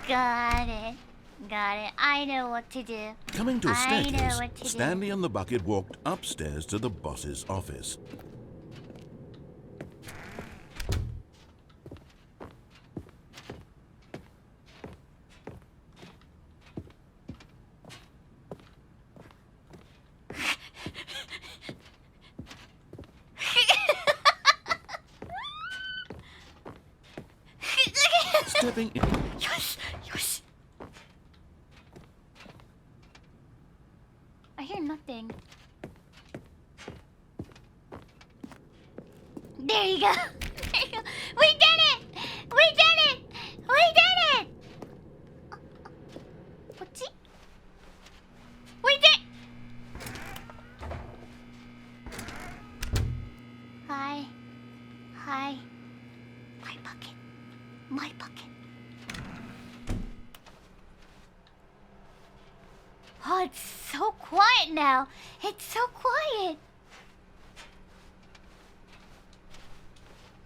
Got it. Got it. I know what to do. Coming to a I know staircase, what to Stanley and the bucket walked upstairs to the boss's office. Stepping in. Yosh! Yosh! I hear nothing. There you go! There you go. We did it! We did it! We did it! What's it? We did! Hi. Hi. My bucket. My bucket. Oh, it's so quiet now. It's so quiet.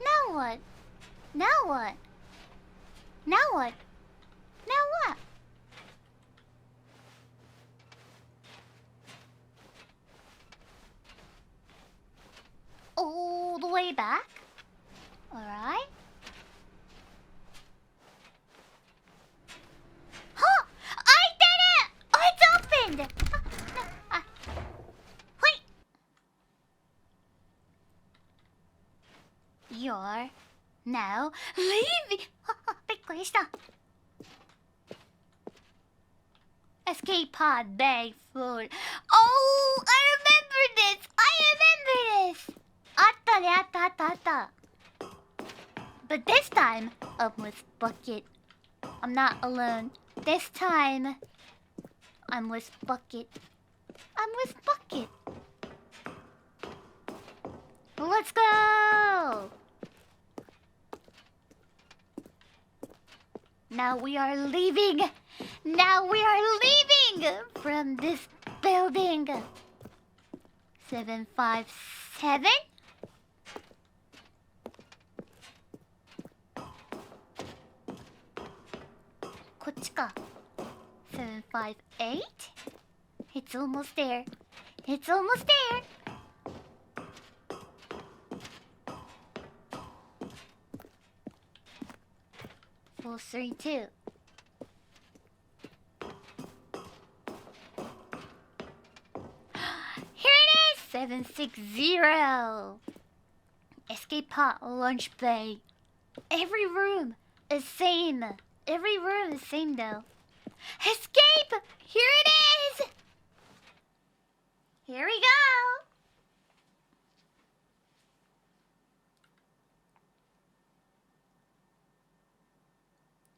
Now what? Now what? Now what? Now what? All the way back? Alright. Huh! I did it! Oh, it's opened! Wait! You're now leaving! びっくりした Escape pod bag food. Oh, I remember this! I remember this! あったね、あったあったあった。But this time, I'm with Bucket. I'm not alone. This time, I'm with Bucket. I'm with Bucket. Let's go! Now we are leaving. Now we are leaving from this building. 757. Kochika. 758. It's almost there. It's almost there. Full 32. Here it is! 760. Escape pod lunch bay. Every room is same. Every room is same though. Escape! Here it is! Here we go!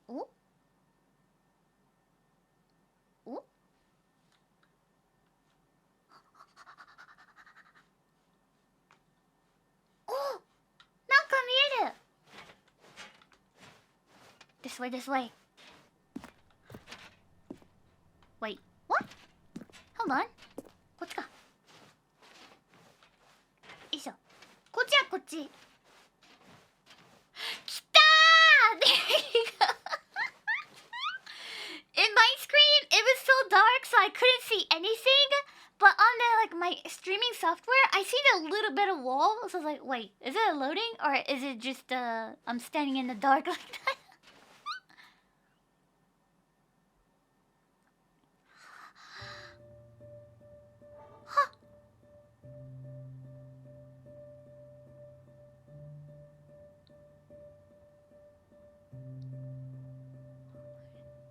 Oh. Oh. Oh! なんか見える! This way, this way. Wait, what? Hold on. こっちか。よいしょ。こっちはこっち。来たー! There you go. In my screen, it was so dark, so I couldn't see anything. But on the my streaming software, I see a little bit of wall. So I was like, wait, is it loading or is it just I'm standing in the dark like that?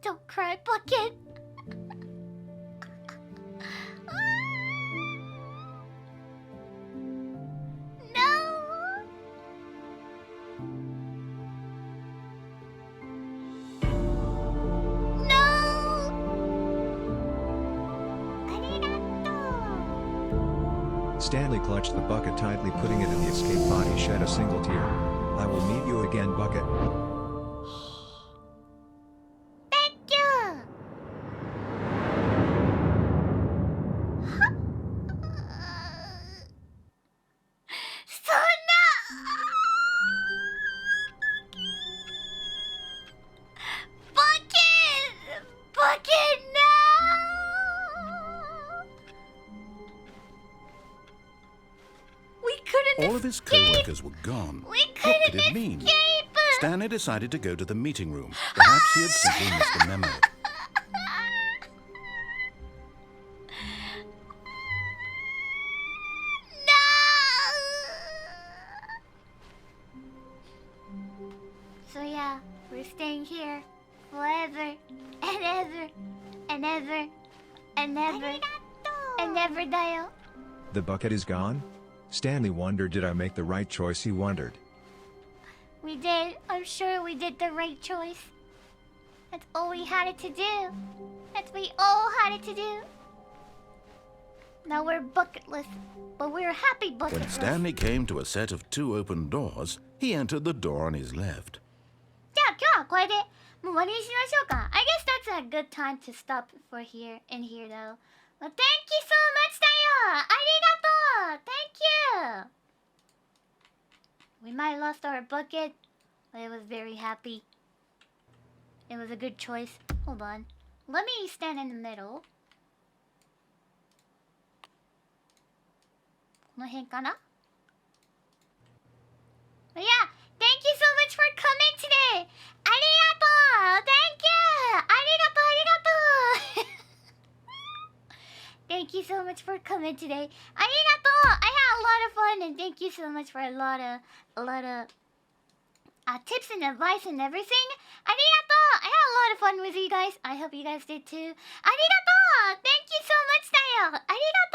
Don't cry, Bucket. Stanley clutched the bucket tightly, putting it in the escape pod. He shed a single tear. I will meet you again, Bucket. Thank you. Bucket, no! We couldn't All of his co-workers were gone. We What couldn't could it mean? escape! Stanley decided to go to the meeting room. Perhaps he had simply missed a memo. So yeah, we're staying here forever and ever and ever and ever and ever, Dio. The bucket is gone? Stanley wondered, did I make the right choice? He wondered. We did. I'm sure we did the right choice. That's all we had it to do. That's we all had it to do. Now we're bucketless, but we're happy bucketless. When Stanley came to a set of 2 open doors, he entered the door on his left. じゃあ今日はこれでもう終わりにしましょうか. I guess that's a good time to stop for here in here though. Well, thank you so much, Tayo. ありがとう. Thank you. We might have lost our bucket, but it was very happy. It was a good choice. Hold on. Let me stand in the middle. この辺かな? But yeah, thank you so much for coming today. ありがとう. Thank you. ありがとう, ありがとう. Thank you so much for coming today. ありがとう. I had a lot of fun and thank you so much for a lot of tips and advice and everything. ありがとう. I had a lot of fun with you guys. I hope you guys did too. ありがとう. Thank you so much, だよ. ありがとう.